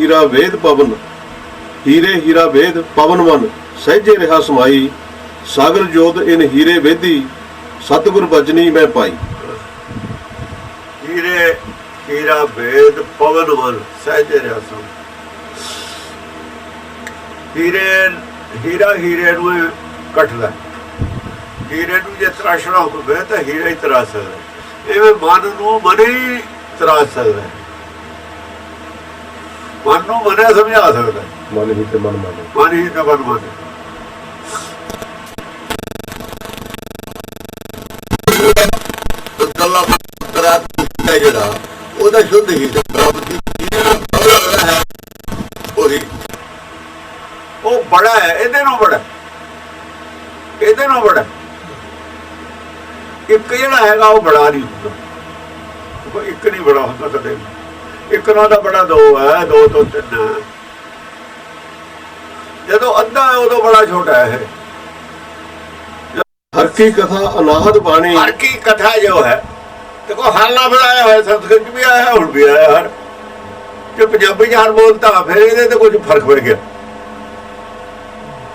हीरा वेद पवन, हीरे हीरा वेद पवन मन, सहजे रहा समाई, सागर जोत इन हीरे वेदी, सतगुर बचनी मैं पाई। हीरे हीरा वेद पवन मन, सहजे रहा समाई। हीरे हीरा हीरे नूं कटदा, हीरे नूं जे तराशना होवे तां हीरा ही तराश सकदा। इवें मन नूं मन ही तराश सकदा, मन नूं मन समझा सकदा। मन ही ते मन माने, मन ही ते मन माने। कला ਜਿਹੜਾ ਉਹਦਾ ਸ਼ੁੱਧ ਹੀ ਪ੍ਰਾਪਤੀ ਹੈ, ਉਹਦੀ ਉਹ ਬੜਾ ਹੈ, ਇਹਦੇ ਨਾਲੋਂ ਬੜਾ, ਇਹਦੇ ਨਾਲੋਂ ਬੜਾ। ਇੱਕ ਜਿਹੜਾ ਹੈਗਾ ਉਹ ਬੜਾ ਨਹੀਂ ਹੁੰਦਾ, ਇੱਕ ਨਹੀਂ ਬੜਾ ਹੁੰਦਾ ਕਦੇ। ਇੱਕ ਨਾਲ ਤਾਂ ਬੜਾ ਦੋ ਹੈ, ਦੋ ਤੋਂ ਤਿੰਨ ਹੈ। ਜਦੋਂ ਅੱਧਾ ਹੈ ਉਦੋਂ ਬੜਾ ਛੋਟਾ ਹੈ। हर की कथा अनाहत बाणी, हर की कथा जो है देखो हर लफ्ज़ आया है, संस्कृत भी आया है, हुण भी आया हर। जो पंजाबी च हर बोलता फिर ये कुछ फर्क पड़ गया।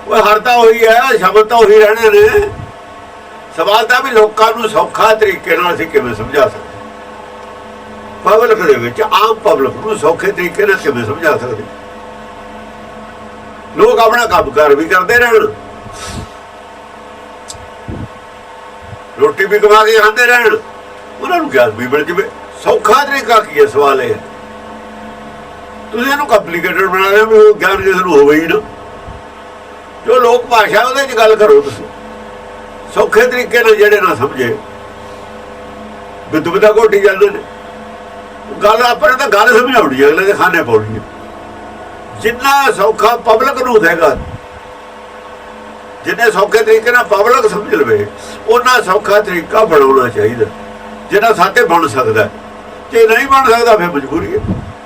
वो हर तो उही है, शब्द तो उही रहने ने। सवाल था भी लोगों को सौखा तरीके नाल असीं किवें समझा सकते, पब्लिक दे विच आम पब्लिक नूं सौखे तरीके नाल किवें समझा सकते। लोग अपना कामकार भी करते रहन, रोटी भी कमा के खाते रहन, उन्होंने ज्ञान भी मिल जाए। सौखा तरीका की है? सवाल है तुम इन्हू कंपलीकेटेड बना रहे हो, ज्ञान किसी को होवे ही ना। जो लोक भाषा उहदे च गल करो, तुसीं सौखे तरीके नाल जिहड़े ना समझे विद विदा घोटी जांदे ने। गल अपने तो गल समझाउणी है, अगले दे खाने पाउणी है। जिन्ना सौखा पब्लिक नूं हैगा, जिन्हें सौखे तरीके नाल पब्लिक समझ लवे, उन्ना सौखा तरीका बनाउणा चाहिए जिन्ना साथे बन सकदा। जे नहीं बन सकदा फिर मजबूरी है,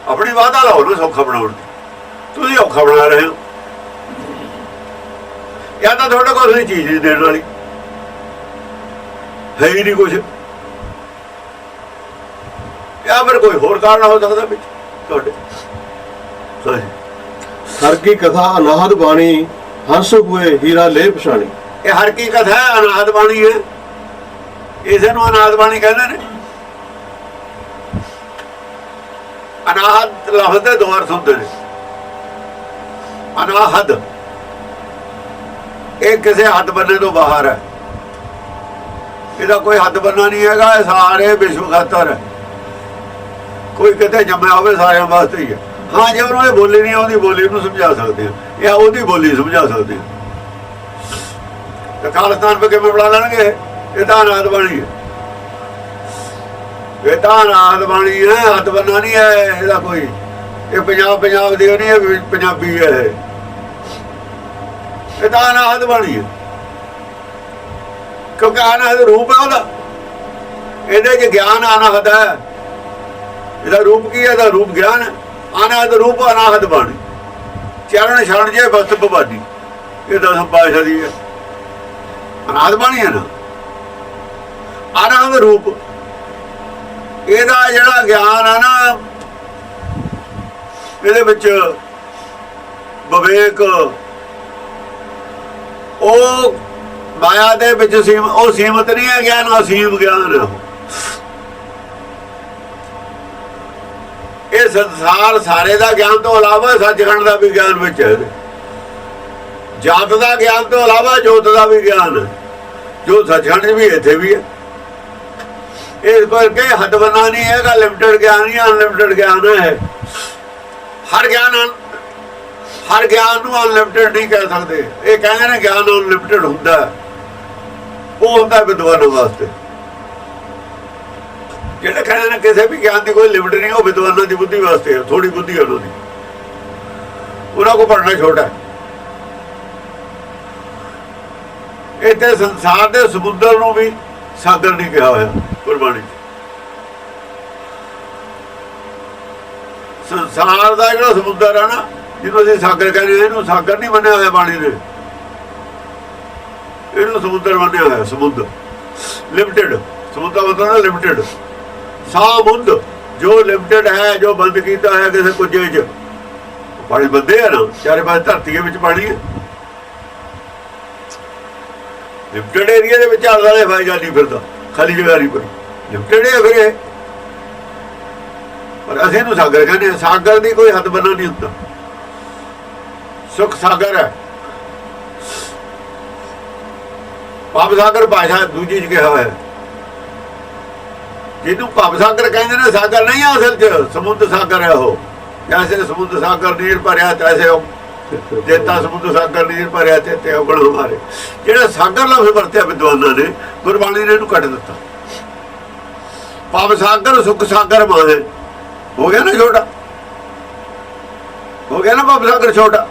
अपनी वादा लाओ ना सौखा बनाउण दी। तुसीं औखा बना रहे हो, या तां तुहाडे कोल कोई चीज़ नहीं देण वाली है ही नहीं कुछ, या फिर कोई होर कारण हो सकदा विच तुहाडे। हर की कथा अनाहत बाणी, हंस हुए हीरा ले पछाणी। ये हर की कथा है, अनाहत बाणी है, इसे नूं अनाहत बाणी कहते हैं। अनाहत लफ्ज़ दे दो अर्थ होंदे ने। अनाहत ये किसी हद बन्ने तो बाहर है, इसका कोई हद बन्ना नहीं हैगा, सारे विश्व खातर है। कोई कितने जम्मिया होवे सारे वास्ते ही है। हाँ जे उन्होंने बोली नहीं आती, बोली नूं समझा सकते हैं, या उसकी बोली समझा सकते हैं। तो खालिस्तान पर किवें बना लेंगे? ये तो अनाहत बाणी है, ये तो अनाहत बाणी है, हद बनना नहीं है इसका कोई। ये पंजाब पंजाब दी नहीं है, पंजाबी है, ये तो अनाहत बाणी है, क्योंकि अनाहत रूप है उसका। इहदे च ज्ञान अनाहत है, इसका रूप की है? इसका रूप ज्ञान है। अनाहत रूप अनाहत बाणी, चरण छड़ जे बस भवानी, ये दसम पातशाह दी है। अनाहत बाणी है ना। अनाहत रूप ਇਹਦਾ ਜਿਹੜਾ ਗਿਆਨ ਆ ਨਾ, ਇਹਦੇ ਵਿੱਚ ਵਿਵੇਕ ਉਹ ਮਾਇਆ ਦੇ ਵਿੱਚ ਉਹ ਸੀਮਤ ਨਹੀਂ ਹੈ ਗਿਆਨ, ਅਸੀਮ ਗਿਆਨ ਹੈ। ਇਹ ਸੰਸਾਰ ਸਾਰੇ ਦਾ ਗਿਆਨ ਤੋਂ ਇਲਾਵਾ ਸੱਚਖੰਡ ਦਾ ਵੀ ਗਿਆਨ ਵਿੱਚ ਹੈ। ਜਾਤ ਦਾ ਗਿਆਨ ਤੋਂ ਇਲਾਵਾ ਜੋਤ ਦਾ ਵੀ ਗਿਆਨ ਹੈ, ਜੋ ਸੱਚਖੰਡ ਵੀ ਇੱਥੇ ਵੀ ਹੈ। इस करके हद बना नहीं है, लिमिटेड ज्ञान ही अनलिमिटेड ज्ञान है। हर ज्ञान को अनलिमिटेड नहीं कह सकते। ये कहते हैं ज्ञान अनलिमिटेड होंदा है, वो होंदा विद्वानों वास्ते। जिहड़े कहते हैं किसी भी ज्ञान की कोई लिमिट नहीं, वो विद्वानों की बुद्धि वास्ते है। थोड़ी बुद्धि है उन्होंने, उन्होंने को पढ़ना छोटा है। इतने संसार के समुद्र को भी सागर नहीं कहा होया गुरबाणी। संसार का जो समुद्र है ना, जिन्हों असीं सागर कहने, इन्हूं सागर नहीं मन्निया होया बाणी ने, इन्हूं समुद्र मन्निया होया। समुद्र लिमिटेड, समुद्र मतलब ना लिमिटेड। सामुंद जो लिमिटेड है, जो बंद किया है किसी कुजे च, ਪਾਣੀ ਬੰਦੇ ਆ ਨਾ, ਚਾਰੇ ਪਾਸੇ ਧਰਤੀ ਦੇ ਵਿੱਚ ਪਾਣੀ ਹੈ। ਲਿਮਟਡ ਏਰੀਆ ਦੇ ਵਿੱਚ ਆਲੇ ਦੁਆਲੇ ਫਾਇ ਜਾਂਦੀ ਫਿਰਦਾ, ਖਾਲੀ ਜਗ੍ਹਾ ਨਹੀਂ ਪਈ, ਲਿਮਟਡ ਹੈ ਫਿਰ ਇਹ। ਪਰ ਅਸੀਂ ਇਹਨੂੰ ਸਾਗਰ ਕਹਿੰਦੇ ਹਾਂ। ਸਾਗਰ ਦੀ ਕੋਈ ਹੱਦ ਬੰਨਾ ਨਹੀਂ ਹੁੰਦਾ। ਸੁਖ ਸਾਗਰ ਹੈ, ਭਵ ਸਾਗਰ ਭਾਸ਼ਾ ਦੂਜੀ ਚ ਕਿਹਾ ਹੋਇਆ। ਜਿਹਨੂੰ ਭਵ ਸਾਗਰ ਕਹਿੰਦੇ ਨੇ, ਸਾਗਰ ਨਹੀਂ ਆ ਅਸਲ ਚ, ਸਮੁੰਦਰ ਸਾਗਰ ਹੈ ਉਹ। ਜੈਸੇ ਸਮੁੰਦਰ ਸਾਗਰ ਨੀਰ ਭਰਿਆ ਤੈਸੇ ਉਹ ਜੇਤਾ ਸਮੁੰਦਰ ਸਾਗਰ ਨੀਰ ਭਰਿਆ ਤੇ ਉਗਣ ਹਮਾਰੇ। ਜਿਹੜਾ ਸਾਗਰ ਲਫ਼ਜ਼ ਵਰਤਿਆ ਵਿਦਵਾਨਾਂ ਨੇ, ਗੁਰਬਾਣੀ ਨੇ ਇਹਨੂੰ ਕੱਢ ਦਿੱਤਾ। ਭਵ ਸਾਗਰ ਸੁਖ ਸਾਗਰ ਮਾਹੇ ਹੋ ਗਿਆ ਨਾ, ਛੋਟਾ ਹੋ ਗਿਆ ਨਾ ਭਵ ਸਾਗਰ ਛੋਟਾ।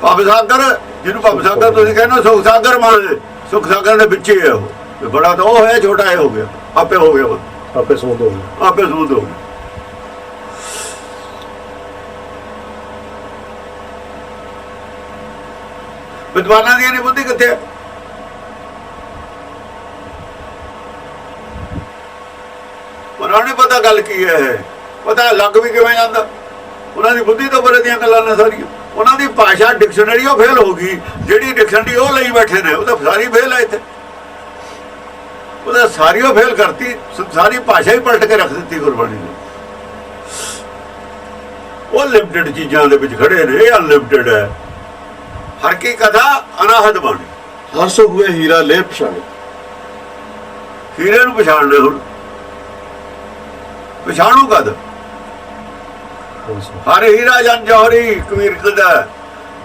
ਭਵ ਸਾਗਰ ਜਿਹਨੂੰ ਭਵ ਸਾਗਰ ਤੁਸੀਂ ਕਹਿੰਦੇ ਸੁਖ ਸਾਗਰ ਮਾਹੇ, ਸੁਖ ਸਾਗਰ ਦੇ ਵਿੱਚ ਹੀ ਹੈ ਉਹ। ਬੜਾ ਤਾਂ ਉਹ ਹੋਇਆ, ਛੋਟਾ ਇਹ ਹੋ ਗਿਆ, ਆਪੇ ਹੋ ਗਿਆ, ਆਪੇ ਸਮੁੰਦਰ ਹੋ ਗਿਆ, ਆਪੇ ਸਮੁੰਦਰ ਹੋ ਗਿਆ। ਵਿਦਵਾਨਾਂ ਦੀ ਨਹੀਂ ਬੁੱਧੀ ਕਿੱਥੇ? ਉਹਨਾਂ ਨੂੰ ਪਤਾ ਗੱਲ ਕੀ ਹੈ, ਪਤਾ ਲੱਗ ਵੀ ਕਿਵੇਂ ਜਾਂਦਾ। ਉਹਨਾਂ ਦੀ ਬੁੱਧੀ ਤੋਂ ਪਰੇ ਦੀਆਂ ਗੱਲਾਂ ਨੇ ਸਾਰੀਆਂ। ਉਹਨਾਂ ਦੀ ਭਾਸ਼ਾ ਡਿਕਸ਼ਨਰੀ ਉਹ ਫੇਲ ਹੋ ਗਈ। ਜਿਹੜੀ ਡਿਕਸ਼ਨਰੀ ਉਹ ਲਈ ਬੈਠੇ ਨੇ, ਉਹ ਤਾਂ ਸਾਰੀ ਫੇਲ ਹੈ ਇੱਥੇ। ਉਹਦਾ ਸਾਰੀ ਉਹ ਫੇਲ ਕਰਤੀ, ਸਾਰੀ ਭਾਸ਼ਾ ਹੀ ਪਲਟ ਕੇ ਰੱਖ ਦਿੱਤੀ ਗੁਰਬਾਣੀ ਨੇ। ਉਹ ਲਿਮਟਿਡ ਚੀਜ਼ਾਂ ਦੇ ਵਿੱਚ ਖੜੇ ਨੇ, ਇਹ ਅਨਲਿਮਟਿਡ ਹੈ। ਹਰ ਕੀ ਕਥਾ ਅਨਾਹਦ ਬਾਣੀ। ਹਰਸ ਹੋਏ ਹੀਰਾ ਲੈ ਪਛਾਣੇ। ਹੀਰੇ ਨੂੰ ਪਛਾਣਨਾ, ਹੁਣ ਪਛਾਣੂ ਕਦ? ਹਰ ਹੀਰਾ ਜਨ ਜੌਹਰੀ, ਕਬੀਰ ਕਹਿੰਦਾ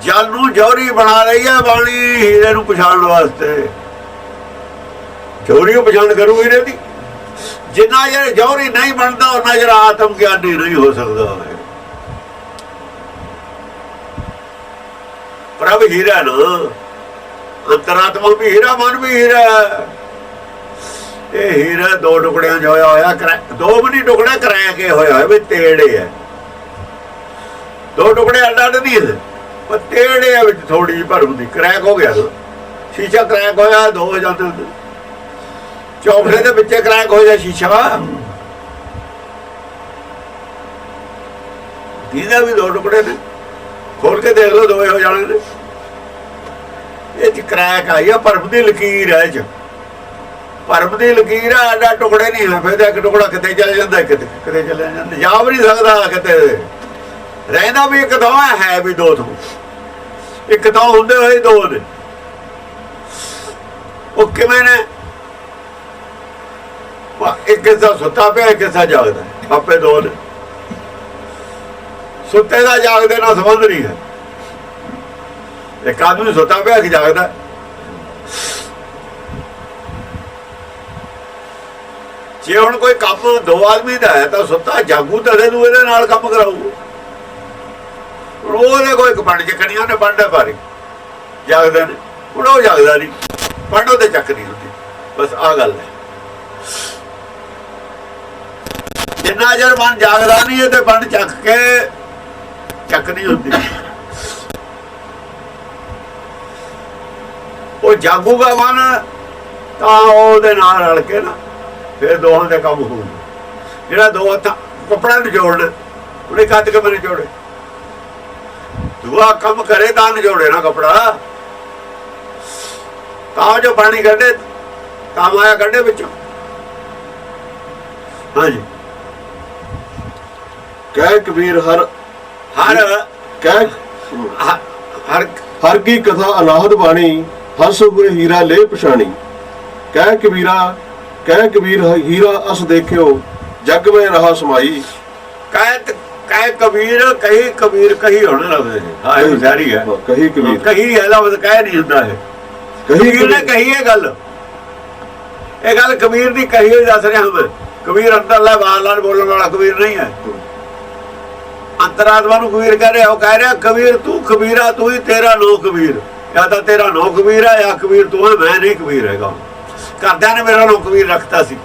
ਜਲ ਨੂੰ ਜੌਹਰੀ ਬਣਾ ਰਹੀ ਹੈ ਬਾਣੀ, ਹੀਰੇ ਨੂੰ ਪਛਾਣਨ ਵਾਸਤੇ। ਜੌਹਰੀ ਉਹ ਪਛਾਣ ਕਰੂ ਹੀਰੇ ਦੀ। ਜਿੰਨਾ ਚਿਰ ਜੌਹਰੀ ਨਹੀਂ ਬਣਦਾ, ਉਹਨਾਂ ਚਿਰ ਆਤਮ ਗਿਆਨੀ ਨਹੀਂ ਹੋ ਸਕਦਾ। ਪ੍ਰਭ ਹੀਰਾ ਨਾ, ਅੰਤਰਾਤਮਾ ਵੀ ਹੀਰਾ, ਮਨ ਵੀ ਹੀਰਾ। ਇਹ ਹੀਰਾ ਦੋ ਟੁਕੜਿਆਂ ਚ ਹੋਇਆ ਹੋਇਆ, ਦੋ ਵੀ ਨਹੀਂ ਟੁਕੜੇ ਕਰਾਇਆ ਕੇ ਹੋਇਆ ਹੋਇਆ ਵੀ ਤੇੜੇ ਹੈ। ਦੋ ਟੁਕੜੇ ਅੱਡ ਅੱਡ ਨਹੀਂ ਹੈ, ਪਰ ਤੇੜੇ ਵਿੱਚ ਥੋੜੀ ਜਿਹੀ ਭਰਮ ਦੀ ਕਰੈਕ ਹੋ ਗਿਆ। ਸ਼ੀਸ਼ਾ ਕਰੈਕ ਹੋਇਆ, ਦੋ ਹੋ ਜਾਂਦੇ ਹੁੰਦੇ। ਚੌਕੜੇ ਦੇ ਵਿੱਚ ਕਰੈਕ ਹੋ ਜਾ ਸ਼ੀਸ਼ਾ, ਇਹਦਾ ਵੀ ਦੋ ਟੁਕੜੇ ਨੇ, ਖੋਲ ਕੇ ਦੇਖ ਲਓ, ਦੋਵੇਂ ਹੋ ਜਾਣੇ ਨੇ। ਇਹ ਚ ਕਰੈਕ ਆਈ ਆ, ਭਰਮ ਦੀ ਲਕੀਰ ਹੈ। ਇਹ ਚ ਭਰਮ ਦੀ ਲਕੀਰ ਆ, ਅੱਡਾ ਟੁਕੜੇ ਨਹੀਂ ਹੈ। ਫਿਰ ਇੱਕ ਟੁਕੜਾ ਕਿਤੇ ਚਲੇ ਜਾਂਦਾ, ਕਿਤੇ ਚਲੇ ਜਾਂਦਾ, ਜਾ ਵੀ ਨਹੀਂ ਸਕਦਾ। ਕਿਤੇ ਰਹਿੰਦਾ ਵੀ ਇੱਕ ਥਾਂ ਹੈ ਵੀ ਦੋ ਥਾਂ, ਇੱਕ ਥਾਂ ਹੁੰਦੇ ਹੋਏ ਦੋ ਨੇ। ਉਹ ਕਿਵੇਂ ਨੇ? ਇੱਕ ਹਿੱਸਾ ਸੁੱਤਾ ਪਿਆ, ਇੱਕ ਹਿੱਸਾ ਜਾਗਦਾ, ਆਪੇ ਦੋ ਨੇ। ਸੁੱਤੇ ਦਾ ਜਾਗਦੇ ਨਾਲ ਸੰਬੰਧ ਨਹੀਂ ਹੈ। ਇੱਕ ਆਦਮੀ ਸੁੱਤਾ ਪਿਆ, ਇੱਕ ਜਾਗਦਾ। ਜੇ ਹੁਣ ਕੋਈ ਕੰਮ ਦੋ ਆਦਮੀ ਦਾ ਹੈ ਤਾਂ ਸੁੱਤਾ ਜਾਗੂ ਤਾਂ ਦੂਏ ਦੇ ਨਾਲ ਕੰਮ ਕਰਾਊ। ਉਹਦੇ ਕੋਈ ਪੰਡ ਚੱਕਣੀਆਂ ਨੇ, ਪੰਡ ਬਾਰੇ ਜਾਗਦੇ ਨੇ, ਹੁਣ ਉਹ ਜਾਗਦਾ ਨਹੀਂ, ਪੰਡ ਉਹਦੇ ਚੱਕ ਨਹੀਂ ਹੁੰਦੀ। ਬਸ ਆਹ ਗੱਲ ਹੈ। ਜਿੰਨਾ ਚਿਰ ਮਨ ਜਾਗਦਾ ਨਹੀਂ ਹੈ ਤੇ ਪੰਡ ਚੱਕ ਨਹੀਂ ਹੁੰਦੀ। ਉਹ ਜਾਗੂਗਾ ਮਨ ਤਾਂ ਉਹਦੇ ਨਾਲ ਰਲ ਕੇ ਨਾ ਫਿਰ ਦੋਹਾਂ ਦੇ ਕੰਮ ਹੋਊ। ਜਿਹੜਾ ਦੋ ਹੱਥ ਕੱਪੜਾ ਨਿਚੋੜਨਾ, ਉਹਨੇ ਕੱਦ ਕੇ ਮੈਨੂੰ ਨਿਚੋੜੇ। ਦੂਆ ਕੰਮ ਕਰੇ ਤਾਂ ਨਿਚੋੜੇ ਨਾ ਕੱਪੜਾ, ਤਾਂ ਜੋ ਪਾਣੀ ਕੱਢੇ, ਤਾਂ ਮਾਇਆ ਕੱਢੇ ਵਿੱਚੋਂ। ਹਾਂਜੀ, ਕਹਿ ਕਬੀਰ ਹਰ ਕਹਿ ਹਰ ਕੀ ਕਥਾ ਅਨਾਹਦ ਬਾਣੀ, ਹਰਸ ਹੋਏ ਹੀਰਾ ਲੈ ਪਛਾਣੀ। ਕਹਿ ਕਬੀਰਾ ਕਹਿ ਕਬੀਰ ਹੀਰਾ ਅਸ ਦੇਖਿਓ, ਜਗ ਮੈਂ ਰਹਾ ਸਮਾਈ। ਕਹਿ ਕਬੀਰ, ਕਹੀ ਕਬੀਰ, ਕਹੀ ਹੋਣ ਲੱਗਦੇ ਨੇ। ਹਾਂ, ਇਹ ਸਾਰੀ ਹੈ, ਕਹੀ ਕਬੀਰ, ਕਹੀ ਹੈ ਲਫ਼ਜ਼, ਕਹਿ ਨਹੀਂ ਹੁੰਦਾ ਹੈ। ਕਬੀਰ ਨੇ ਕਹੀ ਇਹ ਗੱਲ ਕਬੀਰ ਦੀ ਕਹੀ ਹੋਈ ਦੱਸ ਰਿਹਾ ਮੈਂ। ਕਬੀਰ ਅੰਦਰਲਾ ਬਾਹਰਲਾ ਬੋਲਣ ਵਾਲਾ ਕਬੀਰ ਨਹੀਂ ਹੈ। ਅੰਤਰਾਤਮਾ ਨੂੰ ਕਬੀਰ ਕਹਿ ਰਿਹਾ। ਉਹ ਕਹਿ ਰਿਹਾ ਕਬੀਰ ਤੂੰ ਕਬੀਰਾ, ਤੂੰ ਹੀ ਤੇਰਾ ਨੋ ਕਬੀਰ, ਜਾਂ ਤਾਂ ਤੇਰਾ ਨੋ ਕਬੀਰ ਹੈ ਜਾਂ ਕਬੀਰ ਤੂੰ ਹੈ, ਮੈਂ ਨਹੀਂ ਕਬੀਰ ਹੈਗਾ। ਘਰਦਿਆਂ ਨੇ ਮੇਰਾ ਨੋ ਕਬੀਰ ਰੱਖਤਾ ਸੀ।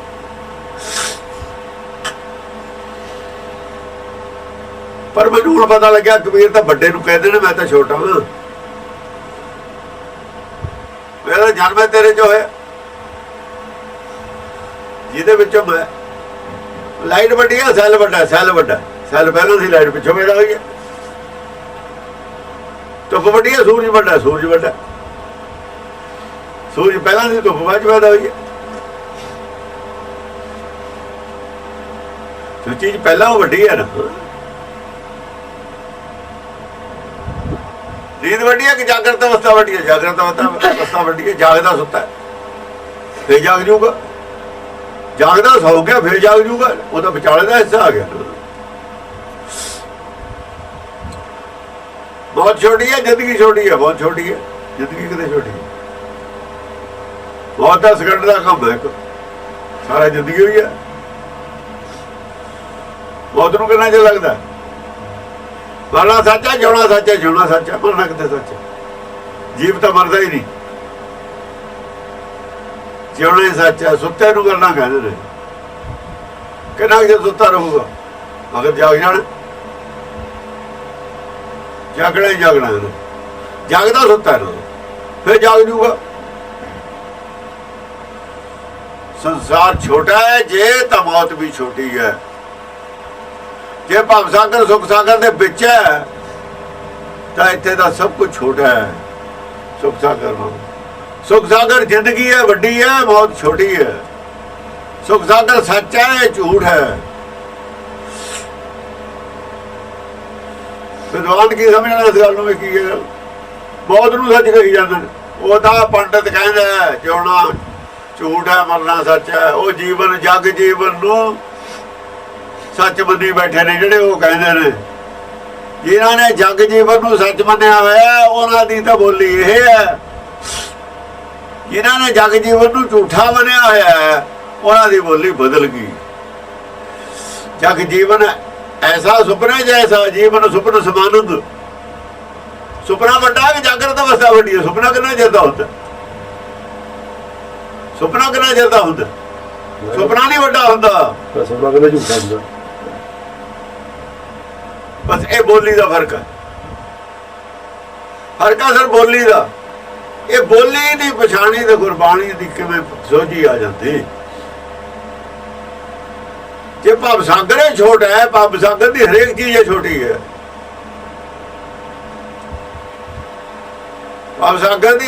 ਪਰ ਮੈਨੂੰ ਹੁਣ ਪਤਾ ਲੱਗਿਆ ਕਬੀਰ ਤਾਂ ਵੱਡੇ ਨੂੰ ਕਹਿੰਦੇ ਨੇ, ਮੈਂ ਤਾਂ ਛੋਟਾ ਹਾਂ। ਮੇਰਾ ਜਨਮ ਤੇਰੇ ਚ ਹੋਇਆ, ਜਿਹਦੇ ਵਿੱਚੋਂ ਮੈਂ ਲਾਈਟ ਵੱਡੀ ਆ, ਸੈੱਲ ਵੱਡਾ, ਸੈੱਲ ਵੱਡਾ, ਸੈੱਲ ਪਹਿਲਾਂ ਸੀ, ਲਾਈਟ ਪਿੱਛੋਂ ਮੇਰਾ ਹੋਈ ਹੈ। ਧੁੱਪ ਵੱਡੀ ਹੈ, ਸੂਰਜ ਵੱਡਾ, ਸੂਰਜ ਵੱਡਾ। ਸੂਰਜ ਪਹਿਲਾਂ ਦੀ ਧੁੱਪ ਬਾਅਦ 'ਚ ਪੈਦਾ ਹੋਈ ਹੈ। ਜੋ ਚੀਜ਼ ਪਹਿਲਾਂ ਉਹ ਵੱਡੀ ਹੈ ਨਾ। ਨੀਂਦ ਵੱਡੀ ਹੈ ਕਿ ਜਾਗਰਤ ਅਵਸਥਾ ਵੱਡੀ ਹੈ? ਜਾਗਰਤ ਅਵਸਥਾ ਵੱਡੀ ਹੈ। ਜਾਗਦਾ ਸੁੱਤਾ ਫਿਰ ਜਾਗ ਜੂਗਾ, ਜਾਗਦਾ ਸੌ ਗਿਆ ਫਿਰ ਜਾਗ ਜੂਗਾ। ਉਹ ਤਾਂ ਵਿਚਾਲੇ ਦਾ ਹਿੱਸਾ ਆ ਗਿਆ। ਬਹੁਤ ਛੋਟੀ ਹੈ ਜ਼ਿੰਦਗੀ, ਛੋਟੀ ਹੈ, ਬਹੁਤ ਛੋਟੀ ਹੈ ਜ਼ਿੰਦਗੀ। ਕਿਤੇ ਛੋਟੀ ਹੈ? ਬਹੁਤ 10 ਸਕਿੰਟ ਦਾ ਕੰਮ ਹੈ ਇੱਕ, ਸਾਰਾ ਜ਼ਿੰਦਗੀ ਹੋਈ ਹੈ। ਮੌਤ ਨੂੰ ਕਿੰਨਾ ਚਿਰ ਲੱਗਦਾ? ਮਰਨਾ ਸੱਚ ਹੈ, ਜਿਉਣਾ ਸੱਚ ਹੈ, ਜਿਉਣਾ ਸੱਚ ਹੈ, ਮਰਨਾ ਕਿਤੇ ਸੱਚ ਹੈ? ਜੀਵ ਤਾਂ ਮਰਦਾ ਹੀ ਨਹੀਂ, ਜਿਉਣਾ ਹੀ ਸੱਚ ਹੈ। ਸੁੱਤੇ ਨੂੰ ਕਰਨਾ ਕਹਿੰਦੇ ਨੇ। ਕਿੰਨਾ ਚਿਰ ਸੁੱਤਾ ਰਹੂਗਾ? ਅਗਰ ਜਾਗ ਜਾਣਾ, ਜਾਗਣਾ ਹੀ ਜਾਗਣਾ। ਜਾਗਦਾ ਸੁੱਤਾ ਨਾ ਫਿਰ ਜਾਗ ਜੂਗਾ। ਸੰਸਾਰ ਛੋਟਾ ਹੈ ਜੇ ਤਾਂ ਮੌਤ ਵੀ ਛੋਟੀ ਹੈ। ਜੇ ਭਵ ਸਾਗਰ ਸੁਖ ਸਾਗਰ ਦੇ ਵਿੱਚ ਹੈ ਤਾਂ ਇੱਥੇ ਦਾ ਸਭ ਕੁਝ ਛੋਟਾ ਹੈ। ਸੁਖ ਸਾਗਰ ਨੂੰ, ਸੁਖ ਸਾਗਰ ਜ਼ਿੰਦਗੀ ਹੈ, ਵੱਡੀ ਹੈ, ਮੌਤ ਛੋਟੀ ਹੈ। ਸੁਖ ਸਾਗਰ ਸੱਚ ਹੈ, ਝੂਠ ਹੈ। ਵਿਦਵਾਨ ਕੀ ਸਮਝਣਾ ਇਸ ਗੱਲ ਨੂੰ ਵੀ? ਕੀ ਹੈ? ਮੌਤ ਨੂੰ ਸੱਚ ਕਹੀ ਜਾਂਦੇ ਨੇ। ਉਹ ਤਾਂ ਪੰਡਤ ਕਹਿੰਦਾ ਜਿਉਣਾ ਝੂਠ ਹੈ, ਮਰਨਾ ਸੱਚ ਹੈ। ਉਹ ਜੀਵਨ ਜਗ ਜੀਵਨ ਨੂੰ ਸੱਚ ਮੰਨੀ ਬੈਠੇ ਨੇ ਜਿਹੜੇ। ਉਹ ਕਹਿੰਦੇ ਨੇ ਜਿਨ੍ਹਾਂ ਨੇ ਜਗ ਜੀਵਨ ਨੂੰ ਸੱਚ ਮੰਨਿਆ ਹੋਇਆ ਉਹਨਾਂ ਦੀ ਤਾਂ ਬੋਲੀ ਇਹ ਹੈ। ਜਿਨ੍ਹਾਂ ਨੇ ਜਗ ਜੀਵਨ ਨੂੰ ਝੂਠਾ ਮੰਨਿਆ ਹੋਇਆ ਉਹਨਾਂ ਦੀ ਬੋਲੀ ਬਦਲ ਗਈ। ਜਗ ਜੀਵਨ ਐਸਾ ਸੁਪਨਾ ਜੈਸਾ ਜੀਵਨ ਸੁਪਨ ਸਮਾਨੰਦ। ਸੁਪਨਾ ਵੱਡਾ ਕਿ ਜਾਗਰਤ ਅਵਸਥਾ ਵੱਡੀ ਹੈ? ਸੁਪਨਾ ਕਿੰਨਾ ਚਿਰਦਾ ਹੁੰਦਾ? ਸੁਪਨਾ ਕਿੰਨਾ ਚਿਰਦਾ ਹੁੰਦਾ? ਸੁਪਨਾ ਨਹੀਂ ਵੱਡਾ ਹੁੰਦਾ, ਸੁਪਨਾ ਕਿੰਨਾ ਝੂਠਾ ਹੁੰਦਾ। ਬਸ ਇਹ ਬੋਲੀ ਦਾ ਫਰਕ ਹੈ। ਫਰਕ ਆ ਸਰ ਬੋਲੀ ਦਾ। ਇਹ ਬੋਲੀ ਦੀ ਪਛਾਣੀ ਤੇ ਗੁਰਬਾਣੀ ਦੀ ਕਿਵੇਂ ਸੋਝੀ ਆ ਜਾਂਦੀ? ਜੇ ਭਵ ਸਾਗਰ ਹੈ ਛੋਟਾ ਹੈ, ਭਵ ਸਾਗਰ ਦੀ ਹਰੇਕ ਚੀਜ਼ ਛੋਟੀ ਹੈ। ਭਵ ਸਾਗਰ ਦੀ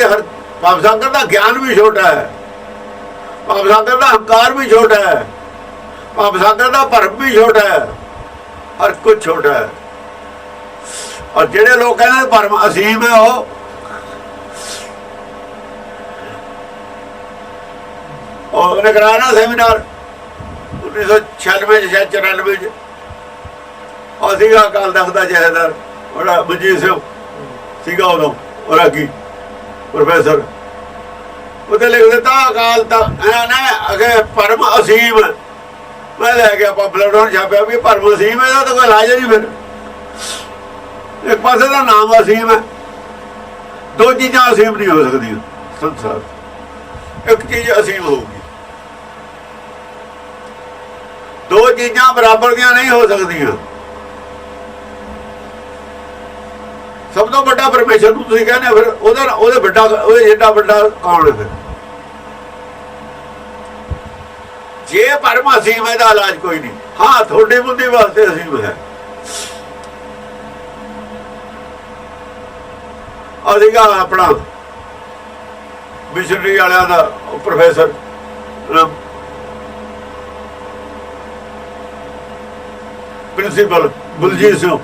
ਭਵ ਸਾਗਰ ਦਾ ਗਿਆਨ ਵੀ ਛੋਟਾ ਹੈ। ਭਵ ਸਾਗਰ ਦਾ ਹੰਕਾਰ ਵੀ ਛੋਟਾ ਹੈ। ਭਵ ਸਾਗਰ ਦਾ ਭਰਮ ਵੀ ਛੋਟਾ ਹੈ। ਹਰ ਕੁਝ ਛੋਟਾ ਹੈ। ਔਰ ਜਿਹੜੇ ਲੋਕ ਕਹਿੰਦੇ ਭਰਮ ਅਸੀਮ ਹੈ, ਉਹਨੇ ਕਰਾਇਆ ਨਾ ਸੈਮੀਨਾਰ 1996 ਚ 94 ਚ। ਉਹ ਸੀਗਾ ਅਕਾਲ ਤਖਤ ਦਾ ਜਥੇਦਾਰ, ਉਹਦਾ ਮਨਜੀਤ ਸਿੰਘ ਸੀਗਾ ਉਦੋਂ, ਔਰ ਕੀ ਪ੍ਰੋਫੈਸਰ। ਉਹਦੇ ਲਿਖ ਦਿੱਤਾ ਅਕਾਲ ਤਖਤ ਨੇ ਅਗੇ ਭਰਮ ਅਸੀਮ। ਮੈਂ ਲੈ ਗਿਆ ਪਪਲਰ ਛਾਪਿਆ ਵੀ ਭਰਮ ਅਸੀਮ, ਇਹਦਾ ਤਾਂ ਕੋਈ ਇਲਾਜ ਨਹੀਂ। ਫਿਰ ਇੱਕ ਪਾਸੇ ਦਾ ਨਾਮ ਅਸੀਮ ਹੈ, ਦੋ ਚੀਜ਼ਾਂ ਅਸੀਮ ਨਹੀਂ ਹੋ ਸਕਦੀਆਂ ਸੰਸਾਰ। ਇੱਕ ਚੀਜ਼ ਅਸੀਮ ਹੋਊਗੀ, ਦੋ ਚੀਜ਼ਾਂ ਬਰਾਬਰ ਦੀਆਂ ਨਹੀਂ ਹੋ ਸਕਦੀਆਂ। ਸਭ ਤੋਂ ਵੱਡਾ ਪਰਮੇਸ਼ਰ ਨੂੰ ਤੁਸੀਂ ਕਹਿੰਦੇ ਫਿਰ ਉਹਦੇ ਵੱਡਾ, ਉਹਦੇ ਜਿੱਡਾ ਵੱਡਾ ਕੌਣ ਹੈ? ਫਿਰ ਜੇ ਭਰਮ ਅਸੀਮ ਹੈ ਦਾ ਇਲਾਜ ਕੋਈ ਨਹੀਂ। ਹਾਂ, ਤੁਹਾਡੀ ਬੁੱਧੀ ਵਾਸਤੇ ਅਸੀਮ ਹੈ। ਅਧਿਕਾ ਆਪਣਾ ਮਿਸ਼ਨਰੀ ਵਾਲਿਆਂ ਦਾ ਪ੍ਰੋਫੈਸਰ ਪ੍ਰਿੰਸੀਪਲ ਬਲਜੀਤ ਸਿੰਘ,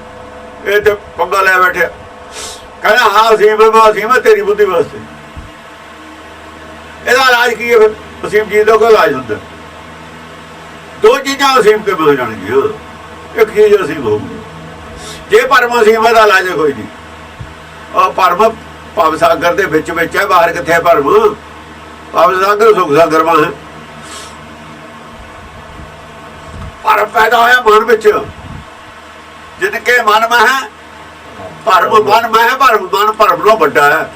ਇਹ ਤੇ ਪੰਗਾ ਲੈ ਬੈਠਿਆ। ਕਹਿੰਦਾ ਹਾਂ ਅਸੀਮ ਹੈ, ਮੈਂ ਅਸੀਮ ਹੈ ਤੇਰੀ ਬੁੱਧੀ ਵਾਸਤੇ। ਇਹਦਾ ਇਲਾਜ ਕੀ ਹੈ? ਫਿਰ ਅਸੀਮ ਚੀਜ਼ ਦਾ ਕੋਈ ਇਲਾਜ ਹੁੰਦਾ? ਦੋ ਚੀਜ਼ਾਂ ਅਸੀਮ ਤੇ ਮਿਲ ਜਾਣਗੀਆਂ, ਇੱਕ ਚੀਜ਼ ਅਸੀਮ ਹੋਊਗੀ। ਜੇ ਭਰਮ ਅਸੀਮ ਹੈ ਦਾ ਇਲਾਜ ਕੋਈ ਨਹੀਂ। ਉਹ ਭਰਮ ਭਵ ਸਾਗਰ ਦੇ ਵਿੱਚ ਹੈ, ਬਾਹਰ ਕਿੱਥੇ ਹੈ ਭਰਮ? ਭਵ ਸਾਗਰ ਸੁਖ ਸਾਗਰ ਮਾਂ ਹੈ। ਭਰਮ ਪੈਦਾ ਹੋਇਆ ਮਨ ਵਿੱਚ, ਜਿਨਕੇ ਮਨ ਮੈਂ ਹੈ ਭਰਮ। ਮਨ ਮੈਂ ਹੈ ਭਰਮ, ਮਨ ਭਰਮ ਨਾਲੋਂ ਵੱਡਾ ਹੈ।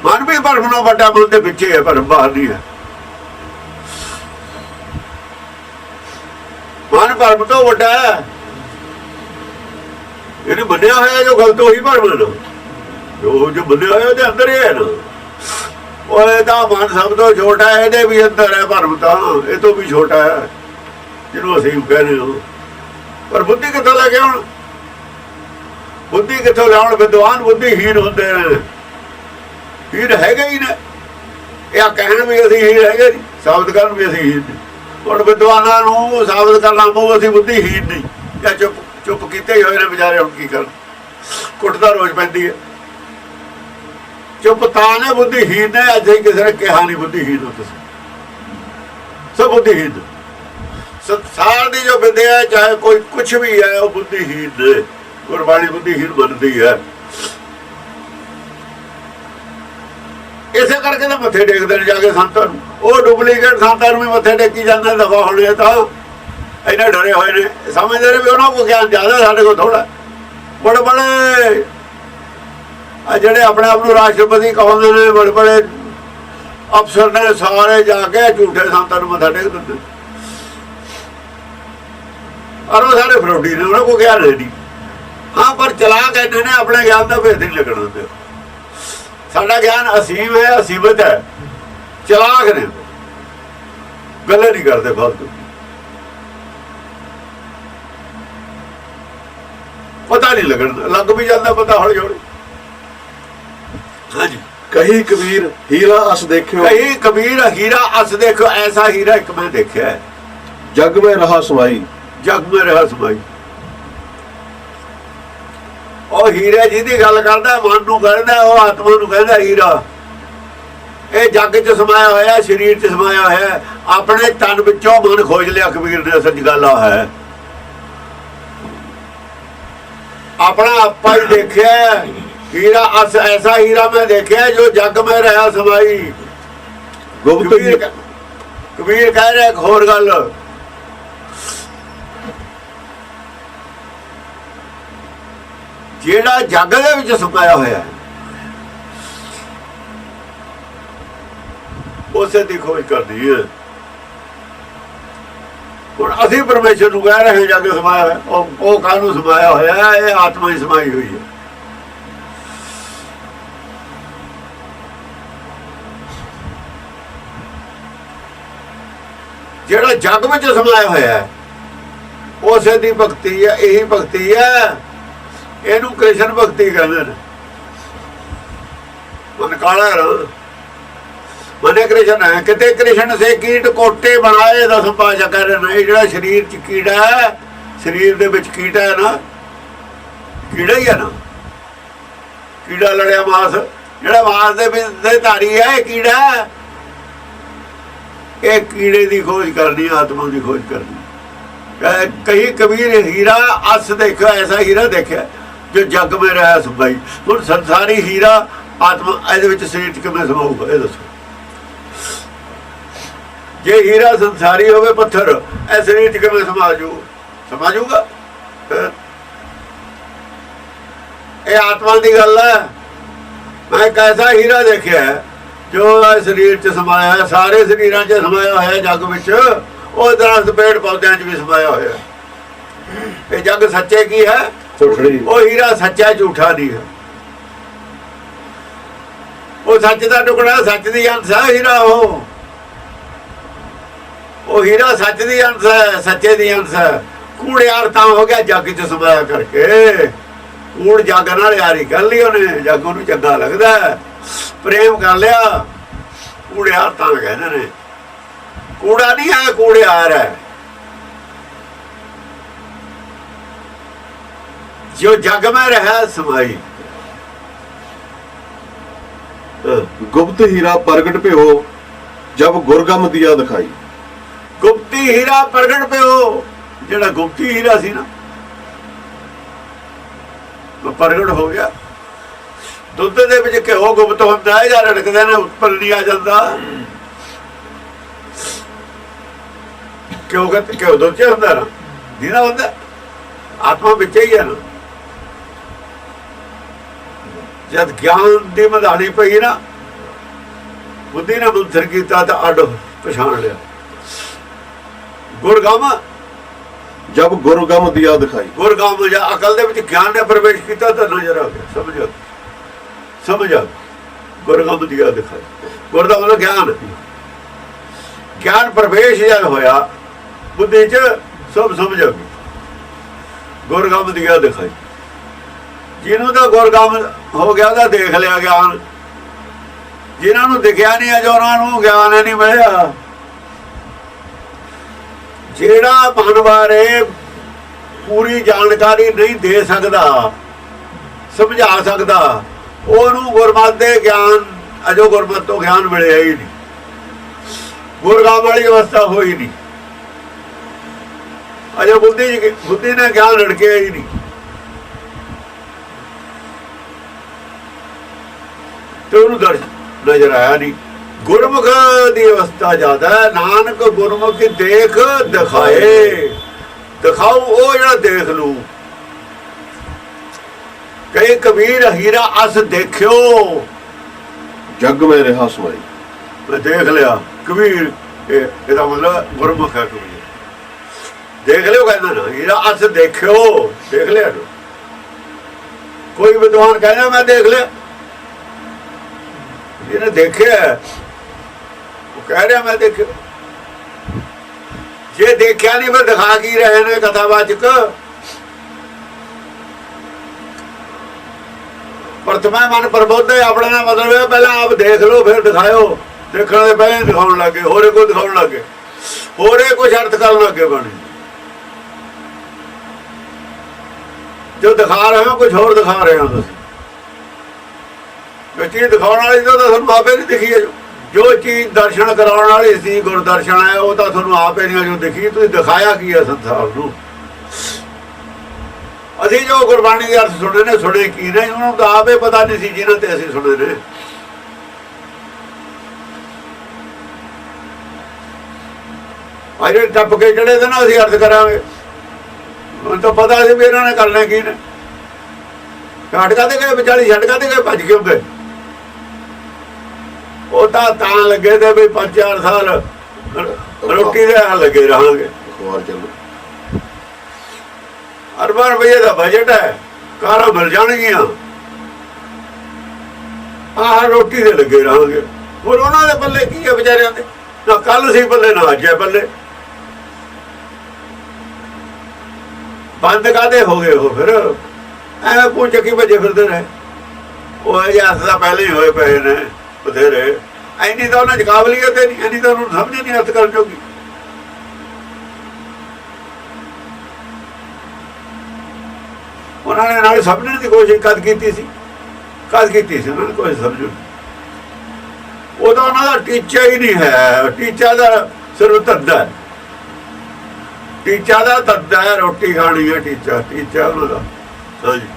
ਮਨ ਵੀ ਭਰਮ ਨਾਲੋਂ ਵੱਡਾ, ਮਨ ਦੇ ਪਿੱਛੇ ਹੈ, ਭਰਮ ਬਾਹਰ ਨਹੀਂ ਹੈ। ਮਨ ਭਰਮ ਤੋਂ ਵੱਡਾ ਹੈ। ਇਹਨੇ ਮੰਨਿਆ ਹੋਇਆ ਜੋ ਗਲਤ ਉਹੀ ਭਰਮ ਹੈ ਨਾ, ਜੋ ਮੰਨਿਆ ਹੋਇਆ ਉਹਦੇ ਅੰਦਰ ਹੀ ਹੈ ਨਾ। ਉਹ ਇਹਦਾ ਮਨ ਸਭ ਤੋਂ ਛੋਟਾ ਹੈ, ਇਹਦੇ ਵੀ ਅੰਦਰ ਹੈ ਭਰਮ। ਤਾਂ ਇਹ ਤੋਂ ਵੀ ਛੋਟਾ ਹੈ ਜਿਹਨੂੰ ਅਸੀਂ ਕਹਿੰਦੇ ਹੋ। ਪਰ ਬੁੱਧੀ ਕਿੱਥੋਂ ਲੈ ਕੇ ਹੁਣ? ਬੁੱਧੀ ਕਿੱਥੋਂ ਲਿਆਉਣ? ਵਿਦਵਾਨ ਬੁੱਧੀਹੀਨ ਹੁੰਦੇ ਨੇ, ਹੀਰ ਹੈਗੇ ਹੀ ਨੇ। ਇਹ ਕਹਿਣ ਵੀ ਅਸੀਂ ਹੀਰ ਹੈਗੇ ਨਹੀਂ, ਸਾਬਤ ਕਰਨ ਵੀ ਅਸੀਂ ਹੀਰ ਨਹੀਂ। ਹੁਣ ਵਿਦਵਾਨਾਂ ਨੂੰ ਸਾਬਤ ਕਰਨਾ ਪਊ ਅਸੀਂ ਬੁੱਧੀਹੀਨ ਨਹੀਂ, ਜਾਂ ਚੁੱਪ ਕੀਤੇ ਹੀ ਹੋਏ ਨੇ ਵਿਚਾਰੇ। ਹੁਣ ਕੀ ਕਰਨ? ਕੁੱਟਦਾ ਰੋਜ਼ ਪੈਂਦੀ ਹੈ। ਚੁੱਪ ਤਾਂ ਨੇ ਬੁੱਧੀਹੀਨ ਨੇ, ਅੱਜ ਕਿਸੇ ਨੇ ਕਿਹਾ ਨਹੀਂ ਬੁੱਧੀਹੀਨ ਹੋ ਤੁਸੀਂ, ਸਭ ਬੁੱਧੀਹੀਨ। ਸੰਸਾਰ ਦੀ ਜੋ ਵਿਦਿਆ ਚਾਹੇ ਕੋਈ ਕੁਛ ਵੀ ਹੈ ਉਹ ਬੁੱਧੀਹੀਨ ਨੇ। ਗੁਰਬਾਣੀ ਬੁੱਧੀਹੀਨ ਬਣਦੀ ਹੈ। ਇਸੇ ਕਰਕੇ ਤਾਂ ਮੱਥੇ ਟੇਕਦੇ ਨੇ ਜਾ ਕੇ ਸੰਤਾਂ ਨੂੰ। ਉਹ ਡੁਪਲੀਕੇਟ ਸੰਤਾਂ ਨੂੰ ਵੀ ਮੱਥੇ ਟੇਕੀ ਜਾਂਦੇ। ਦਫਾ ਹੋਣੇ ਤਾਂ ਇੰਨੇ ਡਰੇ ਹੋਏ ਨੇ, ਸਮਝਦੇ ਨੇ ਵੀ ਉਹਨਾਂ ਕੋਲ ਗਿਆਨ ਜ਼ਿਆਦਾ, ਸਾਡੇ ਕੋਲ ਥੋੜਾ। ਬੜੇ ਬੜੇ ਆ ਜਿਹੜੇ ਆਪਣੇ ਆਪ ਨੂੰ ਰਾਸ਼ਟਰਪਤੀ ਕਹਾਉਂਦੇ ਨੇ, ਬੜੇ ਬੜੇ ਅਫਸਰ ਨੇ, ਸਾਰੇ ਜਾ ਕੇ ਝੂਠੇ ਸੰਤਾਂ ਨੂੰ ਮੱਥਾ ਟੇਕ ਦਿੰਦੇ। ਔਰ ਉਹ ਸਾਰੇ ਫਰੋਡੀ ਨੇ, ਉਹਨਾਂ ਕੋਲ ਗਿਆਨ ਹੈ ਨਹੀਂ। ਹਾਂ, ਪਰ ਚਲਾ ਕਹਿੰਦੇ ਨੇ ਆਪਣੇ ਗਿਆਨ ਦਾ ਭੇਦ ਨਹੀਂ ਲੱਗਣ ਦਿੰਦੇ। ਸਾਡਾ ਗਿਆਨ ਅਸੀਮ ਹੈ, ਅਸੀਮਤ ਹੈ। ਚਲਾਕ ਨੇ, ਗੱਲਾਂ ਨਹੀਂ ਕਰਦੇ ਫਾਲਤੂ। ਪਤਾ ਨਹੀਂ ਲੱਗਣ, ਲੱਗ ਵੀ ਜਾਂਦਾ ਪਤਾ ਹੌਲੀ ਹੌਲੀ। ਹਾਂਜੀ, ਕਹੀ ਕਬੀਰ ਹੀਰਾ ਅਸ ਦੇਖਿਓ, ਕਹੀ ਕਬੀਰ ਹੀਰਾ ਅਸ ਦੇਖੋ। ਐਸਾ ਹੀਰਾ ਇੱਕ ਮੈਂ ਦੇਖਿਆ, ਜਗ ਮੈਂ ਰਹਾ ਸਮਾਈ, ਜਗ ਮੈਂ ਰਹਾ ਸਮਾਈ। ਉਹ ਹੀਰੇ ਜਿਹਦੀ ਗੱਲ ਕਰਦਾ, ਮਨ ਨੂੰ ਕਹਿੰਦਾ, ਉਹ ਆਤਮਾ ਨੂੰ ਕਹਿੰਦਾ ਹੀਰਾ। ਇਹ ਜੱਗ 'ਚ ਸਮਾਇਆ ਹੋਇਆ, ਸਰੀਰ 'ਚ ਸਮਾਇਆ ਹੋਇਆ। ਆਪਣੇ ਤਨ ਵਿੱਚੋਂ ਮਨ ਖੋਜ ਲਿਆ ਕਬੀਰ ਨੇ। ਸੱਚ ਗੱਲ ਆ ਹੈ, ਆਪਣਾ ਆਪਾ ਹੀ ਦੇਖਿਆ ਹੀਰਾ ਅਸ। ਐਸਾ ਹੀਰਾ ਮੈਂ ਦੇਖਿਆ ਜੋ ਜੱਗ ਮੈਂ ਰਹਾ ਸਮਾਈ। ਗੁਪਤ ਕਬੀਰ ਕਹਿ ਰਿਹਾ ਇੱਕ ਹੋਰ ਗੱਲ, ਜਿਹੜਾ ਜੱਗ ਦੇ ਵਿੱਚ ਸਮਾਇਆ ਹੋਇਆ ਉਸੇ ਦੀ ਖੋਜ ਕਰਦੀ ਹੈ। ਹੁਣ ਅਸੀਂ ਪਰਮੇਸ਼ਰ ਨੂੰ ਕਹਿ ਰਹੇ ਜੱਗ ਸਮਾਇਆ ਹੋਇਆ, ਉਹ ਕਾਹਨੂੰ ਸਮਾਇਆ ਹੋਇਆ? ਇਹ ਆਤਮਾ ਹੀ ਸਮਾਈ ਹੋਈ ਹੈ। ਜਿਹੜਾ ਜੱਗ ਵਿੱਚ ਸਮਾਇਆ ਹੋਇਆ ਉਸੇ ਦੀ ਭਗਤੀ ਹੈ। ਇਹੀ ਭਗਤੀ ਹੈ, ਇਹਨੂੰ ਕ੍ਰਿਸ਼ਨ ਭਗਤੀ ਕਹਿੰਦੇ ਨੇ। ਮਨ ਕਾਲਾ ਮਨੇ ਕ੍ਰਿਸ਼ਨ ਹੈ। ਕਿਤੇ ਕ੍ਰਿਸ਼ਨ ਸੇ ਕੀਟ ਕੋਟੇ ਬਣਾਏ, ਦਸਮ ਪਾਸ਼ਾ ਕਹਿ ਰਹੇ ਨੇ। ਇਹ ਜਿਹੜਾ ਸਰੀਰ 'ਚ ਕੀੜਾ ਹੈ, ਸਰੀਰ ਦੇ ਵਿੱਚ ਕੀੜਾ ਹੈ ਨਾ, ਕੀੜਾ ਹੀ ਹੈ ਨਾ। ਕੀੜਾ ਲੜਿਆ ਮਾਸ, ਜਿਹੜਾ ਮਾਸ ਦੇ ਵਿੱਚ ਧਾਰੀ ਹੈ, ਇਹ ਕੀੜਾ ਹੈ। ਇਹ ਕੀੜੇ ਦੀ ਖੋਜ ਕਰਨੀ, ਆਤਮਾ ਦੀ ਖੋਜ ਕਰਨੀ। ਕਹੀ ਕਬੀਰ ਹੀਰਾ ਅਸ ਦੇਖਿਆ, ਐਸਾ ਹੀਰਾ ਦੇਖਿਆ ਜੋ ਜੱਗ ਮੇ ਰਹਾ ਸਮਾਈ। ਹੁਣ ਸੰਸਾਰੀ ਹੀਰਾ ਆਤਮਾ ਇਹਦੇ ਵਿੱਚ ਸਰੀਰ 'ਚ ਕਿਵੇਂ ਸਮਾਊਗਾ? ਇਹ ਦੱਸੋ। ਜੇ ਹੀਰਾ ਸੰਸਾਰੀ ਹੋਵੇ ਪੱਥਰ, ਇਹ ਸਰੀਰ 'ਚ ਕਿਵੇਂ ਸਮਾਜੂਗਾ? ਇਹ ਆਤਮਾ ਦੀ ਗੱਲ ਹੈ। ਮੈਂ ਇੱਕ ਐਸਾ ਹੀਰਾ ਦੇਖਿਆ ਜੋ ਸਰੀਰ 'ਚ ਸਮਾਇਆ ਹੈ, ਸਾਰੇ ਸਰੀਰਾਂ 'ਚ ਸਮਾਇਆ ਹੋਇਆ ਜੱਗ ਵਿੱਚ। ਉਹ ਦਰਖਤ ਪੇੜ ਪੌਦਿਆਂ 'ਚ ਵੀ ਸਮਾਇਆ ਹੋਇਆ। ਇਹ ਜੱਗ ਸੱਚੇ ਕੀ ਹੈ? ਉਹ ਹੀਰਾ ਸੱਚਾ, ਝੂਠਾ ਨਹੀਂ ਹੈ। ਉਹ ਸੱਚ ਦਾ ਟੁਕੜਾ, ਸੱਚ ਦੀ ਅੰਸ਼ ਹੈ ਹੀਰਾ। ਉਹ ਹੀਰਾ ਸੱਚ ਦੀ ਅੰਸ਼ ਹੈ, ਸੱਚੇ ਦੀ ਅੰਸ਼ ਹੈ। ਕੂੜਿਆਰ ਤਾਂ ਹੋ ਗਿਆ ਜੱਗ 'ਚ ਸਮਾਇਆ ਕਰਕੇ। ਕੂੜ ਜੱਗ ਨਾਲ ਯਾਰੀ ਕਰ ਲਈ ਉਹਨੇ, ਜੱਗ ਉਹਨੂੰ ਚੰਗਾ ਲੱਗਦਾ, ਪ੍ਰੇਮ ਕਰ ਲਿਆ। ਕੂੜਿਆਰ ਤਾਂ ਕਹਿੰਦੇ ਨੇ। ਕੂੜਾ ਨਹੀਂ ਹੈ, ਕੂੜਿਆਰ ਹੈ। ਜੋ ਜਗ ਮੈਂ ਰਹਾ ਸਮਾਈ। ਗੁਪਤ ਹੀਰਾ ਪ੍ਰਗਟ ਪਿਓ, ਜਬ ਗੁਰਗਮ ਦਿਆ ਦਿਖਾਈ। ਗੁਪਤੀ ਹੀਰਾ ਪ੍ਰਗਟ ਪਿਓ, ਜਿਹੜਾ ਗੁਪਤੀ ਹੀਰਾ ਸੀ ਨਾ, ਉਹ ਪ੍ਰਗਟ ਹੋ ਗਿਆ। ਦੁੱਧ ਦੇ ਵਿੱਚ ਘਿਓ ਗੁਪਤ ਹੁੰਦਾ ਹੈ, ਜਾਂ ਰੜਕਦੇ ਨੇ ਉੱਪਰ ਨਹੀਂ ਆ ਜਾਂਦਾ। ਘਿਓ ਦੁੱਧ 'ਚ ਹੁੰਦਾ ਨਾ, ਜਿਹਦਾ ਹੁੰਦਾ ਆਤਮਾ ਵਿੱਚ ਹੀ ਹੈ ਨਾ। ਜਦ ਗਿਆਨ ਦੀ ਮਧਾਣੀ ਪਈ ਨਾ, ਬੁੱਧੀ ਨੇ ਮੰਥਨ ਕੀਤਾ ਤਾਂ ਅੱਡ ਪਛਾਣ ਲਿਆ। ਗੁਰਗਮ ਜਬ ਗੁਰਗਮ ਦਿਆ ਦਿਖਾਈ। ਗੁਰਗਮ ਜਾਂ ਅਕਲ ਦੇ ਵਿੱਚ ਗਿਆਨ ਨੇ ਪ੍ਰਵੇਸ਼ ਕੀਤਾ ਤਾਂ ਨਜ਼ਰ ਆ ਗਿਆ, ਸਮਝ ਆ। ਗੁਰਗਮ ਦਿਆ ਦਿਖਾਈ, ਗੁਰ ਦਾ ਮਤਲਬ ਗਿਆਨ। ਗਿਆਨ ਪ੍ਰਵੇਸ਼ ਜਦ ਹੋਇਆ ਬੁੱਧੀ 'ਚ, ਸਭ ਸਮਝ ਆ ਗਈ। ਗੁਰਗਮ ਦਿਆ ਦਿਖਾਈ। ਜਿਹਨੂੰ ਤਾਂ ਗੁਰਗਮ ਹੋ ਗਿਆ ਉਹਦਾ ਦੇਖ ਲਿਆ ਗਿਆਨ, ਜਿਨ੍ਹਾਂ ਨੂੰ ਦਿਖਿਆ ਨਹੀਂ ਅਜੇ ਉਹਨਾਂ ਨੂੰ ਗਿਆਨ ਨਹੀਂ ਮਿਲਿਆ। ਜਿਹੜਾ ਮਨ ਬਾਰੇ ਪੂਰੀ ਜਾਣਕਾਰੀ ਨਹੀਂ ਦੇ ਸਕਦਾ, ਸਮਝਾ ਸਕਦਾ, ਉਹਨੂੰ ਗੁਰਮਤਿ ਦੇ ਗਿਆਨ ਅਜੋ ਗੁਰਮਤਿ ਤੋਂ ਗਿਆਨ ਮਿਲਿਆ ਹੀ ਨਹੀਂ, ਗੁਰਗਾਮ ਵਾਲੀ ਅਵਸਥਾ ਹੋਈ ਨਹੀਂ, ਅਜੇ ਬੁੱਧੀ ਨੇ ਗਿਆਨ ਲੜਕਿਆ ਹੀ ਨਹੀਂ। ਤੇ ਉਹਨੂੰ ਨਜ਼ਰ ਆਇਆ ਨਹੀਂ। ਗੁਰਮੁਖ ਦੀ ਅਵਸਥਾ ਜ਼ਿਆਦਾ, ਨਾਨਕ ਗੁਰਮੁਖ ਦੇਖ ਦਿਖਾਏ, ਦਿਖਾਓ ਉਹ ਜਿਹੜਾ ਦੇਖ ਲੂ। ਕਹੇ ਕਬੀਰ ਹੀਰਾ ਅਸ ਦੇਖਿਓ, ਜਗ ਮੈਂ ਰਿਹਾ ਸਮਾਈ। ਮੈਂ ਦੇਖ ਲਿਆ ਕਬੀਰ, ਇਹਦਾ ਮਤਲਬ ਗੁਰਮੁਖ ਹੈ ਕਬੀਰ। ਦੇਖ ਲਿਓ ਕਹਿੰਦਾ ਨਾ, ਹੀਰਾ ਅਸ ਦੇਖਿਓ, ਦੇਖ ਲਿਆ। ਕੋਈ ਵਿਦਵਾਨ ਕਹਿੰਦਾ ਮੈਂ ਦੇਖ ਲਿਆ, ਜਿਹਨੇ ਦੇਖਿਆ ਉਹ ਕਹਿ ਰਿਹਾ ਮੈਂ ਦੇਖਿਆ। ਜੇ ਦੇਖਿਆ ਨਹੀਂ ਫਿਰ ਦਿਖਾ ਕੀ ਰਹੇ ਨੇ ਕਥਾਵਾਚਕ। ਪ੍ਰਥਮਾ ਮਨ ਪ੍ਰਬੋਧ ਹੈ, ਆਪਣੇ ਨਾਲ ਮਤਲਬ ਹੈ ਪਹਿਲਾਂ ਆਪ ਦੇਖ ਲਓ ਫਿਰ ਦਿਖਾਇਓ। ਦੇਖਣ ਦੇ ਪਹਿਲਾਂ ਦਿਖਾਉਣ ਲੱਗੇ, ਹੋਰੇ ਕੋਈ ਦਿਖਾਉਣ ਲੱਗੇ, ਹੋਰੇ ਕੁਝ ਅਰਥ ਕਰਨ ਲੱਗੇ ਬਣੇ। ਜੋ ਦਿਖਾ ਰਹੇ ਹੋ ਕੁਝ ਹੋਰ ਦਿਖਾ ਰਹੇ ਹੋ ਤੁਸੀਂ। ਜੋ ਚੀਜ਼ ਦਿਖਾਉਣ ਵਾਲੀ ਤਾਂ ਤੁਹਾਨੂੰ ਆਪੇ ਨਹੀਂ ਦਿਖੀ ਹੈ। ਜੋ ਚੀਜ਼ ਦਰਸ਼ਨ ਕਰਾਉਣ ਵਾਲੀ ਸੀ ਗੁਰਦਰਸ਼ਨ ਹੈ, ਉਹ ਤਾਂ ਤੁਹਾਨੂੰ ਆਪੇ ਨਹੀਂ ਜੋ ਦਿਖੀ। ਤੁਸੀਂ ਦਿਖਾਇਆ ਕੀ ਹੈ ਸੰਸਾਰ ਨੂੰ? ਅਸੀਂ ਜੋ ਗੁਰਬਾਣੀ ਦੇ ਅਰਥ ਸੁਣੇ ਨੇ, ਸੁਣੇ ਕੀ ਨੇ ਉਹਨੂੰ ਤਾਂ ਆਪੇ ਪਤਾ ਨਹੀਂ ਸੀ ਜਿਹਨਾਂ ਤੇ ਅਸੀਂ ਸੁਣੇ ਨੇ। ਜਿਹੜੇ ਟੱਪ ਕੇ ਚੜੇ ਤੇ ਨਾ ਅਸੀਂ ਅਰਥ ਕਰਾਂਗੇ, ਹੁਣ ਤਾਂ ਪਤਾ ਸੀ ਵੀ ਇਹਨਾਂ ਨੇ ਕਰਨਾ ਕੀ ਨੇ। ਛੱਡਕਾ ਦੇ ਗਏ ਵਿਚਾਲੀ, ਛੱਡਕਾ ਦੇ ਗਏ, ਭੱਜ ਕਿਉਂ ਗਏ? ਉਹ ਤਾਂ ਲੱਗੇ ਤੇ ਵੀ 5-4 ਸਾਲ ਰੋਟੀ ਦੇ ਨਾਲ ਲੱਗੇ ਰਹਾਂਗੇ। ਅਰਬਾਂ ਰੁਪਈਏ ਦਾ ਬਜਟ ਹੈ, ਕਾਰਾਂ ਮਿਲ ਜਾਣਗੀਆਂ, ਆਹ ਰੋਟੀ ਦੇ ਲੱਗੇ ਰਹਾਂਗੇ। ਹੁਣ ਉਹਨਾਂ ਦੇ ਪੱਲੇ ਕੀ ਹੈ ਵਿਚਾਰਿਆਂ ਦੇ? ਨਾ ਕੱਲ ਸੀ ਪੱਲੇ, ਨਾ ਅੱਜ ਹੈ ਪੱਲੇ। ਬੰਦ ਕਾਹਦੇ ਹੋ ਗਏ ਉਹ? ਫਿਰ ਐਵੇਂ ਪੂੰਝ ਚੱਕੀ ਭੱਜੇ ਫਿਰਦੇ ਰਹੇ। ਉਹ ਇਹ ਹੱਥ ਦਾ ਪਹਿਲੇ ਹੀ ਹੋਏ ਪਏ ਨੇ ਬਥੇਰੇ। ਐਨੀ ਤਾਂ ਉਹਨਾਂ 'ਚ ਕਾਬਲੀਅਤ ਨਹੀਂ, ਐਨੀ ਤਾਂ ਉਹਨੂੰ ਸਮਝ ਨਹੀਂ ਅਰਥ ਕਰਨ ਜੋਗੀ। ਉਹਨਾਂ ਨੇ ਨਾਲ ਸਮਝਣ ਦੀ ਕੋਸ਼ਿਸ਼ ਕਦ ਕੀਤੀ ਸੀ ਉਹਨਾਂ ਨੇ ਕੋਸ਼ਿਸ਼ ਸਮਝਣ। ਉਹਦਾ ਉਹਨਾਂ ਦਾ ਟੀਚਾ ਹੀ ਨਹੀਂ ਹੈ। ਟੀਚਾ ਦਾ ਸਿਰਫ ਧੰਦਾ, ਟੀਚਾ ਦਾ ਧੰਦਾ ਹੈ, ਰੋਟੀ ਖਾਣੀ ਹੈ। ਟੀਚਾ ਉਹਨਾਂ ਦਾ। ਹਾਂਜੀ,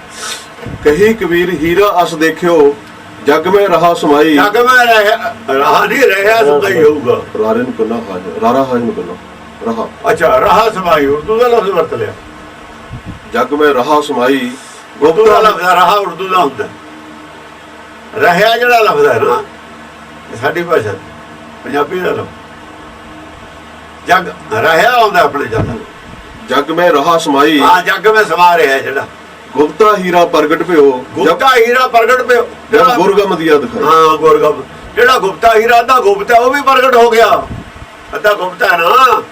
ਕਹੀ ਕਬੀਰ ਹੀਰਾ ਅਸ ਦੇਖਿਓ, ਜਗ ਮੈਂ ਰਹਾ ਸਮਾਈ। ਜਗ ਮੈਂ ਰਹਾ ਨਹੀਂ ਰਿਹਾ, ਸਮਾਈ ਹੋਊਗਾ। ਰਾਰੇ ਨੂੰ ਕਰਨਾ ਰਾਰਾ ਹਾਜ ਨੂੰ ਕਰਨਾ ਰਹਾ। ਅੱਛਾ, ਰਹਾ ਸਮਾਈ ਉਰਦੂ ਦਾ ਲਫ਼ਜ਼ ਵਰਤ ਲਿਆ। ਜਗ ਮੈਂ ਰਹਾ ਸਮਾਈ ਉਰਦੂ ਦਾ ਲਫ਼ਜ਼ ਰਹਾ ਉਰਦੂ ਦਾ ਹੁੰਦਾ। ਰਹਿਆ ਜਿਹੜਾ ਲਫ਼ਜ਼ ਹੈ ਨਾ, ਸਾਡੀ ਭਾਸ਼ਾ ਪੰਜਾਬੀ ਦਾ ਲਫ਼ਜ਼। ਜਗ ਰਹਿਆ ਆਉਂਦਾ ਆਪਣੇ ਜਗ ਮੈਂ ਰਹਾ ਸਮਾਈ। ਹਾਂ, ਜਗ ਮੈਂ ਸਮਾ ਰਿਹਾ ਜਿਹੜਾ। ਗੁਪਤਾ ਹੀਰਾ ਪ੍ਰਗਟ ਪਿਓ, ਗੁਪਤਾ ਹੀਰਾ ਪ੍ਰਗਟ ਪਿਓ, ਜਿਹੜਾ ਗੁਰਗਮ ਦੀਆ ਦਿਖਾਈ। ਹਾਂ, ਗੁਰਗਮ ਜਿਹੜਾ ਗੁਪਤਾ ਹੀਰਾ, ਅੱਧਾ ਗੁਪਤਾ ਉਹ ਵੀ ਪ੍ਰਗਟ ਹੋ ਗਿਆ। ਅੱਧਾ ਗੁਪਤਾ ਹੈ ਨਾ,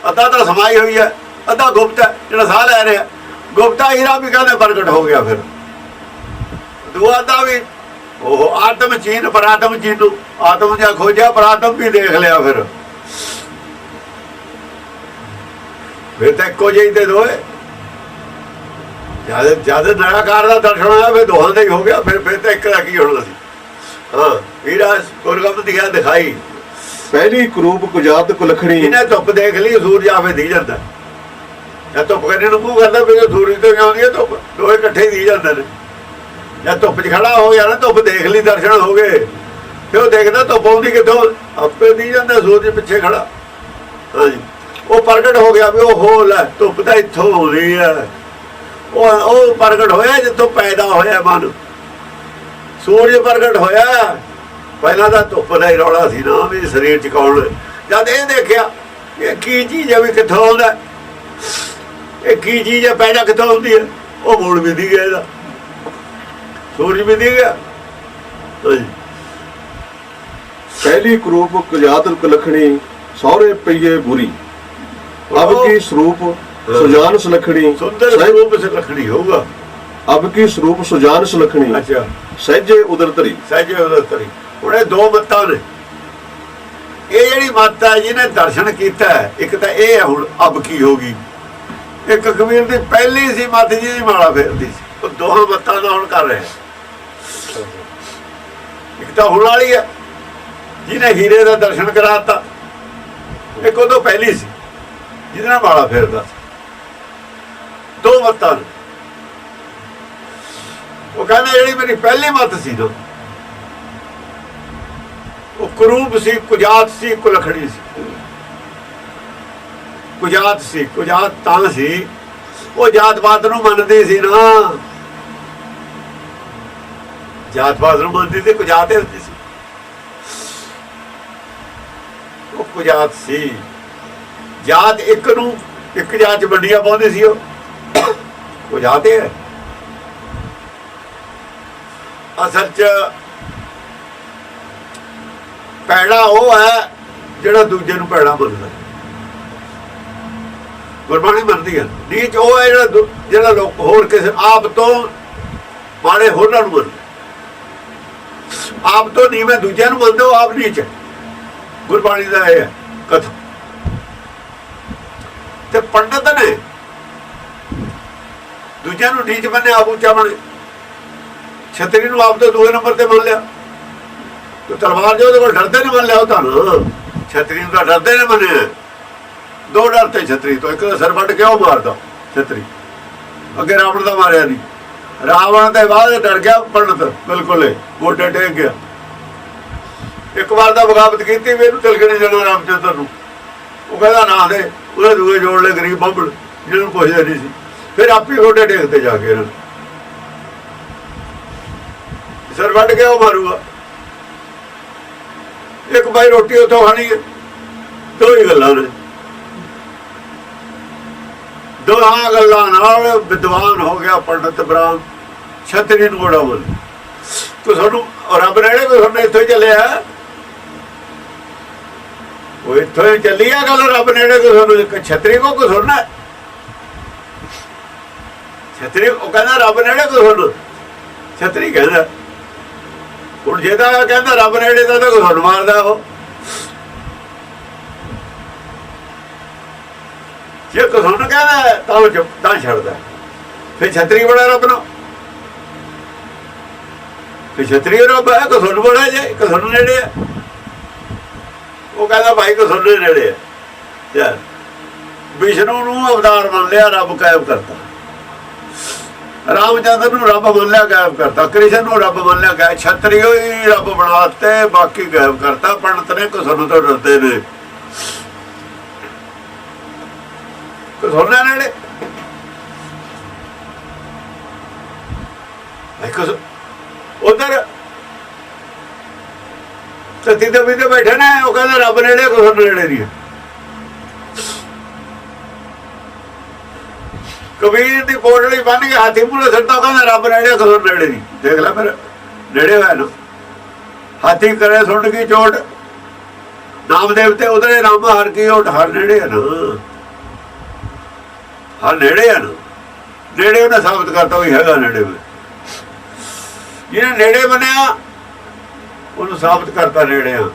ਅੱਧਾ ਤਾਂ ਸਮਾਈ ਹੋਈ ਹੈ, ਅੱਧਾ ਗੁਪਤਾ ਜਿਹੜਾ ਸਾਹ ਲੈ ਰਿਹਾ। ਗੁਪਤਾ ਹੀਰਾ ਵੀ ਕਹਿੰਦੇ ਪ੍ਰਗਟ ਹੋ ਗਿਆ। ਫਿਰ ਦੂਆ ਦਾ ਵੀ ਉਹ ਆਤਮ ਚੀਨ ਪਰਾਤਮ ਚੀਨੂ, ਆਤਮ ਜਾਂ ਖੋਜਿਆ, ਪਰਾਤਮ ਵੀ ਦੇਖ ਲਿਆ। ਫਿਰ ਤਾਂ ਇੱਕੋ ਜਿਹੀ ਤੇ ਦੋਏ। ਜਦ ਨਿਰਾਕਾਰ ਦਾ ਦਰਸ਼ਨ ਹੋਇਆ ਫਿਰ ਦੋਹਾਂ ਦਾ ਹੀ ਹੋ ਗਿਆ। ਫਿਰ ਤਾਂ ਇੱਕ ਦਾ ਕੀ ਹੋਣਾ ਸੀ। ਹਾਂ, ਹੀਰਾ ਗੁਰਗਮ ਦਿਖਾ ਦਿਖਾਈ। ਪਹਿਲੀ ਕਰੂਪ ਕੁਜਾਤ ਕੁਲਖਣੀ। ਇਹਨੇ ਧੁੱਪ ਦੇਖ ਲਈ, ਸੂਰਜ ਆਪੇ ਦੀ ਜਾਂਦਾ। ਜਾਂ ਧੁੱਪ ਕਹਿੰਦੇ ਨੂੰ ਮੂੰਹ ਕਰਦਾ ਵੀ ਸੂਰਜ ਤੋਂ ਆਉਂਦੀ ਹੈ ਧੁੱਪ, ਦੋਏ ਇਕੱਠੇ ਦੀ ਜਾਂਦੇ ਨੇ। ਜਾਂ ਧੁੱਪ 'ਚ ਖੜਾ ਹੋ ਗਿਆ ਨਾ, ਧੁੱਪ ਦੇਖ ਲਈ, ਦਰਸ਼ਨ ਹੋ ਗਏ। ਫਿਰ ਉਹ ਦੇਖਦਾ ਧੁੱਪ ਆਉਂਦੀ ਕਿੱਥੋਂ, ਆਪੇ ਦੀ ਜਾਂਦਾ, ਸੂਰਜ ਪਿੱਛੇ ਖੜਾ। ਹਾਂਜੀ, ਉਹ ਪ੍ਰਗਟ ਹੋ ਗਿਆ ਵੀ ਉਹ ਹੋ ਲੈ ਧੁੱਪ ਤਾਂ ਇੱਥੋਂ ਆਉਂਦੀ ਹੈ। ਉਹ ਪ੍ਰਗਟ ਹੋਇਆ ਜਿੱਥੋਂ ਪੈਦਾ ਹੋਇਆ ਮਨ। ਸੂਰਜ ਪ੍ਰਗਟ ਹੋਇਆ, ਪਹਿਲਾਂ ਤਾਂ ਧੁੱਪ ਦਾ ਹੀ ਰੌਲਾ ਸੀ ਨਾ ਵੀ ਸਰੀਰ 'ਚ ਕੌਣ। ਜਦ ਇਹ ਦੇਖਿਆ ਇਹ ਕੀ ਚੀਜ਼ ਹੈ, ਵੀ ਕਿੱਥੋਂ ਆਉਂਦਾ, ਇਹ ਕੀ ਚੀਜ਼ ਹੈ, ਪੈਦਾ ਕਿੱਥੋਂ ਹੁੰਦੀ ਹੈ, ਉਹ ਮੂਲ ਵੀ ਦੀ ਗਿਆ, ਇਹਦਾ ਸੂਰਜ ਵੀ ਦੀ ਗਿਆ। ਪਹਿਲੀ ਕਰੂਪ ਕੁਜਾਤ ਕੁਲਖਣੀ, ਸਹੁਰੇ ਪਈਏ ਬੁਰੀ। ਅਬ ਕੀ ਸਰੂਪ ਸੁਜਾਨ ਸੁਲਖਣੀ। ਸੁੰਦਰ ਸਰੂਪ ਸੁਲਖਣੀ ਹੋਊਗਾ। ਅਬ ਕੀ ਸਰੂਪ ਸੁਜਾਨ ਸੁਲਖਣੀ ਅੱਛਾ ਸਹਿਜੇ ਉਦਰ ਧਰੀ। ਸਹਿਜੇ ਉਦਰ ਧਰੀ। ਹੁਣ ਇਹ ਦੋ ਮੱਤਾਂ ਨੇ। ਇਹ ਜਿਹੜੀ ਮੱਤ ਹੈ ਜਿਹਨੇ ਦਰਸ਼ਨ ਕੀਤਾ ਹੈ, ਇੱਕ ਤਾਂ ਇਹ ਹੈ ਹੁਣ ਅਬ ਕੀ ਹੋ ਗਈ। ਇੱਕ ਕਬੀਰ ਦੀ ਪਹਿਲੀ ਸੀ ਮੱਤ ਜਿਹਦੀ ਮਾਲਾ ਫੇਰਦੀ ਸੀ। ਉਹ ਦੋਹਾਂ ਮੱਤਾਂ ਦਾ ਹੁਣ ਕਰ ਰਿਹਾ। ਇੱਕ ਤਾਂ ਹੁਣ ਵਾਲੀ ਹੈ ਜਿਹਨੇ ਹੀਰੇ ਦਾ ਦਰਸ਼ਨ ਕਰਾਤਾ, ਇੱਕ ਉਦੋਂ ਪਹਿਲੀ ਸੀ ਜਿਹਦੇ ਨਾਲ ਮਾਲਾ ਫੇਰਦਾ ਸੀ। ਦੋ ਮੱਤਾਂ ਨੇ। ਉਹ ਕਹਿੰਦਾ ਜਿਹੜੀ ਮੇਰੀ ਪਹਿਲੀ ਮੱਤ ਸੀ ਨਾ, ਉਹ ਕਰੂਪ ਸੀ, ਕੁਜਾਤ ਸੀ, ਕੁਲਖੜੀ ਸੀ। ਕੁਜਾਤ ਸੀ, ਕੁਜਾਤ ਤਾਂ ਸੀ ਉਹ ਜਾਤ-ਪਾਤ ਨੂੰ ਮੰਨਦੀ ਸੀ ਨਾ। ਜਾਤ-ਪਾਤ ਨੂੰ ਮੰਨਦੀ ਸੀ, ਕੁਜਾਤ ਹੁੰਦੀ ਸੀ। ਉਹ ਕੁਜਾਤ ਸੀ। ਜਾਤ ਇੱਕ ਨੂੰ ਇੱਕ ਜਾਤ ਚ ਵੰਡੀਆਂ ਪਾਉਂਦੇ ਸੀ। ਉਹ ਕੁਜਾਤ ਹੈ। ਅਸਲ ਚ ਪੈੜਾ ਉਹ ਹੈ ਜਿਹੜਾ ਦੂਜੇ ਨੂੰ ਪੈੜਾ ਮੰਨਦਾ। ਗੁਰਬਾਣੀ ਮੰਨਦੀ ਹੈ। ਨੀਚ ਉਹ ਹੈ ਜਿਹੜਾ ਲੋਕ ਹੋਰ ਕਿਸੇ ਆਪ ਤੋਂ ਮਾੜੇ ਹੋਰਾਂ ਨੂੰ ਮੰਨਦੇ। ਆਪ ਤੋਂ ਨੀਵੇਂ ਦੂਜਿਆਂ ਨੂੰ ਮੰਨਦੇ, ਉਹ ਆਪ ਨੀਚ ਹੈ। ਗੁਰਬਾਣੀ ਦਾ ਇਹ ਹੈ ਕਥਾ। ਤੇ ਪੰਡਤ ਨੇ ਦੂਜਿਆਂ ਨੂੰ ਨੀਚ ਮੰਨੇ, ਆਪ ਉੱਚਾ ਬਣੇ। ਛਤਰੀ ਨੂੰ ਆਪ ਤੋਂ ਦੂਏ ਨੰਬਰ ਤੇ ਮੰਨ ਲਿਆ। ਤਲਵਾਰ ਜੋ ਉਹਦੇ ਕੋਲ ਡਰਦੇ ਨੇ ਮੰਨ ਲਿਆ। ਉਹ ਤੁਹਾਨੂੰ ਛਤਰੀ ਨੂੰ ਤਾਂ ਡਰਦੇ ਨੇ ਮੰਨਿਆ। ਦੋ ਡਰ ਤੇ ਛਤਰੀ ਤੋਂ। ਇੱਕ ਦਾ ਸਿਰ ਵੱਢ ਕੇ ਉਹ ਮਾਰਦਾ ਛਤਰੀ। ਅੱਗੇ ਰਾਵਣ ਦਾ ਮਾਰਿਆ ਨਹੀਂ। ਰਾਵਣ ਦੇ ਬਾਅਦ ਡਰ ਗਿਆ ਪੰਡਤ, ਬਿਲਕੁਲ ਗੋਡੇ ਟੇਕ ਗਿਆ। ਇੱਕ ਵਾਰ ਦਾ ਬਗਾਵਤ ਕੀਤੀ ਵੀ ਇਹਨੂੰ ਤਿਲਕ ਨਹੀਂ ਦੇਣਾ ਰਾਮਚੰਦਰ ਨੂੰ। ਉਹ ਕਹਿੰਦਾ ਨਾ ਦੇ। ਉਹਨੇ ਦੂਏ ਜੋੜ ਲਏ ਗਰੀਬ ਬੰਬੜ ਜਿਹਨੂੰ ਪੁੱਛਦਾ ਨਹੀਂ ਸੀ। ਫਿਰ ਆਪੇ ਗੋਡੇ ਟੇਕਦੇ ਜਾ ਕੇ ਸਿਰ ਵੱਢ ਕੇ ਉਹ ਮਾਰੂਗਾ। ਇੱਕ ਬਾਈ ਰੋਟੀ ਉੱਥੋਂ ਖਾਣੀ ਹੈ। ਦੋ ਹੀ ਗੱਲਾਂ ਨੇ। ਦੋਹਾਂ ਗੱਲਾਂ ਨਾਲ ਵਿਦਵਾਨ ਹੋ ਗਿਆ ਪੰਡਤ ਬ੍ਰਾਹਮ। ਛਤਰੀ ਨੂੰ ਬੜਾ ਬੋਲ ਤੂੰ ਸਾਨੂੰ ਰੱਬ ਨੇੜੇ ਕੋਈ ਤੁਹਾਨੂੰ ਇੱਥੋਂ ਹੀ ਚੱਲਿਆ। ਉਹ ਇੱਥੋਂ ਹੀ ਚੱਲੀ ਆ ਗੱਲ। ਰੱਬ ਨੇੜੇ ਕੋਈ ਤੁਹਾਨੂੰ ਛਤਰੀ ਕੋ ਕੁਛ ਸੁਣਨਾ। ਛਤਰੀ ਉਹ ਕਹਿੰਦਾ ਰੱਬ ਨੇੜੇ ਕੋਈ ਤੁਹਾਨੂੰ। ਛਤਰੀ ਕਹਿੰਦਾ ਹੁਣ ਜਿਹਦਾ ਕਹਿੰਦਾ ਰੱਬ ਨੇੜੇ ਦਾ ਤਾਂ ਕੋਈ ਤੁਹਾਨੂੰ ਮਾਰਦਾ। ਉਹ ਜੇ ਕੋਈ ਤੁਹਾਨੂੰ ਕਹਿੰਦਾ ਤਾਂ ਉਹ ਚੁੱਪ ਤਾਂ ਛੱਡਦਾ। ਫਿਰ ਛਤਰੀ ਬੜਾ ਰੱਬ ਨੂੰ। ਫਿਰ ਛਤਰੀ ਰੱਬ ਹੈ। ਕੋਈ ਤੁਹਾਨੂੰ ਬੜਾ ਜੇ ਕੋਈ ਤੁਹਾਨੂੰ ਨੇੜੇ ਹੈ। ਉਹ ਕਹਿੰਦਾ ਭਾਈ ਕੋਈ ਤੁਹਾਨੂੰ ਨੇੜੇ ਹੈ। ਵਿਸ਼ਨੂੰ ਨੂੰ ਅਵਤਾਰ ਮੰਨ ਲਿਆ, ਰੱਬ ਕਾਇਮ ਕਰਤਾ। ਰਾਮਚੰਦਰ ਨੂੰ ਰੱਬ ਮੰਨ ਲਿਆ, ਗਾਇਬ ਕਰਤਾ। ਕ੍ਰਿਸ਼ਨ ਨੂੰ ਰੱਬ ਮੰਨ ਲਿਆ, ਗਾਇਬ। ਛਤਰੀ ਹੀ ਰੱਬ ਬਣਾਤੇ, ਬਾਕੀ ਗਾਇਬ ਕਰਤਾ। ਪੰਡਤ ਨੇ ਕਿਸਨ ਤੋਂ ਡਰਦੇ ਨੇ। ਕਿਸੋਨਾ ਨੇੜੇ ਉਧਰ ਤਤੀ ਦੇ ਵੀ ਬੈਠੇ ਨੇ। ਉਹ ਕਹਿੰਦਾ ਰੱਬ ਨੇੜੇ, ਕਿਸਨ ਨੇੜੇ ਨਹੀਂ। ਕਬੀਰ ਦੀ ਪੋਟਲੀ ਬੰਨ ਕੇ ਹਾਥੀ ਮੂਹਰੇ ਸਿੱਟਾ। ਕਹਿੰਦਾ ਰੱਬ ਨੇੜੇ, ਕਿਸਨ ਨੇੜੇ ਨਹੀਂ। ਦੇਖ ਲੈ ਫਿਰ ਨੇੜੇ ਹੋਇਆ ਨਾ। ਹਾਥੀ ਕਰੇ ਸੁੱਟ ਗਈ ਚੋਟ। ਨਾਮ ਦੇਵਤੇ ਉਧਰੇ ਨਾਮ ਹਰ ਕੀ ਓਟ। ਹਰ ਨੇੜੇ ਹੈ ਨਾ। ਹਰ ਨੇੜੇ ਹੈ ਨਾ। ਨੇੜੇ ਉਹਨੇ ਸਾਬਤ ਕਰਤਾ ਵੀ ਹੈਗਾ ਨੇੜੇ ਵਿੱਚ। ਜਿਹਨੇ ਨੇੜੇ ਮੰਨਿਆ ਉਹਨੂੰ ਸਾਬਤ ਕਰਤਾ ਨੇੜੇ ਆ।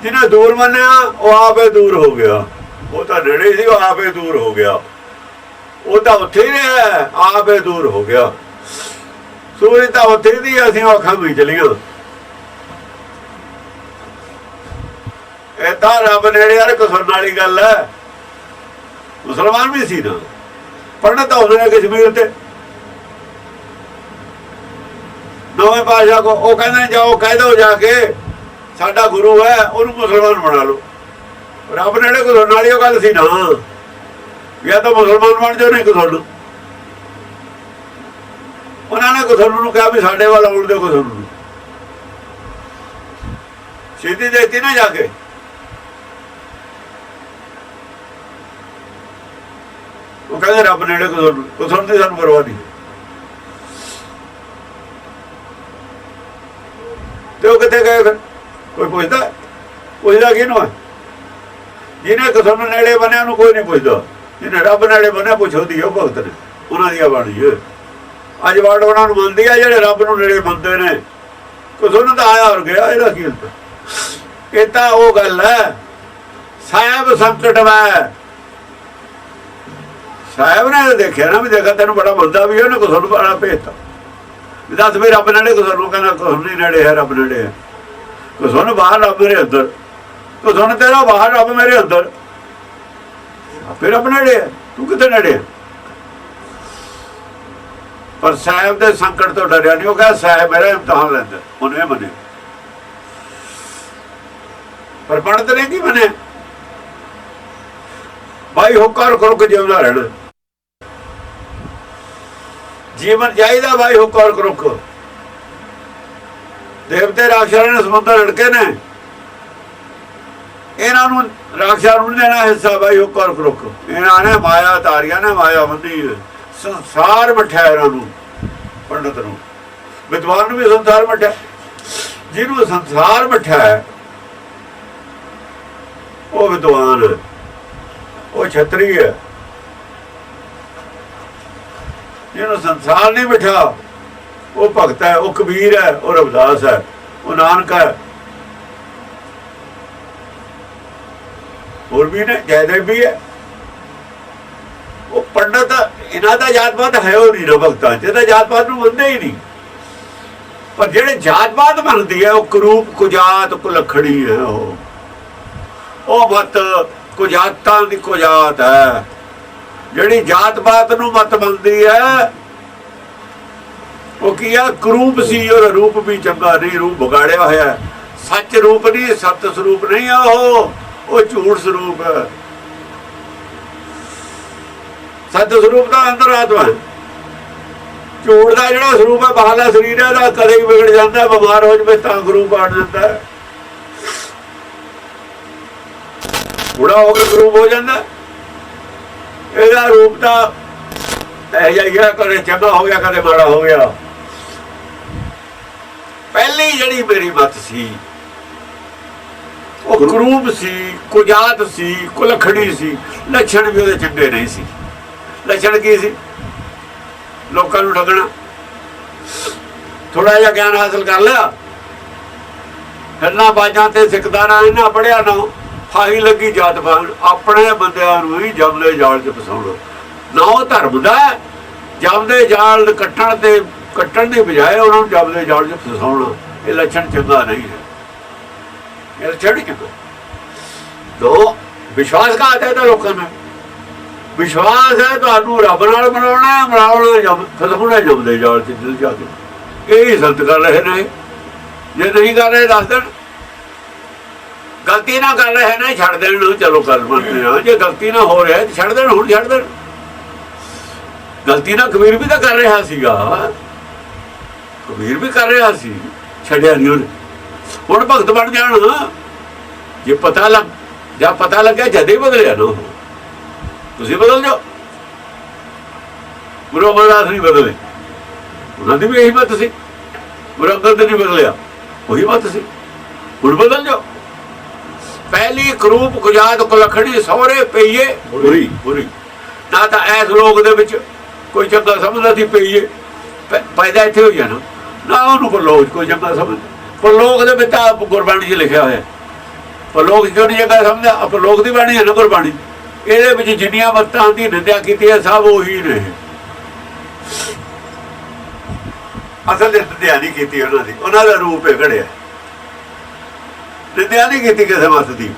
ਜਿਹਨੇ ਦੂਰ ਮੰਨਿਆ ਉਹ ਆਪੇ ਦੂਰ ਹੋ ਗਿਆ। ਉਹ ਤਾਂ ਨੇੜੇ ਸੀ, ਉਹ ਆਪੇ ਦੂਰ ਹੋ ਗਿਆ। ਉਹ ਤਾਂ ਉੱਥੇ ਹੀ ਰਿਹਾ, ਆਪੇ ਦੂਰ ਹੋ ਗਿਆ। ਸੂਰਜ ਤਾਂ ਉੱਥੇ ਦੀ, ਅਸੀਂ ਅੱਖਾਂ ਵੀ ਚਲੀਆਂ। ਇਹ ਤਾਂ ਰੱਬ ਨੇੜੇ ਯਾਰ ਕਸੁਰਨ ਵਾਲੀ ਗੱਲ ਹੈ। ਮੁਸਲਮਾਨ ਵੀ ਸੀ ਨਾ। ਪੜ੍ਹਨਾ ਤਾਂ ਉਹਨੇ ਕਸ਼ਮੀਰ ਤੇ ਨਵੇਂ ਪਾਤਸ਼ਾਹ ਕੋ। ਉਹ ਕਹਿੰਦੇ ਜਾਓ ਕਹਿ ਦਿਓ ਜਾ ਕੇ ਸਾਡਾ ਗੁਰੂ ਹੈ, ਉਹਨੂੰ ਮੁਸਲਮਾਨ ਬਣਾ ਲਓ। ਰੱਬ ਨੇੜੇ ਕਸੁਰਨ ਵਾਲੀ ਉਹ ਗੱਲ ਸੀ ਨਾ। ਜਾਂ ਤਾਂ ਮੁਸਲਮਾਨ ਬਣ ਜਾਓ, ਨਹੀਂ ਕਸੁਰਨ। ਉਹਨਾਂ ਨੇ ਕਸੁਰਨ ਨੂੰ ਕਿਹਾ ਵੀ ਸਾਡੇ ਵੱਲ ਆਉਣ ਦਿਓ। ਕਸੁਰਨ ਨੂੰ ਸਿੱਧੀ ਦੇਤੀ ਨਾ ਜਾ ਕੇ। ਉਹ ਕਹਿੰਦੇ ਰੱਬ ਨੇੜੇ ਕਸੁਰਨ ਦੀ ਸਾਨੂੰ ਪਰਵਾਹ ਨਹੀਂ। ਤੇ ਉਹ ਕਿੱਥੇ ਗਏ ਫਿਰ? ਕੋਈ ਪੁੱਛਦਾ ਕਿਹਨੂੰ ਹੈ? ਜਿਹਨੇ ਕਸੁਰਨ ਨੇੜੇ ਬਣਿਆ ਉਹਨੂੰ ਕੋਈ ਨਹੀਂ ਪੁੱਛਦਾ। ਜਿਹਨੇ ਰੱਬ ਨੇੜੇ ਬਣਿਆ ਪੁੱਛਦੀ ਉਹ ਭਗਤ ਨੇ, ਉਹਨਾਂ ਦੀਆਂ ਬਾਣੀ ਹੈ। ਅੱਜ ਵਰਡ ਉਹਨਾਂ ਨੂੰ ਮੰਨਦੀ ਆ ਜਿਹੜੇ ਰੱਬ ਨੂੰ ਨੇੜੇ ਮੰਨਦੇ ਨੇ। ਕੁਛ ਉਹਨਾਂ ਦਾ ਆਇਆ ਹੋਰ ਗਿਆ, ਇਹਦਾ ਕੀ ਹੁੰਦਾ? ਇਹ ਤਾਂ ਉਹ ਗੱਲ ਹੈ, ਸਾਹਿਬ ਸੰਕਟ ਵੈ। ਸਾਹਿਬ ਨੇ ਦੇਖਿਆ ਨਾ ਵੀ ਦੇਖਾ ਤੈਨੂੰ ਬੜਾ ਮੰਨਦਾ ਵੀ ਉਹਨੇ ਕੁਛ ਨੂੰ ਬੜਾ ਭੇਜਤਾ। ਦੱਸ ਵੀ ਰੱਬ ਨੇੜੇ ਕੁਛ ਨੂੰ, ਕਹਿੰਦਾ ਕੁਛ ਨਹੀਂ ਨੇੜੇ ਹੈ, ਰੱਬ ਨੇੜੇ ਹੈ। ਕੁਛ ਨੂੰ ਬਾਹਰ, ਰੱਬ ਮੇਰੇ ਅੰਦਰ। ਕੁਛ ਨੂੰ ਤੇਰਾ ਬਾਹਰ, ਰੱਬ ਮੇਰੇ ਅੰਦਰ। ਫਿਰ ਰੱਬ ਨੇੜੇ ਹੈ, ਤੂੰ ਕਿੱਥੇ ਨੇੜੇ ਹੈ? ਪਰ ਸਾਹਿਬ ਦੇ ਸੰਕਟ ਤੋਂ ਡਰਿਆ ਨਹੀਂ। ਉਹ ਕਹਿੰਦਾ ਸਾਹਿਬ ਮੇਰਾ ਇਮਤਿਹਾਨ ਲੈਂਦਾ, ਉਹਨੇ ਮੰਨੇ। ਪਰ ਪੰਡਤ ਨੇ ਕੀ ਮੰਨੇ? ਭਾਈ ਹੁਕਰ ਕਰੋ ਜਿਉਂਦਾ ਰਹਿਣਾ, ਜੀਵਨ ਚਾਹੀਦਾ ਭਾਈ ਹੁਕਰ ਕਰੋ। ਦੇਵਤੇ ਰਾਖਸ਼ਾਂ ਨੇ ਸਮੁੰਦਰ ਰੜਕੇ ਨੇ, ਇਹਨਾਂ ਨੂੰ ਰਾਖਸ਼ਾਂ ਨੂੰ ਦੇਣਾ ਹਿੱਸਾ ਭਾਈ ਹੁਕਰ ਕਰੋ। ਇਹਨਾਂ ਨੇ ਮਾਇਆ ਤਾਰੀਆਂ ਨੇ, ਮਾਇਆ ਬੰਦੀ ਸੰਸਾਰ ਮਠਿਆ ਇਹਨਾਂ ਨੂੰ, ਪੰਡਤ ਨੂੰ। ਵਿਦਵਾਨ ਨੂੰ ਵੀ ਸੰਸਾਰ ਮਠਿਆ। ਜਿਹਨੂੰ ਸੰਸਾਰ ਮਠਿਆ ਉਹ ਵਿਦਵਾਨ ਹੈ, ਉਹ ਛਤਰੀ ਹੈ। ਜਿਹਨੂੰ ਸੰਸਾਰ ਨਹੀਂ ਬਿਠਾ ਉਹ ਭਗਤ ਹੈ, ਉਹ ਕਬੀਰ ਹੈ, ਉਹ ਰਵਿਦਾਸ ਹੈ, ਉਹ ਨਾਨਕ ਹੈ। ਹੋਰ ਵੀ ਨੇ, ਜੈਦੇਵ ਵੀ ਹੈ। ਉਹ ਪੰਡਤ ਇਹਨਾਂ ਦਾ ਜਾਤ-ਪਾਤ ਹੈ ਉਹ ਨਹੀਂ ਨਾ ਭਗਤਾਂ ਚ, ਇਹਦਾ ਜਾਤ-ਪਾਤ ਨੂੰ ਮੰਨਦੇ ਹੀ ਨਹੀਂ। ਪਰ ਜਿਹੜੇ ਜਾਤ-ਪਾਤ ਮੰਨਦੀ ਹੈ ਉਹ ਕਰੂਪ ਕੁਜਾਤ ਕੁਲੱਖਣੀ ਹੈ। ਉਹ ਮਤ ਕੁਜਾਤਾਂ ਦੀ ਕੁਜਾਤ ਹੈ। ਜਿਹੜੀ ਜਾਤ-ਪਾਤ ਨੂੰ ਮਤ ਮੰਨਦੀ ਹੈ ਉਹ ਕੀ ਆ? ਕਰੂਪ ਸੀ, ਉਹਦਾ ਰੂਪ ਵੀ ਚੰਗਾ ਨਹੀਂ, ਰੂਪ ਵਿਗਾੜਿਆ ਹੋਇਆ। ਸੱਚ ਰੂਪ ਨਹੀਂ, ਸਤ ਸਰੂਪ ਨਹੀਂ ਆ ਉਹ ਝੂਠ ਸਰੂਪ ਹੈ। ਸਤ ਸਰੂਪ ਦਾ ਅੰਦਰ ਆਤਮਾ, ਝੂਠ ਦਾ ਜਿਹੜਾ ਸਰੂਪ ਹੈ ਬਾਹਰਲਾ ਸਰੀਰ ਹੈ, ਦਾ ਕਦੇ ਵੀ ਵਿਗੜ ਜਾਂਦਾ, ਬਿਮਾਰ ਹੋ ਜਾਵੇ ਤਾਂ ਗਰੂਪ ਆੜ ਜਾਂਦਾ, ਬੁੜਾ ਹੋ ਕੇ ਗਰੂਪ ਹੋ ਜਾਂਦਾ। ਇਹਦਾ ਰੂਪ ਤਾਂ ਇਹ ਜਿਹਾ ਕਦੇ ਚੰਗਾ ਹੋ ਗਿਆ, ਕਦੇ ਮਾੜਾ ਹੋ ਗਿਆ। ਪਹਿਲੀ ਜਿਹੜੀ ਮੇਰੀ ਮਤ ਸੀ ਉਹ ਕਰੂਪ ਸੀ, ਕੁਜਾਤ ਸੀ, ਕੁਲਖੜੀ ਸੀ। ਲੱਛਣ ਵੀ ਉਹਦੇ ਚੰਗੇ ਨਹੀਂ ਸੀ। ਲੱਛਣ ਕੀ ਸੀ? ਲੋਕਾਂ ਨੂੰ ਠੱਗਣਾ। ਥੋੜਾ ਜਿਹਾ ਗਿਆਨ ਹਾਸਲ ਕਰ ਲਿਆ, ਫਿਰਨਾ ਬਾਜਾਂ ਤੇ ਸਿੱਖਦਾ ਨਾ, ਇਹਨਾਂ ਪੜਿਆ ਨਾ, ਫਾਹੀ ਲੱਗੀ ਜਾਤ ਪਾਣ। ਆਪਣੇ ਬੰਦਿਆਂ ਨੂੰ ਹੀ ਜਮਦੇ ਜਾਲ 'ਚ ਫਸਾਉਣਾ। ਨਾ ਉਹ ਧਰਮ ਦਾ ਜਮਦੇ ਜਾਲ ਕੱਟਣ ਦੀ ਬਜਾਏ ਉਹਨਾਂ ਨੂੰ ਜਮਦੇ ਜਾਲ 'ਚ ਫਸਾਉਣਾ। ਇਹ ਲੱਛਣ ਚੰਗਾ ਨਹੀਂ ਹੈ, ਇਹ ਲੱਛਣ ਨਹੀਂ ਚੰਗਾ। ਦੋ ਵਿਸ਼ਵਾਸਘਾਤ ਹੈ ਤਾਂ ਲੋਕਾਂ ਨਾਲ। ਵਿਸ਼ਵਾਸ ਹੈ ਤੁਹਾਨੂੰ ਰੱਬ ਨਾਲ ਬਣਾਉਣਾ, ਫਸਾਉਣਾ ਜਮਦੇ ਜਾਲ 'ਚ ਦਿਲ ਜਾ ਕੇ। ਇਹ ਹੀ ਸੰਤ ਕਰ ਰਹੇ ਨੇ। ਜੇ ਨਹੀਂ ਕਰ ਰਹੇ ਦੱਸ ਦੇਣ। ਗਲਤੀ ਨਾ ਕਰ ਰਹੇ ਨੇ ਛੱਡ ਦੇਣ ਨੂੰ, ਚਲੋ ਗੱਲ ਮੰਨਦੇ ਹਾਂ। ਜੇ ਗਲਤੀ ਨਾ ਹੋ ਰਿਹਾ ਛੱਡ ਦੇਣ, ਹੁਣ ਛੱਡ ਦੇਣ। ਗਲਤੀ ਨਾ ਕਬੀਰ ਵੀ ਤਾਂ ਕਰ ਰਿਹਾ ਸੀਗਾ, ਕਬੀਰ ਵੀ ਕਰ ਰਿਹਾ ਸੀ, ਛੱਡਿਆ ਨਹੀਂ ਉਹਨੇ। ਹੁਣ ਭਗਤ ਬਣ ਜਾਣ। ਜੇ ਪਤਾ ਲੱਗਿਆ ਜਦ ਹੀ ਬਦਲਿਆ ਨਾ। ਤੁਸੀਂ ਬਦਲ ਜਾਓ। ਗੁਰੂ ਅਮਰਦਾਸ ਨਹੀਂ ਬਦਲੇ, ਉਹਨਾਂ ਦੀ ਵੀ ਇਹੀ ਮਤ ਸੀ। ਗੁਰੂ ਅੰਗਦ ਨਹੀਂ ਬਦਲਿਆ, ਉਹੀ ਮਤ ਸੀ। ਹੁਣ ਬਦਲ ਜਾਓ। ਪਹਿਲੀ ਕਰੂਪ ਕੁਜਾਤ ਕੁਲੱਖੜੀ ਸਹੁਰੇ ਪਈਏ ਬੁਰੀ। ਨਾ ਤਾਂ ਐਸ ਲੋਕ ਦੇ ਵਿੱਚ ਕੋਈ ਚੰਗਾ ਸਮਝਦਾ ਸੀ ਪਈਏ, ਪੈਦਾ ਇੱਥੇ ਹੋਈ ਜਾਣਾ। ਨਾ ਉਹਨੂੰ ਪਰਲੋਕ ਕੋਈ ਚੰਗਾ ਸਮਝਦਾ। ਪਰਲੋਕ ਦੇ ਵਿੱਚ ਤਾਂ ਗੁਰਬਾਣੀ 'ਚ ਲਿਖਿਆ ਹੋਇਆ। ਪਰਲੋਕ ਕਿਉਂ ਨਹੀਂ ਚੰਗਾ ਸਮਝਦਾ? ਪਰਲੋਕ ਦੀ ਬਾਣੀ ਹੈ ਨਾ ਗੁਰਬਾਣੀ। ਇਹਦੇ ਵਿੱਚ ਜਿੰਨੀਆਂ ਮੱਤਾਂ ਦੀ ਨਿੰਦਿਆ ਕੀਤੀ ਹੈ ਸਭ ਉਹੀ ਨੇ। ਅਸਲ ਨਿੰਦਿਆ ਨਹੀਂ ਕੀਤੀ ਉਹਨਾਂ ਦੀ, ਉਹਨਾਂ ਦਾ ਰੂਪ ਹੈ ਘੜਿਆ। ਨਿੰਦਿਆ ਨਹੀਂ ਕੀਤੀ ਕਿਸੇ ਮਤ ਦੀ,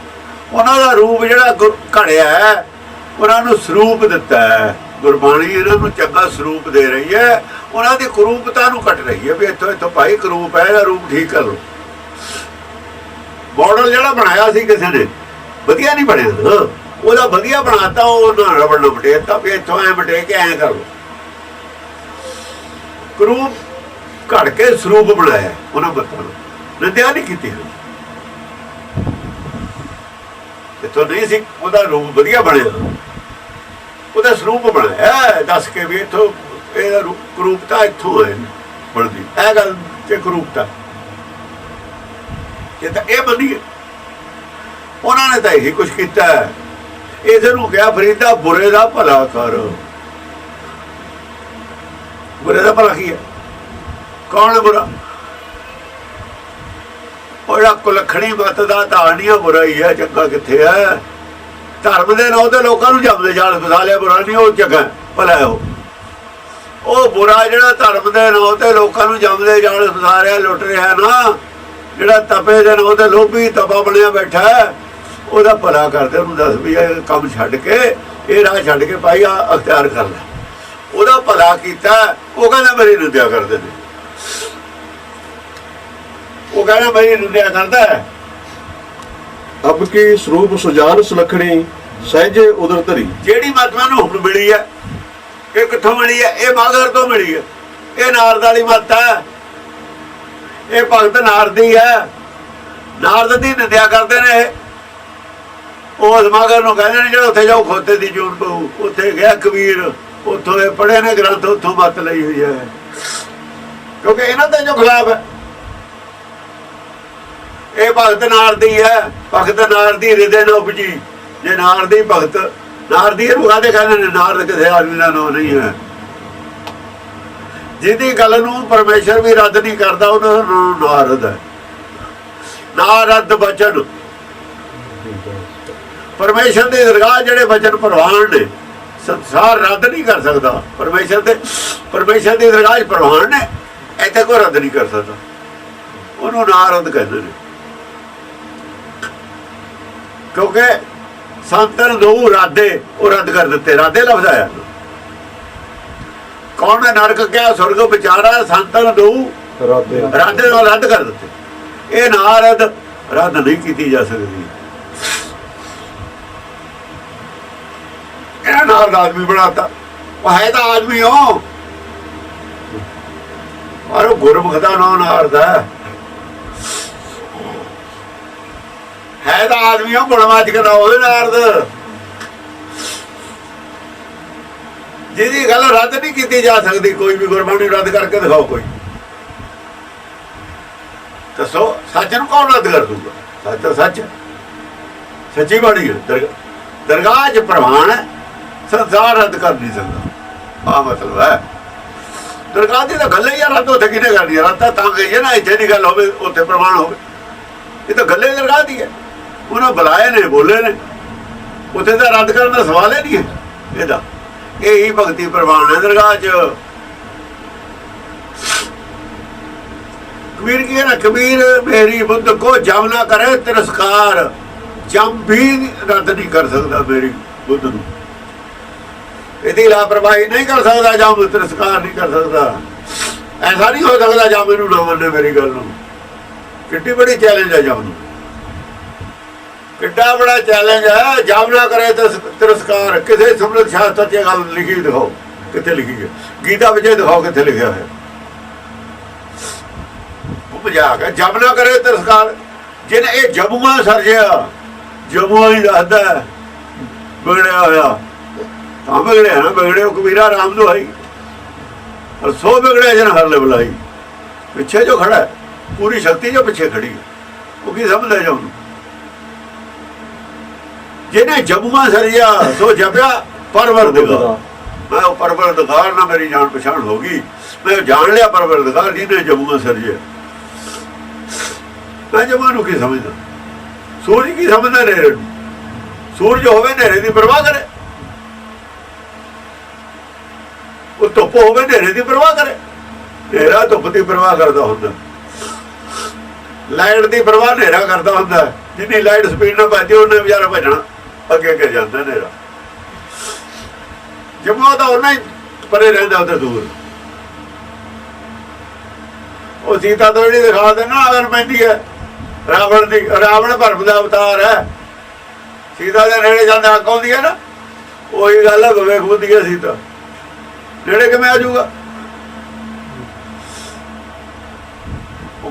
ਉਹਨਾਂ ਦਾ ਰੂਪ ਜਿਹੜਾ ਘੜਿਆ ਹੈ, ਉਹਨਾਂ ਨੂੰ ਸਰੂਪ ਦਿੱਤਾ ਹੈ। ਗੁਰਬਾਣੀ ਇਹਨਾਂ ਨੂੰ ਚੰਗਾ ਸਰੂਪ ਦੇ ਰਹੀ ਹੈ, ਉਹਨਾਂ ਦੀ ਕਰੂਪਤਾ ਨੂੰ ਕੱਟ ਰਹੀ ਹੈ ਵੀ ਇੱਥੋਂ ਭਾਈ ਕਰੂਪ ਹੈ, ਇਹਦਾ ਰੂਪ ਠੀਕ ਕਰ ਲਓ। ਮਾਡਲ ਜਿਹੜਾ ਬਣਾਇਆ ਸੀ ਕਿਸੇ ਨੇ ਵਧੀਆ ਨਹੀਂ ਬਣਿਆ ਨਾ, ਉਹਦਾ ਵਧੀਆ ਬਣਾਤਾ, ਉਹਨਾਂ ਰਬੜ ਨਾਲ ਬਟੇਤਾ ਵੀ ਇੱਥੋਂ ਐ ਬਟੇ ਕੇ ਐਂ ਕਰ ਲਓ। ਕਰੂਪ ਘੜ ਕੇ ਸਰੂਪ ਬਣਾਇਆ ਉਹਨਾਂ ਬੱਤਾਂ ਨੂੰ, ਨਿੰਦਿਆ ਨਹੀਂ ਕੀਤੀ। ਇੱਥੋਂ ਨਹੀਂ ਸੀ ਉਹਦਾ ਰੂਪ ਵਧੀਆ ਬਣਿਆ, ਉਹਦਾ ਸਰੂਪ ਬਣਾਇਆ ਦੱਸ ਕੇ ਵੀ ਇੱਥੋਂ ਇਹਦਾ ਕਰੂਪਤਾ ਇੱਥੋਂ ਹੈ ਬਣਦੀ। ਇਹ ਗੱਲ ਤੇ ਕਰੂਪਤਾ ਇਹ ਤਾਂ ਇਹ ਮੰਨੀਏ। ਉਹਨਾਂ ਨੇ ਤਾਂ ਇਹੀ ਕੁਛ ਕੀਤਾ। ਇਸ ਨੂੰ ਕਿਹਾ ਫਰੀਦਾ ਬੁਰੇ ਦਾ ਭਲਾ ਕਰ। बुरे का भला की है? कौन है बुरा? और कुलखणी मत का धारणिया बुरा ही है, चंगा किथे है? धर्म के नाम से लोगों को जमदे जाल फसा लिया, बुरा नहीं वो चंगा भला है। वो बुरा जिहड़ा धर्म के नाम से लोगों को जमदे जाल फसा रहा लुट रहा है ना, जिहड़ा तपे के नाम से लोभी तपा बनया बैठा है, ਉਹਦਾ ਭਲਾ ਕਰਦੇ ਉਹਨੂੰ ਦੱਸ ਵੀ ਇਹ ਕੰਮ ਛੱਡ ਕੇ ਇਹ ਰਾਹ ਛੱਡ ਕੇ ਭਾਈ ਆ ਅਖਤਿਆਰ ਕਰ ਲੈ। ਉਹਦਾ ਭਲਾ ਕੀਤਾ, ਉਹ ਕਹਿੰਦਾ ਮੇਰੀ ਨਿੰਦਿਆ ਕਰਦੇ ਨੇ, ਉਹ ਕਹਿੰਦਾ ਮੇਰੀ ਨਿੰਦਿਆ ਕਰਦਾ ਹੈ। ਅਬ ਕੀ ਸਰੂਪ ਸੁਜਾਨ ਸੁਲੱਖਣੀ ਸਹਿਜੇ ਉਦਰ ਧਰੀ। ਜਿਹੜੀ ਮੱਤ ਮੈਨੂੰ ਹੁਣ ਮਿਲੀ ਹੈ, ਇਹ ਕਿੱਥੋਂ ਮਿਲੀ ਹੈ? ਇਹ ਮਾਗਰ ਤੋਂ ਮਿਲੀ ਹੈ। ਇਹ ਨਾਰਦ ਵਾਲੀ ਮੱਤ ਹੈ, ਇਹ ਭਗਤ ਨਾਰਦੀ ਹੈ। ਨਾਰਦ ਦੀ ਨਿੰਦਿਆ ਕਰਦੇ ਨੇ। ਉਸ ਮਗਰ ਨੂੰ ਕਹਿੰਦੇ ਨੇ ਜਿਹੜਾ ਉੱਥੇ ਜਾਓ ਖੋਤੇ ਦੀ ਜੂਨ ਪਊ। ਉੱਥੇ ਗਿਆ ਕਬੀਰ, ਉੱਥੋਂ ਇਹ ਪੜ੍ਹੇ ਨੇ ਗ੍ਰੰਥ, ਉੱਥੋਂ ਮੱਤ ਲਈ ਹੋਈ ਹੈ, ਕਿਉਂਕਿ ਇਹਨਾਂ ਦੇ ਜੋ ਖਿਲਾਫ ਹੈ। ਇਹ ਭਗਤ ਨਾਰਦੀ ਹੈ, ਭਗਤ ਨਾਰਦੀ ਹਿਰਦੇ ਨਾਲ ਉਪਜੀ। ਜੇ ਨਾਰਦੀ ਭਗਤ ਨਾਰਦੀ ਇਹਨੂੰ ਕਾਹਦੇ ਕਹਿੰਦੇ ਨੇ? ਨਾਰਦ ਕਿਸੇ ਆਦਮੀ ਦਾ ਨਾਂ ਨਹੀਂ ਹੈ। ਜਿਹਦੀ ਗੱਲ ਨੂੰ ਪਰਮੇਸ਼ਰ ਵੀ ਰੱਦ ਨਹੀਂ ਕਰਦਾ, ਉਹਨਾਂ ਦਾ ਨਾਰਦ ਹੈ। ਨਾਰਦ ਬਚਨ ਪਰਮੇਸ਼ਰ ਦੀ ਦਰਗਾਹ ਜਿਹੜੇ ਬਚਨ ਪ੍ਰਵਾਨ ਨੇ, ਸੰਸਾਰ ਰੱਦ ਨਹੀਂ ਕਰ ਸਕਦਾ। ਪਰਮੇਸ਼ਰ ਦੀ ਦਰਗਾਹ 'ਚ ਪ੍ਰਵਾਨ ਨੇ, ਇੱਥੇ ਕੋਈ ਰੱਦ ਨਹੀਂ ਕਰ ਸਕਦਾ। ਉਹਨੂੰ ਨਾਰਦ ਕਹਿੰਦੇ ਨੇ, ਕਿਉਂਕਿ ਸੰਤਨ ਦੋ ਰਾਦੇ ਉਹ ਰੱਦ ਕਰ ਦਿੱਤੇ। ਰਾਦੇ ਲਫ਼ਜ਼ ਆਇਆ, ਕੌਣ ਨੇ ਨਰਕ ਕਿਹਾ, ਸੁਰਗ ਵਿਚਾਰਾ, ਸੰਤਨ ਦੋ ਰਾਦੇ ਨੂੰ ਰੱਦ ਕਰ ਦਿੱਤੇ। ਇਹ ਨਾਰਦ ਰੱਦ ਨਹੀਂ ਕੀਤੀ ਜਾ ਸਕਦੀ। ਇਹਨਾਂ ਨਾਰਦ ਆਦਮੀ ਬਣਾਤਾ। ਉਹ ਹੈ ਤਾਂ ਆਦਮੀ ਹੋ, ਪਰ ਉਹ ਗੁਰਮੁਖ ਦਾ ਨਾਂ ਨਾਰਦ ਹੈ ਤਾਂ ਆਦਮੀ ਹੋ, ਗੁਣਵਾਚ ਕਰਦਾ ਹੋਵੇ ਨਾਰਦ। ਜਿਹਦੀ ਗੱਲ ਰੱਦ ਨਹੀਂ ਕੀਤੀ ਜਾ ਸਕਦੀ, ਕੋਈ ਵੀ ਗੁਰਬਾਣੀ ਰੱਦ ਕਰਕੇ ਦਿਖਾਓ। ਕੋਈ ਦੱਸੋ, ਸੱਚ ਨੂੰ ਕੌਣ ਰੱਦ ਕਰ ਦੂਗਾ? ਸੱਚ ਤਾਂ ਸੱਚ, ਸੱਚੀ ਬਾਣੀ ਹੈ। ਦਰਗਾਹ 'ਚ ਪ੍ਰਵਾਨ ਹੈ, ਸੰਸਾਰ ਰੱਦ ਕਰ ਨਹੀਂ ਸਕਦਾ। ਆਹ ਮਤਲਬ ਹੈ। ਦਰਗਾਹ ਦੀ ਤਾਂ ਗੱਲ ਹੀ ਰੱਦ ਉੱਥੇ ਕਿਹਨੇ ਕਰਨੀ ਹੈ? ਰੱਦ ਤਾਂ ਗਈ ਹੈ ਨਾ, ਇੱਥੇ ਦੀ ਗੱਲ ਹੋਵੇ ਉੱਥੇ ਪ੍ਰਵਾਨ ਹੋਵੇ। ਇਹ ਤਾਂ ਗੱਲੇ ਦਰਗਾਹ ਦੀ ਹੈ। ਉਹਨਾਂ ਬੁਲਾਏ ਨੇ, ਬੋਲੇ ਨੇ, ਉੱਥੇ ਤਾਂ ਰੱਦ ਕਰਨ ਦਾ ਸਵਾਲ ਹੀ ਨਹੀਂ ਹੈ ਇਹਦਾ। ਇਹੀ ਭਗਤੀ ਪ੍ਰਵਾਨ ਹੈ ਦਰਗਾਹ 'ਚ। कबीर की है ना, कबीर मेरी बुद्ध को जम ना करे तिरस्कार। जम भी रद्द नहीं कर सकता मेरी बुद्ध नूं। यदि लापरवाही नहीं कर सकता, जम तिरस्कार नहीं कर सकता। ऐसा नहीं हो सकता जम इनू ना मन्ने मेरी गल नूं। किड्डी बड़ी चैलेंज है जम नूं, किड्डा बड़ा चैलेंज है। जम ना करे तिरस्कार। किसी समृद्ध शास्त्र च गल लिखी दिखाओ, कितने लिखी है? गीता विजय दिखाओ कितने लिखा है? मजाक है। जब ना करे तिरस्कार। जिन्हें ये जमुआ सरजिया, जमुआ ही दसदा बिगड़िया होया, तां बिगड़िया ना। बिगड़े कबीरा राम दुहाई, और 100 बिगड़े जिन हर ले बुलाई। पिछे जो खड़ा है, पूरी शक्ति जो पिछे खड़ी है, वो की समझ ले जाओ। जिन्हें जमुआ सरजिया सो जपया परवरदिगार। मैं परवरदिगार ना मेरी जान पछाण होगी। मैं जान लिया परवरदिगार जिन्हें जमुआ सरजिया। मैं जमा नूं की समझदा? सूरज की समझदा? नेरे नूं। सूरज होवे नेरे की परवाह करे, वो धुप्प होवे नेरे की परवाह करे। नेरा धुप्प की परवाह करता हुंदा, लाइट की परवाह नेरा करता हुंदा। जिन्नी लाइट स्पीड नाल भजदी उन्ने बेचारा भजना अगे अगे जांदा नेरा। जमा तो उन्ना ही परे रहिंदा, उधर दूर। वो सीता तो जी दिखा देना अगर पैंदी है रावण की। रावण भरम का अवतार है। सीता के नेड़े जाने अग आउंदी है ना, वही गल है। विवेक बुद्धि है सीता, नेड़े किवें आ जाऊगा?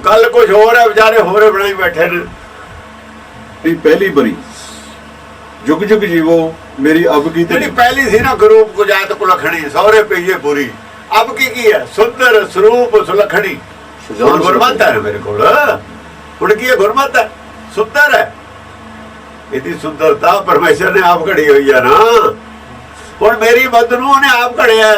गल कुछ होर है, बेचारे होरे बनाई बैठे ने। पहली बरी जुग जुग जीवो मेरी अब की जी पहली सी ना, गुरूप गुजात कुलखणी सौरे पईए पूरी। अब की है? सुंदर स्वरूप सुलखणी। गुरमत है मेरे को, हुण की है? गुरमत है, सुंदर है। इतनी सुंदरता परमेश्वर ने आप घड़ी हुई है ना। हुण मेरी मत नूं उहने आप घड़िया।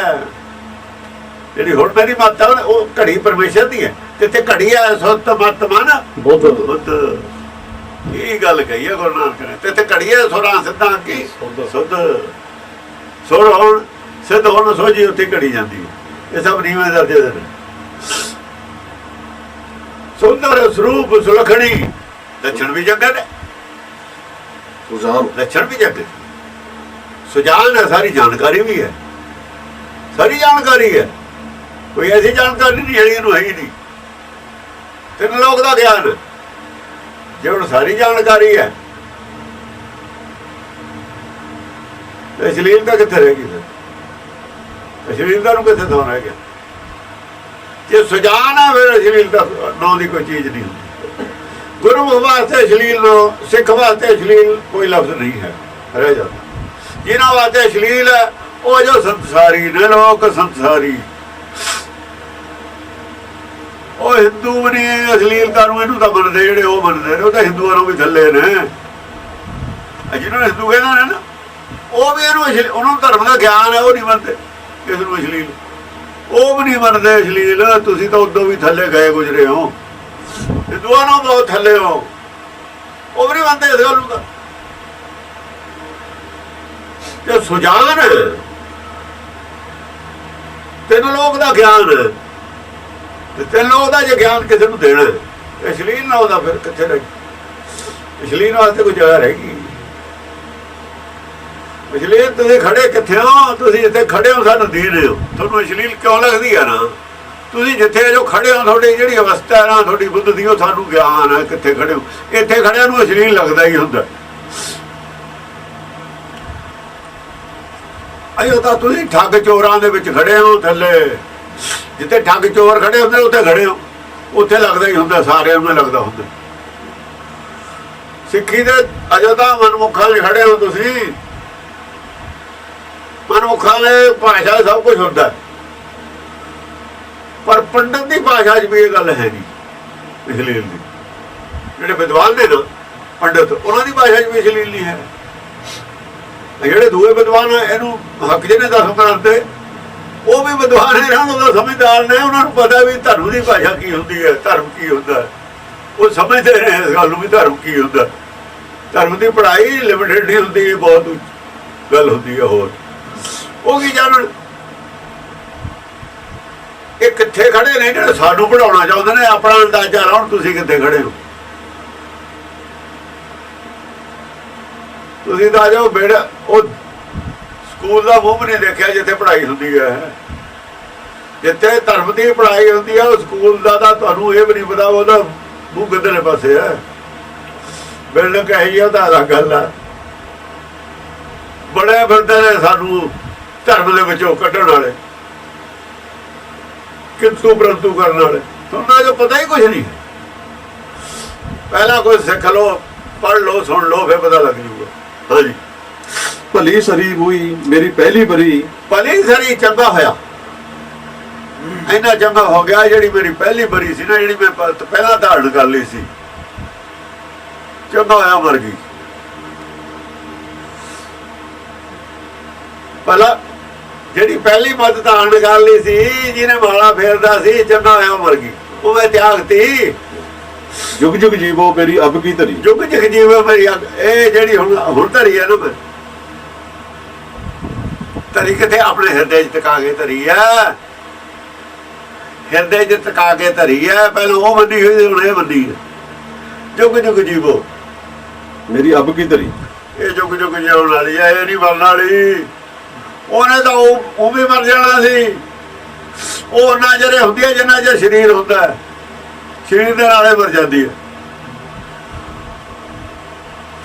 ਜਿਹੜੀ ਹੁਣ ਮੇਰੀ ਮੱਤ ਹੈ ਉਹ ਘੜੀ ਪਰਮੇਸ਼ਰ ਦੀ ਹੈ, ਜਿੱਥੇ ਘੜੀ ਹੈ ਸੁੱਤ ਮਤ ਮਨ ਬੁੱਧ। ਇਹ ਗੱਲ ਕਹੀ ਹੈ ਗੁਰੂ ਨਾਨਕ ਨੇ, ਤੇ ਘੜੀ ਹੈ ਸੁਰਾਂ ਸਿੱਧਾਂ ਕੀ ਸੁੱਧ। ਸੁਰ ਹੁਣ ਸਿੱਧ ਹੁਣ ਸੋਝੀ ਉੱਥੇ ਘੜੀ ਜਾਂਦੀ ਹੈ। ਇਹ ਸਭ ਨੀਵੇਂ ਦਰਜੇ ਦੇ ਨੇ। ਸੁੰਦਰ ਸਰੂਪ ਸੁਲਖਣੀ, ਲੱਛਣ ਵੀ ਜੰਗੇ ਨੇ, ਲੱਛਣ ਵੀ ਜੰਗੇ। ਸੁਜਾਨ ਹੈ, ਸਾਰੀ ਜਾਣਕਾਰੀ ਵੀ ਹੈ, ਸਾਰੀ ਜਾਣਕਾਰੀ ਹੈ। ਕੋਈ ਐਸੀ ਜਾਣਕਾਰੀ ਨਹੀਂ ਹੈਗੀ ਇਹਨੂੰ, ਹੈ ਹੀ ਨਹੀਂ। ਤਿੰਨ ਲੋਕ ਦਾ ਗਿਆਨ ਜੇ ਹੁਣ ਸਾਰੀ ਜਾਣਕਾਰੀ ਹੈ, ਤੇ ਅਸ਼ਲੀਲਤਾ ਕਿੱਥੇ ਰਹਿ ਗਈ? ਫਿਰ ਅਸ਼ਲੀਲਤਾ ਨੂੰ ਕਿੱਥੇ ਥਾਂ ਰਹਿ ਗਿਆ? ਜੇ ਸੁਜਾਨ ਹੈ ਫਿਰ ਅਸ਼ਲੀਲਤਾ ਨਾਂ ਦੀ ਕੋਈ ਚੀਜ਼ ਨਹੀਂ ਹੁੰਦੀ। ਗੁਰੂ ਵਾਸਤੇ ਅਸ਼ਲੀਲ ਨੂੰ, ਸਿੱਖ ਵਾਸਤੇ ਅਸ਼ਲੀਲ ਕੋਈ ਲਫ਼ਜ਼ ਨਹੀਂ ਹੈ, ਰਹਿ ਜਾਂਦਾ। ਜਿਨ੍ਹਾਂ ਵਾਸਤੇ ਅਸ਼ਲੀਲ ਹੈ ਉਹ ਜੋ ਸੰਸਾਰੀ ਨੇ ਲੋਕ, ਸੰਸਾਰੀ। ਉਹ ਹਿੰਦੂ ਵੀ ਨਹੀਂ ਅਸ਼ਲੀਲਤਾ ਨੂੰ ਇਹਨੂੰ ਤਾਂ ਮੰਨਦੇ, ਜਿਹੜੇ ਉਹ ਮੰਨਦੇ ਨੇ ਉਹ ਤਾਂ ਹਿੰਦੂਆਂ ਨੂੰ ਵੀ ਥੱਲੇ ਨੇ। ਜਿਹਨਾਂ ਨੂੰ ਹਿੰਦੂ ਕਹਿੰਦੇ ਨੇ ਨਾ, ਉਹ ਵੀ ਇਹਨੂੰ ਉਹਨਾਂ ਨੂੰ ਧਰਮ ਦਾ ਗਿਆਨ ਹੈ, ਉਹ ਨਹੀਂ ਮੰਨਦੇ ਇਸ ਨੂੰ ਅਸ਼ਲੀਲ। ਉਹ ਵੀ ਨਹੀਂ ਮੰਨਦੇ ਅਸ਼ਲੀਲ। ਤੁਸੀਂ ਤਾਂ ਉਦੋਂ ਵੀ ਥੱਲੇ ਗਏ ਗੁਜ਼ਰੇ ਹੋ, ਹਿੰਦੂਆਂ ਨੂੰ ਬਹੁਤ ਥੱਲੇ ਹੋ, ਉਹ ਵੀ ਨਹੀਂ ਮੰਨਦੇ ਇਸ ਗੱਲ ਨੂੰ। ਤਾਂ ਜੇ ਸੁਜਾਨ ਤਿੰਨ ਲੋਕ ਦਾ ਗਿਆਨ, ਤਿੰਨ ਲੋਕ ਦਾ ਜੇ ਗਿਆਨ ਕਿਸੇ ਨੂੰ ਦੇਣਾ, ਅਸ਼ਲੀਲ ਨਾ ਉਹਦਾ ਫਿਰ ਕਿੱਥੇ ਰਹਿ ਗਈ? ਅਸ਼ਲੀਲ ਵਾਸਤੇ ਕੋਈ ਜਗ੍ਹਾ ਰਹੇਗੀ? ਅਸ਼ਲੀਲ ਤੁਸੀਂ ਖੜੇ ਕਿੱਥੇ ਹੋ? ਤੁਸੀਂ ਜਿੱਥੇ ਖੜੇ ਹੋ ਸਾਨੂੰ ਦੀਨ ਹੋ, ਤੁਹਾਨੂੰ ਅਸ਼ਲੀਲ ਕਿਉਂ ਲੱਗਦੀ ਹੈ ਨਾ? ਤੁਸੀਂ ਜਿੱਥੇ ਜੋ ਖੜੇ ਹੋ, ਤੁਹਾਡੀ ਜਿਹੜੀ ਅਵਸਥਾ ਹੈ ਨਾ, ਤੁਹਾਡੀ ਬੁੱਧ ਦੀ, ਉਹ ਸਾਨੂੰ ਗਿਆਨ ਹੈ ਕਿੱਥੇ ਖੜੇ ਹੋ। ਇੱਥੇ ਖੜਿਆਂ ਨੂੰ ਅਸ਼ਲੀਲ ਲੱਗਦਾ ਹੀ ਹੁੰਦਾ। ਅਯੋ ਤਾਂ ਤੁਸੀਂ ਠੱਗ ਚੋਰਾਂ ਦੇ ਵਿੱਚ ਖੜੇ ਹੋ ਥੱਲੇ, ਜਿੱਥੇ ਠੱਗ ਚੋਰ ਖੜੇ ਹੁੰਦੇ ਉੱਥੇ ਖੜੇ ਹੋ, ਉੱਥੇ ਲੱਗਦਾ ਹੀ ਹੁੰਦਾ, ਸਾਰਿਆਂ ਨੂੰ ਲੱਗਦਾ ਹੁੰਦਾ। ਸਿੱਖੀ ਦੇ ਅਜੋ ਤਾਂ ਮਨਮੁਖਾਂ 'ਚ ਖੜੇ ਹੋ ਤੁਸੀਂ। ਮਨਮੁਖਾਂ ਦੇ ਭਾਸ਼ਾ ਸਭ ਕੁਝ ਹੁੰਦਾ, ਪਰ ਪੰਡਤ ਦੀ ਭਾਸ਼ਾ 'ਚ ਵੀ ਇਹ ਗੱਲ ਹੈ ਨਹੀਂ ਅਸ਼ਲੀਲ ਦੀ। ਜਿਹੜੇ ਵਿਦਵਾਨ ਨੇ ਨਾ ਪੰਡਤ, ਉਹਨਾਂ ਦੀ ਭਾਸ਼ਾ 'ਚ ਵੀ ਅਸ਼ਲੀਲ ਨਹੀਂ ਹੈ। ਜਿਹੜੇ ਦੂਏ ਵਿਦਵਾਨ ਇਹਨੂੰ ਹੱਕ ਜਿਹਨੇ ਦੱਸ ਕਰਦੇ, ਉਹ ਵੀ ਵਿਦਵਾਨ ਨੇ, ਉਹਦਾ ਸਮਝਦਾਰ ਨੇ, ਉਹਨਾਂ ਨੂੰ ਪਤਾ ਵੀ ਧਰਮ ਦੀ ਭਾਸ਼ਾ ਕੀ ਹੁੰਦੀ ਹੈ, ਧਰਮ ਕੀ ਹੁੰਦਾ। ਉਹ ਸਮਝਦੇ ਨੇ ਇਸ ਗੱਲ ਨੂੰ ਵੀ ਧਰਮ ਕੀ ਹੁੰਦਾ। ਧਰਮ ਦੀ ਪੜ੍ਹਾਈ ਲਿਮਿਟਡ ਨਹੀਂ ਹੁੰਦੀ, ਬਹੁਤ ਗੱਲ ਹੁੰਦੀ ਹੈ ਹੋਰ। ਉਹ ਕੀ ਜਾਣਨ? ਇਹ ਕਿੱਥੇ ਖੜੇ ਨੇ ਜਿਹੜੇ ਸਾਨੂੰ ਪੜ੍ਹਾਉਣਾ ਚਾਹੁੰਦੇ ਨੇ? ਆਪਣਾ ਅੰਦਾਜ਼ਾ ਲਾਉਣ ਤੁਸੀਂ ਕਿੱਥੇ ਖੜੇ ਹੋ। ਤੁਸੀਂ ਤਾਂ ਜਾਓ ਬੇੜਾ, ਉਹ ਸਕੂਲ ਦਾ ਮੂੰਹ ਨਹੀਂ ਦੇਖਿਆ ਜਿੱਥੇ ਪੜ੍ਹਾਈ ਹੁੰਦੀ ਹੈ। ਜਿੱਥੇ ਧਰਮ ਦੀ ਪੜ੍ਹਾਈ ਹੁੰਦੀ ਹੈ ਉਹ ਸਕੂਲ ਦਾ ਤਾਂ ਤੁਹਾਨੂੰ ਇਹ ਵੀ ਨਹੀਂ ਪਤਾ ਉਹਦਾ ਮੂੰਹ ਕਿੱਧਰਲੇ ਪਾਸੇ ਹੈ। ਬਿਲਡਿੰਗ ਕਹੀ ਆ ਤਾਂ ਅਲੱਗ ਗੱਲ ਆ। ਬੜੇ ਫਿਰਦੇ ਨੇ ਸਾਨੂੰ ਧਰਮ ਦੇ ਵਿੱਚੋਂ ਕੱਢਣ ਵਾਲੇ, ਕਿੰਤੂ ਪ੍ਰੰਤੂ ਕਰਨ ਵਾਲੇ। ਤੁਹਾਨੂੰ ਜੋ ਪਤਾ ਹੀ ਕੁਛ ਨਹੀਂ। ਪਹਿਲਾਂ ਕੁਝ ਸਿੱਖ ਲਓ, ਪੜ੍ਹ ਲਓ, ਸੁਣ ਲਓ, ਫਿਰ ਪਤਾ ਲੱਗ ਜੂਗਾ। ਹਾਂਜੀ, ਭਲੀ ਸਰੀ ਹੋਈ ਮੇਰੀ ਪਹਿਲੀ ਬਰੀ। ਭਲੀ ਸਰੀ ਚੰਗਾ ਹੋਇਆ, ਇੰਨਾ ਚੰਗਾ ਹੋ ਗਿਆ ਜਿਹੜੀ ਮੇਰੀ ਪਹਿਲੀ ਬਰੀ ਸੀ ਨਾ, ਜਿਹੜੀ ਮੈਂ ਪਹਿਲਾਂ ਧਾਰਨ ਕਰ ਲਈ ਸੀ, ਚੰਗਾ ਹੋਇਆ ਮਰ ਗਈ। ਭਲਾ ਜਿਹੜੀ ਪਹਿਲੀ ਮੱਤ ਧਾਰਨ ਕਰ ਲਈ ਸੀ, ਜਿਹਨੇ ਮਾਲਾ ਫੇਰਦਾ ਸੀ, ਚੰਗਾ ਹੋਇਆ ਮਰ ਗਈ। ਉਹ ਮੈਂ ਤਿਆਗਤੀ। ਜੁਗ ਜੁਗ ਜੀਵੋ ਮੇਰੀ ਅਬ ਕੀ ਧਰੀ। ਜੁਗ ਜੁਗ ਜੀਵੋ ਮੇਰੀ ਅਬ, ਇਹ ਜਿਹੜੀ ਹੁਣ ਧਰੀ ਹੈ ਨਾ, ਮੈਂ ਧਰੀ ਕਿੱਥੇ? ਆਪਣੇ ਹਿਰਦੇ 'ਚ ਟਿਕਾ ਕੇ ਧਰੀ ਹੈ। ਹਿਰਦੇ 'ਚ ਟਿਕਾ ਕੇ ਧਰੀ ਹੈ। ਪਹਿਲਾਂ ਉਹ ਮੰਨੀ ਹੋਈ, ਹੁਣ ਇਹ ਮੰਨੀ ਹੈ। ਜੁਗ ਜੁਗ ਜੀਵੋ ਮੇਰੀ ਅਬ ਕੀ ਧਰੀ। ਇਹ ਜੁਗ ਜੁਗ ਜਿਉਣ ਵਾਲੀ ਹੈ, ਇਹ ਨਹੀਂ ਮਰਨ ਵਾਲੀ। ਉਹਨੇ ਤਾਂ ਉਹ ਵੀ ਮਰ ਜਾਣਾ ਸੀ। ਉਹ ਉਹਨਾਂ ਜਿਹੜੇ ਹੁੰਦੀ ਹੈ ਜਿੰਨਾ ਚਿਰ ਸਰੀਰ ਹੁੰਦਾ, ਸਰੀਰ ਦੇ ਨਾਲੇ ਮਰ ਜਾਂਦੀ ਹੈ।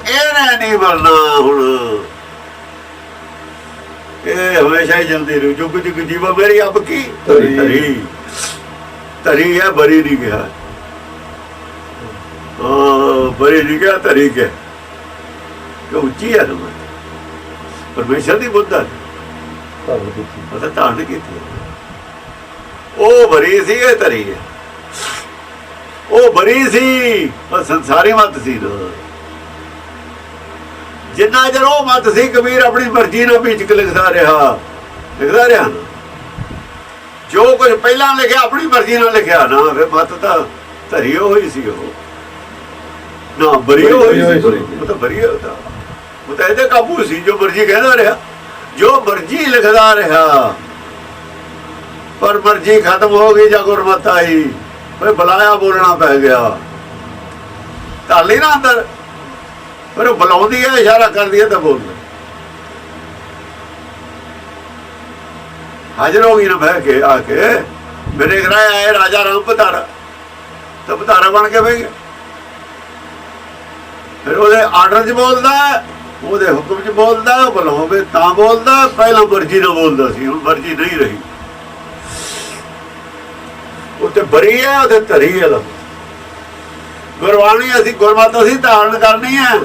ਇਹਨੇ ਨਹੀਂ ਮਰਨਾ ਹੁਣ, ਇਹ ਹਮੇਸ਼ਾ ਹੀ ਜਲਦੀ ਰਹੂ। ਜੁਗ ਜੁਗ ਜੀਵੋ ਮੇਰੀ ਅਬ ਕੀ ਧਰੀ। ਧਰੀ ਹੈ, ਬਰੀ ਨਹੀਂ ਗਿਆ। ਬਰੀ ਨਹੀਂ ਗਿਆ, ਧਰੀ ਗਿਆ। ਕਿ ਉੱਚੀ ਹੈ ਨਾ ਪਰਮੇਸ਼ਰ ਦੀ ਬੁੱਧ ਹੈ, ਧਾਰਨ ਕੀਤੀ। ਉਹ ਬਰੀ ਸੀ, ਇਹ ਧਰੀ ਹੈ। ਉਹ ਬਰੀ ਸੀ, ਪਰ ਸੰਸਾਰੀ ਮੱਤ ਸੀ ਨਾ। ਜਿੰਨਾ ਚਿਰ ਉਹ ਮੱਤ ਸੀ, ਕਬੀਰ ਆਪਣੀ ਮਰਜ਼ੀ ਨਾਲ ਵਿੱਚ ਲਿਖਦਾ ਰਿਹਾ ਨਾ। ਜੋ ਕੁਝ ਪਹਿਲਾਂ ਲਿਖਿਆ ਆਪਣੀ ਮਰਜ਼ੀ ਨਾਲ ਲਿਖਿਆ ਨਾ, ਫਿਰ ਮਤ ਤਾਂ ਧਰੀ ਹੋਈ ਸੀ, ਉਹ ਨਾ ਬਰੀ ਹੋਈ ਸੀ, ਉਹ ਤਾਂ ਬਰੀ ਹੁੰਦਾ, ਉਹ ਤਾਂ ਇਹਦੇ ਕਾਬੂ ਸੀ, ਜੋ ਮਰਜ਼ੀ ਕਹਿੰਦਾ ਰਿਹਾ, ਜੋ ਮਰਜ਼ੀ ਲਿਖਦਾ ਰਿਹਾ। ਪਰ ਮਰਜ਼ੀ ਖਤਮ ਹੋ ਗਈ ਜਾਂ ਗੁਰਮਤ ਆਈ, ਫਿਰ ਬੁਲਾਇਆ ਬੋਲਣਾ ਪੈ ਗਿਆ। ਢਾਲੀ ਨਾ ਅੰਦਰ, ਪਰ ਉਹ ਬੁਲਾਉਂਦੀ ਹੈ, ਇਸ਼ਾਰਾ ਕਰਦੀ ਹੈ ਤਾਂ ਬੋਲਦਾ। ਹਾਜ਼ਰ ਹੋ ਗਈ ਨਾ ਬਹਿ ਕੇ ਆ ਕੇ, ਮੇਰੇ ਘਰ ਆਏ ਰਾਜਾ ਰਾਮ ਪਤਾਰਾ, ਤਾਂ ਪਤਾਰਾ ਬਣ ਕੇ ਬਹਿ ਗਿਆ। ਫਿਰ ਉਹਦੇ ਆਰਡਰ 'ਚ ਬੋਲਦਾ, ਉਹਦੇ ਹੁਕਮ 'ਚ ਬੋਲਦਾ, ਬੁਲਾਵੇ ਤਾਂ ਬੋਲਦਾ। ਪਹਿਲਾਂ ਮਰਜ਼ੀ ਨਾਲ ਬੋਲਦਾ ਸੀ, ਹੁਣ ਮਰਜ਼ੀ ਨਹੀਂ ਰਹੀ। ਉੱਥੇ ਬਰੀ ਹੈ, ਉੱਥੇ ਧਰੀ ਹੈ। ਗੁਰਬਾਣੀ ਅਸੀਂ ਗੁਰਮਤਿ ਅਸੀਂ ਧਾਰਨ ਕਰਨੀ ਹੈ,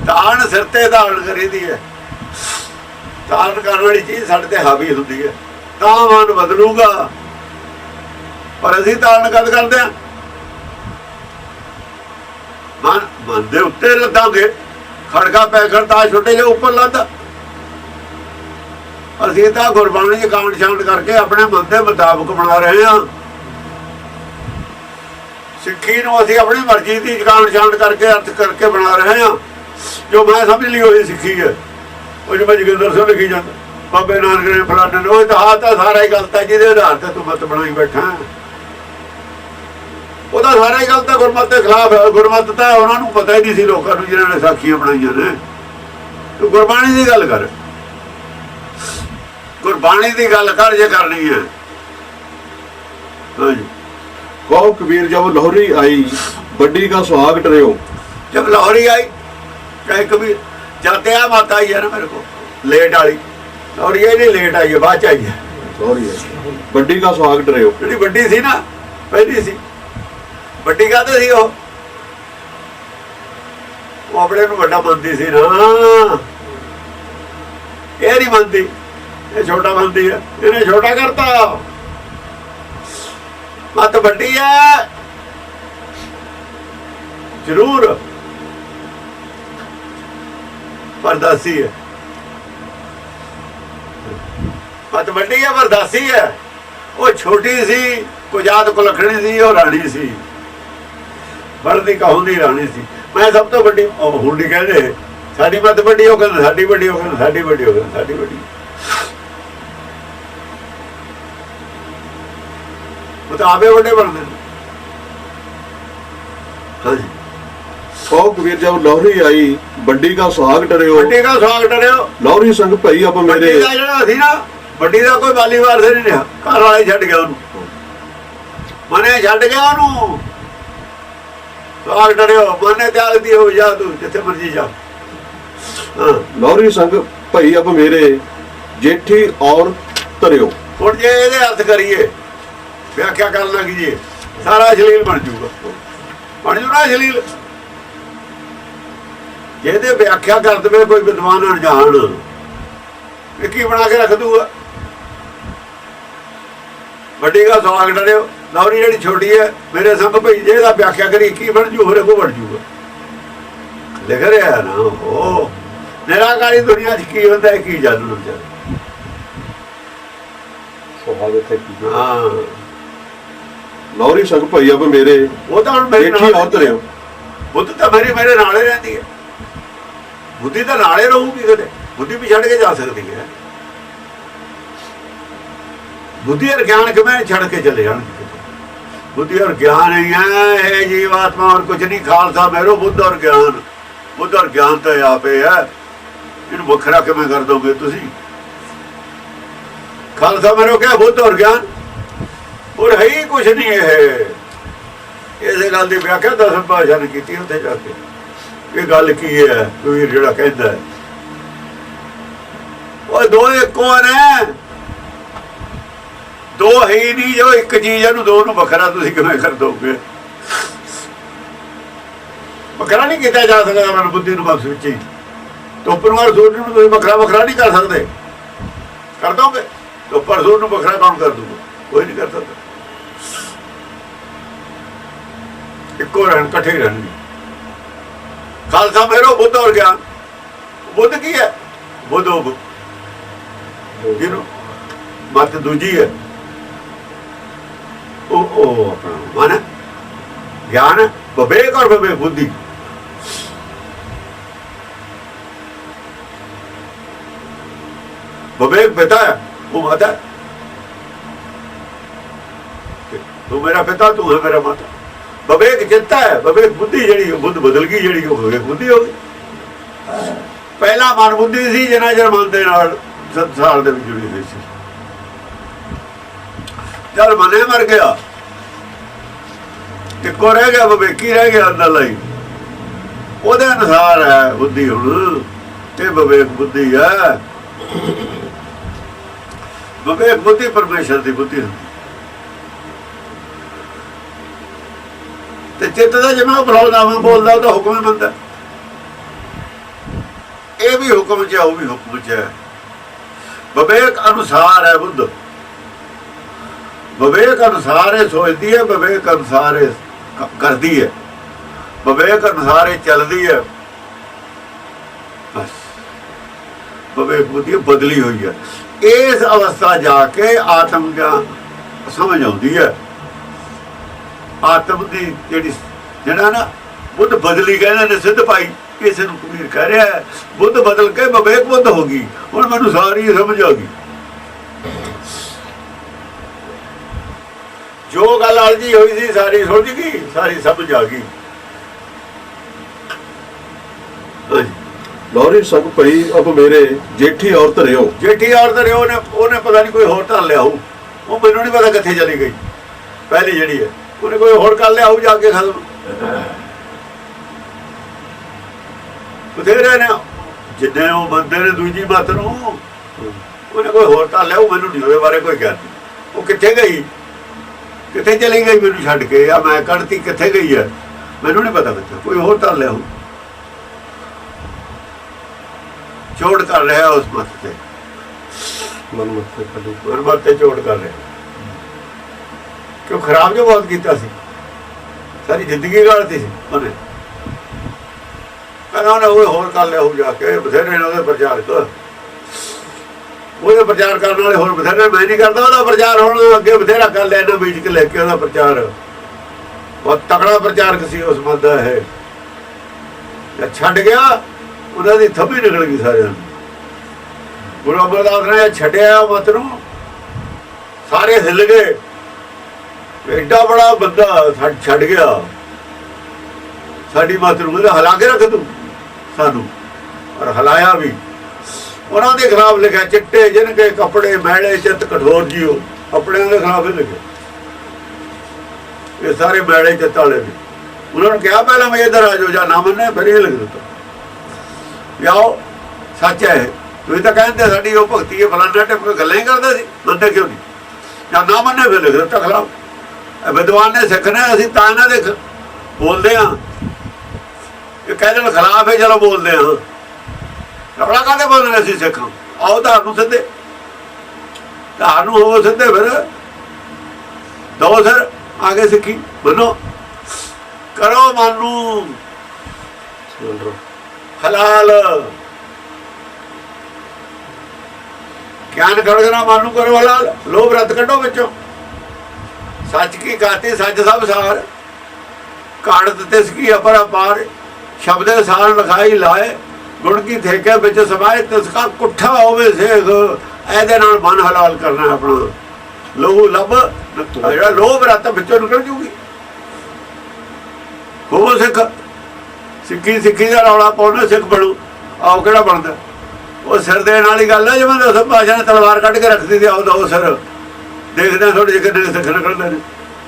ਧਾਰਨ ਸਿਰ ਤੇ ਧਾਰਨ ਕਰੀਦੀ ਹੈ। ਧਾਰਨ ਕਰਨ ਵਾਲੀ ਚੀਜ਼ ਸਾਡੇ ਤੇ ਹਾਵੀ ਹੁੰਦੀ ਹੈ, ਤਾਂ ਮਨ ਬਦਲੂਗਾ। ਪਰ ਅਸੀਂ ਧਾਰਨ ਕਦ ਕਰਦੇ ਹਾਂ? ਮਨ ਦੇ ਉੱਤੇ ਲੱਦਾਂਗੇ, ਖੜਕਾ ਪੈ ਖੜਤਾ ਛੋਟੇ ਜਿਹੇ ਉੱਪਰ ਲੱਦਾ। ਅਸੀਂ ਤਾਂ ਗੁਰਬਾਣੀ ਦੀ ਕਾਂਡ ਛਾਂਡ ਕਰਕੇ ਆਪਣੇ ਮਨ ਦੇ ਮੁਤਾਬਕ ਬਣਾ ਰਹੇ ਹਾਂ। ਸਿੱਖੀ ਨੂੰ ਅਸੀਂ ਆਪਣੀ ਮਰਜ਼ੀ ਦੀ ਕਾਂਡ ਛਾਂਡ ਕਰਕੇ ਅਰਥ ਕਰਕੇ ਬਣਾ ਰਹੇ ਹਾਂ। ਜੋ ਮੈਂ ਸਮਝ ਲਈ ਉਹੀ ਸਿੱਖੀ ਹੈ, ਉਹ ਜਿਵੇਂ ਜੋਗਿੰਦਰ ਸਿੰਘ ਲਿਖੀ ਜਾਂਦਾ, ਬਾਬੇ ਨਾਨਕ ਨੇ ਫਲਾਣੇ ਨੇ, ਉਹ ਇਤਿਹਾਸ ਤਾਂ ਸਾਰਾ ਹੀ ਗਲਤ ਹੈ, ਜਿਹਦੇ ਆਧਾਰ ਤੇ ਤੂੰ ਮਤ ਬਣਾਈ ਬੈਠਾ। ਉਹਦਾ ਸਾਰਾ ਹੀ ਗਲਤ ਹੈ, ਗੁਰਮਤ ਦੇ ਖਿਲਾਫ ਹੈ। ਗੁਰਮਤ ਤਾਂ ਉਹਨਾਂ ਨੂੰ ਪਤਾ ਹੀ ਨਹੀਂ ਸੀ, ਲੋਕਾਂ ਨੂੰ, ਜਿਹਨਾਂ ਨੇ ਸਾਖੀਆਂ ਬਣਾਈਆਂ ਨੇ। ਤੂੰ ਗੁਰਬਾਣੀ ਦੀ ਗੱਲ ਕਰ, ਗੁਰਬਾਣੀ ਦੀ ਗੱਲ ਕਰ ਜੇ ਕਰਨੀ ਹੈ। ਹਾਂਜੀ, कहो कबीर जब लोहरी आई बड्डी का सुहाग टरियो। जब लोहरी आई, कहे कबीर जाते आ माता आई है ना मेरे को, लेट वाली लोहरी आई नहीं, लेट आई है, बाद आई है। सॉरी है बड्डी का सुहाग टरियो, जी बड्डी सी ना, पहली सी बड्डी कहते सी, वो अपने नूं बड़ा मनती सी ना, ये नहीं मनती, ये छोटा मनती है, इन्हें छोटा करता। मत बड्डी है जरूर, पर दासी है। मत बड्डी है पर दासी है। वो छोटी सी, कुजात कुलखणी सी, वो राणी सी, बढ़दी कहूं दी राणी सी। मैं सब तो बड़ी हुंडी कहते साडी मत बड़ी, हो कहते साडी बड़ी, हो कहते साडी बड़ी, हो कहते साडी बड़ी। तो आपे बड़े बनते। हाँ जी, कहो कबीर जब लोहरी आई बड्डी का सुहाग टरियो। बड्डी का सुहाग टरियो, लोहरी संग भई अब मेरे। बड्डी का ਜਿਹੜਾ ਸੀ ਨਾ, ਵੱਡੀ ਦਾ ਕੋਈ ਬਾਲੀਵਾਰ से नहीं ਰਿਹਾ, ਘਰ ਵਾਲੇ ਛੱਡ ਗਿਆ ਉਹਨੂੰ, ਮਨੇ ਛੱਡ ਗਿਆ ਉਹਨੂੰ। ਸੁਹਾਗ ਟਰਿਓ, ਮਨੇ ਤਿਆਗ ਦੀ ਹੋ ਜਾ, ਤੂੰ ਜਿੱਥੇ ਮਰਜੀ ਜਾ। ਹਾਂ, ਲੋਹਰੀ ਸੰਗ ਭਈ अब मेरे जेठी और तरियो। ਹੁਣ ਜੇ ਇਹਦੇ ਅਰਥ ਕਰੀਏ, ਵਿਆਖਿਆ ਕਰਨ ਲੱਗ ਜੀਏ, ਸਾਰਾ ਅਸ਼ਲੀਲ ਬਣ ਜੂਗਾ, ਬਣ ਜੂ ਨਾ ਅਸ਼ਲੀਲ। ਜਿਹਦੇ ਵਿਆਖਿਆ ਕਰ ਦੇਵੇ ਕੋਈ ਵਿਦਵਾਨ ਅਣਜਾਣ, ਇਹ ਕੀ ਬਣਾ ਕੇ ਰੱਖ ਦੂਗਾ? ਵੱਡੀ ਦਾ ਸੁਹਾਗ ਟਰਿਓ, ਲੋਹਰੀ ਜਿਹੜੀ ਛੋਟੀ ਹੈ ਮੇਰੇ ਸੰਗ ਭਈ, ਜੇ ਇਹਦਾ ਵਿਆਖਿਆ ਕਰੀ ਕੀ ਬਣ ਜੂ? ਹੋਰੇ ਕੋ ਬਣ ਜੂਗਾ। ਲਿਖ ਰਿਹਾ ਨਾ ਉਹ, ਨਿਰਾਕਾਰੀ ਦੁਨੀਆ 'ਚ ਕੀ ਹੁੰਦਾ ਹੈ, ਕੀ ਜਾਣਨ ਵਿਚਾਰੇ। ਸੁਹਾਗ ਇੱਥੇ ਕੀ? ਹਾਂ, ਲੋਹਰੀ ਸੰਗ ਭਈ अब मेरे ਉਹ ਤਾਂ ਹੁਣ ਮੇਰੇ जेठी और तरियो। ਬੁੱਧ ਤਾਂ ਮੇਰੇ ਨਾਲੇ ਰਹਿੰਦੀ ਹੈ, ਬੁੱਧੀ ਤਾਂ ਨਾਲੇ ਰਹੂਗੀ, ਕਦੇ ਬੁੱਧੀ ਵੀ ਛੱਡ ਕੇ ਜਾ ਸਕਦੀ ਹੈ। बुद्धि और ज्ञान किमें छड़ के चले जाने? बुद्धि और ज्ञान ही है जीवात्मा, और कुछ नहीं। खालसा मेरो बुद्ध और ज्ञान, बुद्ध और ज्ञान तो आप है, इन वखरा किमें कर दोगे तुसी? खालसा मेरो क्या बुद्ध और ज्ञान, और है ही कुछ नहीं है। इस गल की व्याख्या दसम पातशाह ने की उत्थे जाके, ये गल की है कबीर जिहड़ा कहंदा है, वो दो इक्को ने, दो है ही नहीं। जो एक चीज है दो नूं वखरा तुसीं किवें कर दोगे? वखरा नहीं किया जा सकता मन बुद्धि नूं बख्श विच ही। धुप्प नूं सूरज नूं तुसीं वखरा नहीं कर सकते, कर दोगे? धुप्प और सूरज नूं वखरा कौन कर दूगा? कोई नहीं कर सकता। इक्को रहन, कट्ठे ही रहणगे। खालसा मेरो बुद्ध और ज्ञान। बुद्ध की है? बुद्ध ਮਤ ਦੂਜੀ ਹੈ, ਉਹ ਆਪਣਾ ਮਨ ਹੈ, ਗਿਆਨ ਹੈ, ਵਿਵੇਕ ਔਰ ਵਿਵੇਕ ਬੁੱਧੀ। ਵਿਵੇਕ ਪਿਤਾ ਹੈ, ਉਹ ਮਾਤਾ ਹੈ। ਤੂੰ ਮੇਰਾ ਪਿਤਾ, ਤੂੰ ਹੈ ਮੇਰਾ ਮਾਤਾ। ਵਿਵੇਕ ਚਿੱਤਾ ਹੈ, ਵਿਵੇਕ ਬੁੱਧੀ ਜਿਹੜੀ ਬੁੱਧ ਬਦਲ ਗਈ, ਜਿਹੜੀ ਉਹ ਵਿਵੇਕ ਬੁੱਧੀ ਹੋ ਗਈ। ਪਹਿਲਾਂ ਮਨ ਬੁੱਧੀ ਸੀ, ਜਿੰਨਾ ਚਿਰ ਮਨ ਦੇ ਨਾਲ ਸੰਸਾਰ ਦੇ ਵਿੱਚ ਜੁੜੀ ਹੋਈ ਸੀ। ਜਦ ਮਨੇ ਮਰ ਗਿਆ, ਇੱਕੋ ਰਹਿ ਗਿਆ, ਵਿਵੇਕੀ ਰਹਿ ਗਿਆ ਅੰਦਰ ਲਈ, ਉਹਦੇ ਅਨੁਸਾਰ ਹੈ ਬੁੱਧੀ। ਹੁਣ ਇਹ ਵਿਵੇਕ ਬੁੱਧੀ ਹੈ। ਵਿਵੇਕ ਬੁੱਧੀ ਪਰਮੇਸ਼ਰ ਦੀ ਬੁੱਧੀ ਹੁੰਦੀ। ਤੇ ਚਿੱਤ ਦਾ ਜਿਵੇਂ ਉਹ ਬਲੌਦਾਵਾ ਬੋਲਦਾ, ਉਹਦਾ ਹੁਕਮ ਹੀ ਮੰਨਦਾ। ਇਹ ਵੀ ਹੁਕਮ 'ਚ ਹੈ, ਉਹ ਵੀ ਹੁਕਮ 'ਚ ਹੈ। ਵਿਵੇਕ ਅਨੁਸਾਰ ਹੈ ਬੁੱਧ, ਵਿਵੇਕ ਅਨੁਸਾਰ ਇਹ ਸੋਚਦੀ ਹੈ, ਵਿਵੇਕ ਅਨੁਸਾਰ ਇਹ ਕਰਦੀ ਹੈ, ਵਿਵੇਕ ਅਨੁਸਾਰ ਇਹ ਚੱਲਦੀ ਹੈ। ਬਸ ਵਿਵੇਕ ਬੁੱਧੀ ਬਦਲੀ ਹੋਈ ਹੈ। ਇਸ ਅਵਸਥਾ ਜਾ ਕੇ ਆਤਮ ਗਿਆਨ ਸਮਝ ਆਉਂਦੀ ਹੈ। ਆਤਮ ਦੀ ਜਿਹੜਾ ਨਾ ਬੁੱਧ ਬਦਲੀ ਕਹਿੰਦੇ ਨੇ, ਸਿੱਧ ਭਾਈ ਕਿਸੇ ਨੂੰ ਕਬੀਰ ਕਹਿ ਰਿਹਾ ਹੈ, ਬੁੱਧ ਬਦਲ ਕੇ ਵਿਵੇਕ ਬੁੱਧ ਹੋ ਗਈ। ਹੁਣ ਮੈਨੂੰ ਸਾਰੀ ਸਮਝ ਆ ਗਈ। ਜੋ ਗੱਲ ਅਲਝੀ ਹੋਈ ਸੀ ਸਾਰੀ ਸੁਲਝ ਗਈ, ਸਾਰੀ ਸਮਝ ਆ ਗਈ। ਲੋਰੀ ਸੰਗ ਭਈ ਅਬ ਮੇਰੇ ਜੇਠੀ ਔਰਤ ਰਿਓ। ਜੇਠੀ ਔਰਤ ਰਿਓ ਉਹਨੇ ਪਤਾ ਨਹੀਂ ਕੋਈ ਹੋਰ ਧਰ ਲਿਆ ਹੋਊ, ਉਹ ਮੈਨੂੰ ਨਹੀਂ ਪਤਾ ਕਿੱਥੇ ਚਲੀ ਗਈ। ਪਹਿਲੀ ਜਿਹੜੀ ਹੈ ਉਹਨੇ ਕੋਈ ਹੋਰ ਕਰ ਲਿਆ ਹੋਊ ਜਾ ਕੇ ਖਤਮ। ਬਥੇਰੇ ਨੇ ਜਿੰਨੇ ਉਹ ਬੰਦੇ ਨੇ ਦੂਜੀ ਮੱਤ ਨੂੰ, ਉਹਨੇ ਕੋਈ ਹੋਰ ਧਰ ਲਿਆ, ਉਹ ਮੈਨੂੰ ਨਹੀਂ ਉਹਦੇ ਬਾਰੇ ਕੋਈ ਗਿਆਨ। ਉਹ ਕਿੱਥੇ ਗਈ, ਕਿੱਥੇ ਚਲੀ ਗਈ ਮੈਨੂੰ ਛੱਡ ਕੇ, ਜਾਂ ਮੈਂ ਕੱਢਤੀ ਕਿੱਥੇ ਗਈ ਹੈ ਮੈਨੂੰ ਨਹੀਂ ਪਤਾ। ਕਿੱਥੇ ਕੋਈ ਹੋਰ ਧਰ ਲਿਆ ਹੋਊ, ਚੋੜ ਕਰ ਰਿਹਾ ਉਸ ਮੱਤ ਤੇ, ਮਨ ਤੇ ਚੋੜ ਕਰ ਰਿਹਾ। ਕਿਉਂ ਖਰਾਬ ਜੋ ਬਹੁਤ ਕੀਤਾ ਸੀ, ਸਾਰੀ ਜ਼ਿੰਦਗੀ ਗਾਲਤੀ ਸੀ ਉਹਨੇ। ਕਹਿੰਦਾ ਉਹਨੇ ਉਹ ਹੋਰ ਕਰ ਲਿਆ ਹੋ ਜਾ ਕੇ। ਬਥੇਰੇ ਨੇ ਉਹਦੇ ਪ੍ਰਚਾਰਕ, ਉਹਦੇ ਪ੍ਰਚਾਰ ਕਰਨ ਵਾਲੇ ਹੋਰ ਬਥੇਰੇ। ਮੈਂ ਨਹੀਂ ਕਰਦਾ ਉਹਦਾ ਪ੍ਰਚਾਰ, ਹੁਣ ਅੱਗੇ ਬਥੇਰਾ ਕਰ ਲਿਆ ਇਹਨਾਂ ਬੀਜ ਕੇ ਲੈ ਕੇ। ਉਹਦਾ ਪ੍ਰਚਾਰ ਬਹੁਤ ਤਕੜਾ ਪ੍ਰਚਾਰਕ ਸੀ ਉਸ ਮੱਤ ਦਾ। ਇਹ ਜਦ ਛੱਡ ਗਿਆ, ਉਹਨਾਂ ਦੀ ਥੱਬੀ ਨਿਕਲ ਗਈ ਸਾਰਿਆਂ ਨੂੰ। ਗੁਰੂ ਅਮਰਦਾਸ ਨੇ ਛੱਡਿਆ ਮੱਤ ਨੂੰ, ਸਾਰੇ ਹਿੱਲ ਗਏ। ਐਡਾ ਬੜਾ ਬੰਦਾ ਛੱਡ ਗਿਆ ਸਾਡੀ ਮੱਤ ਨੂੰ, ਹਿਲਾ ਕੇ ਰੱਖ ਤੂੰ ਸਾਨੂੰ। ਔਰ ਹਿਲਾਇਆ ਵੀ। ਉਹਨਾਂ ਦੇ ਖਿਲਾਫ ਲਿਖਿਆ, ਚਿੱਟੇ ਜਿਨ ਕੇ ਕੱਪੜੇ ਮੈਲੇ ਚਿੱਤ ਕਠੋਰ ਜੀਓ। ਆਪਣਿਆਂ ਦੇ ਖਿਲਾਫ ਹੀ ਲਿਖਿਆ, ਇਹ ਸਾਰੇ ਮੈਲੇ ਚਿੱਤ ਵਾਲੇ ਨੇ। ਉਹਨਾਂ ਨੂੰ ਕਿਹਾ ਪਹਿਲਾਂ ਮੈਂ ਇੱਧਰ ਆ ਜਾਓ, ਜਾਂ ਨਾ ਮੰਨੇ ਫਿਰ ਇਹ ਲਿਖ ਦਿੱਤਾ। ਆਓ ਸੱਚ ਹੈ, ਤੁਸੀਂ ਤਾਂ ਕਹਿੰਦੇ ਸਾਡੀ ਉਹ ਭਗਤੀ ਹੈ ਫਲਾਣਾ ਟਿਪ ਗੱਲਾਂ ਹੀ ਕਰਦਾ ਸੀ, ਮੰਨਦੇ ਕਿਉਂ ਨਹੀਂ? ਜਾਂ ਨਾ ਮੰਨੇ ਫਿਰ ਲਿਖ ਦਿੱਤਾ ਖਿਲਾਫ। ਵਿਦਵਾਨ ਨੇ ਸਿੱਖਣੇ, ਅਸੀਂ ਤਾਂ ਇਹਨਾਂ ਦੇ ਬੋਲਦੇ ਹਾਂ। ਇਹ ਕਹਿ ਦੇਣ ਖਿਲਾਫ ਹੈ, ਚਲੋ ਬੋਲਦੇ ਹਾਂ। ਰੌਲਾ ਕਾਹਦੇ ਬੋਲਦੇ ਅਸੀਂ ਸਿੱਖ? ਆਓ ਧਾਰ ਨੂੰ ਸਿੱਧੇ, ਧਾਰ ਨੂੰ ਹੋਵੋ ਸਿੱਧੇ, ਫਿਰ ਦੋ ਸਿਰ ਆ ਕੇ ਸਿੱਖੀ ਮੰਨੋ। ਕਰੋ ਮਨ ਨੂੰ ਹਲਾਲ, ਗਿਆਨ ਖੜਕਣਾ ਮਨ ਨੂੰ ਕਰੋ ਹਲਾਲ। ਲੋਭ ਰੱਤ ਕੱਢੋ ਵਿੱਚੋਂ। ਸੱਚ ਕੀ ਕਾਤੀ ਸੱਚ ਸਭ ਸਾਰ, ਕਾੜਤ ਤਿਸ ਕੀ ਅਪਰ ਅਪਾਰ। ਸ਼ਬਦੇ ਸਾਰ ਲਿਖਾਈ ਲਾਏ, ਗੁਣ ਕੀ ਠੇਕੇ ਵਿੱਚ ਸਮਾਏ। ਤਿਸਕਾ ਕੁੱਠਾ ਹੋਵੇ ਸੇਖ, ਇਹਦੇ ਨਾਲ ਮਨ ਹਲਾਲ ਕਰਨਾ ਆਪਣਾ। ਲੋਭ ਲੱਭ, ਜਿਹੜਾ ਲੋਭ ਰੱਤ ਵਿੱਚੋਂ ਨਿਕਲ ਜੂਗੀ। ਹੋਵੋ ਸਿੱਖ, ਸਿੱਖੀ ਸਿੱਖੀ ਦਾ ਰੌਲਾ ਪਾਉਣਾ ਸਿੱਖ ਬਣੂ। ਆਓ ਕਿਹੜਾ ਬਣਦਾ? ਉਹ ਸਿਰ ਦੇਣ ਵਾਲੀ ਗੱਲ ਹੈ। ਜਿਵੇਂ ਦਸਮ ਪਾਤਸ਼ਾਹ ਨੇ ਤਲਵਾਰ ਕੱਢ ਕੇ ਰੱਖਦੀ ਸੀ, ਆਓ ਦੋ ਸਿਰ ਦੇਖਦੇ ਥੋੜੇ ਜਿਹੇ ਕਿੰਨੇ ਸਿੱਖ ਨਿਕਲਦੇ ਨੇ।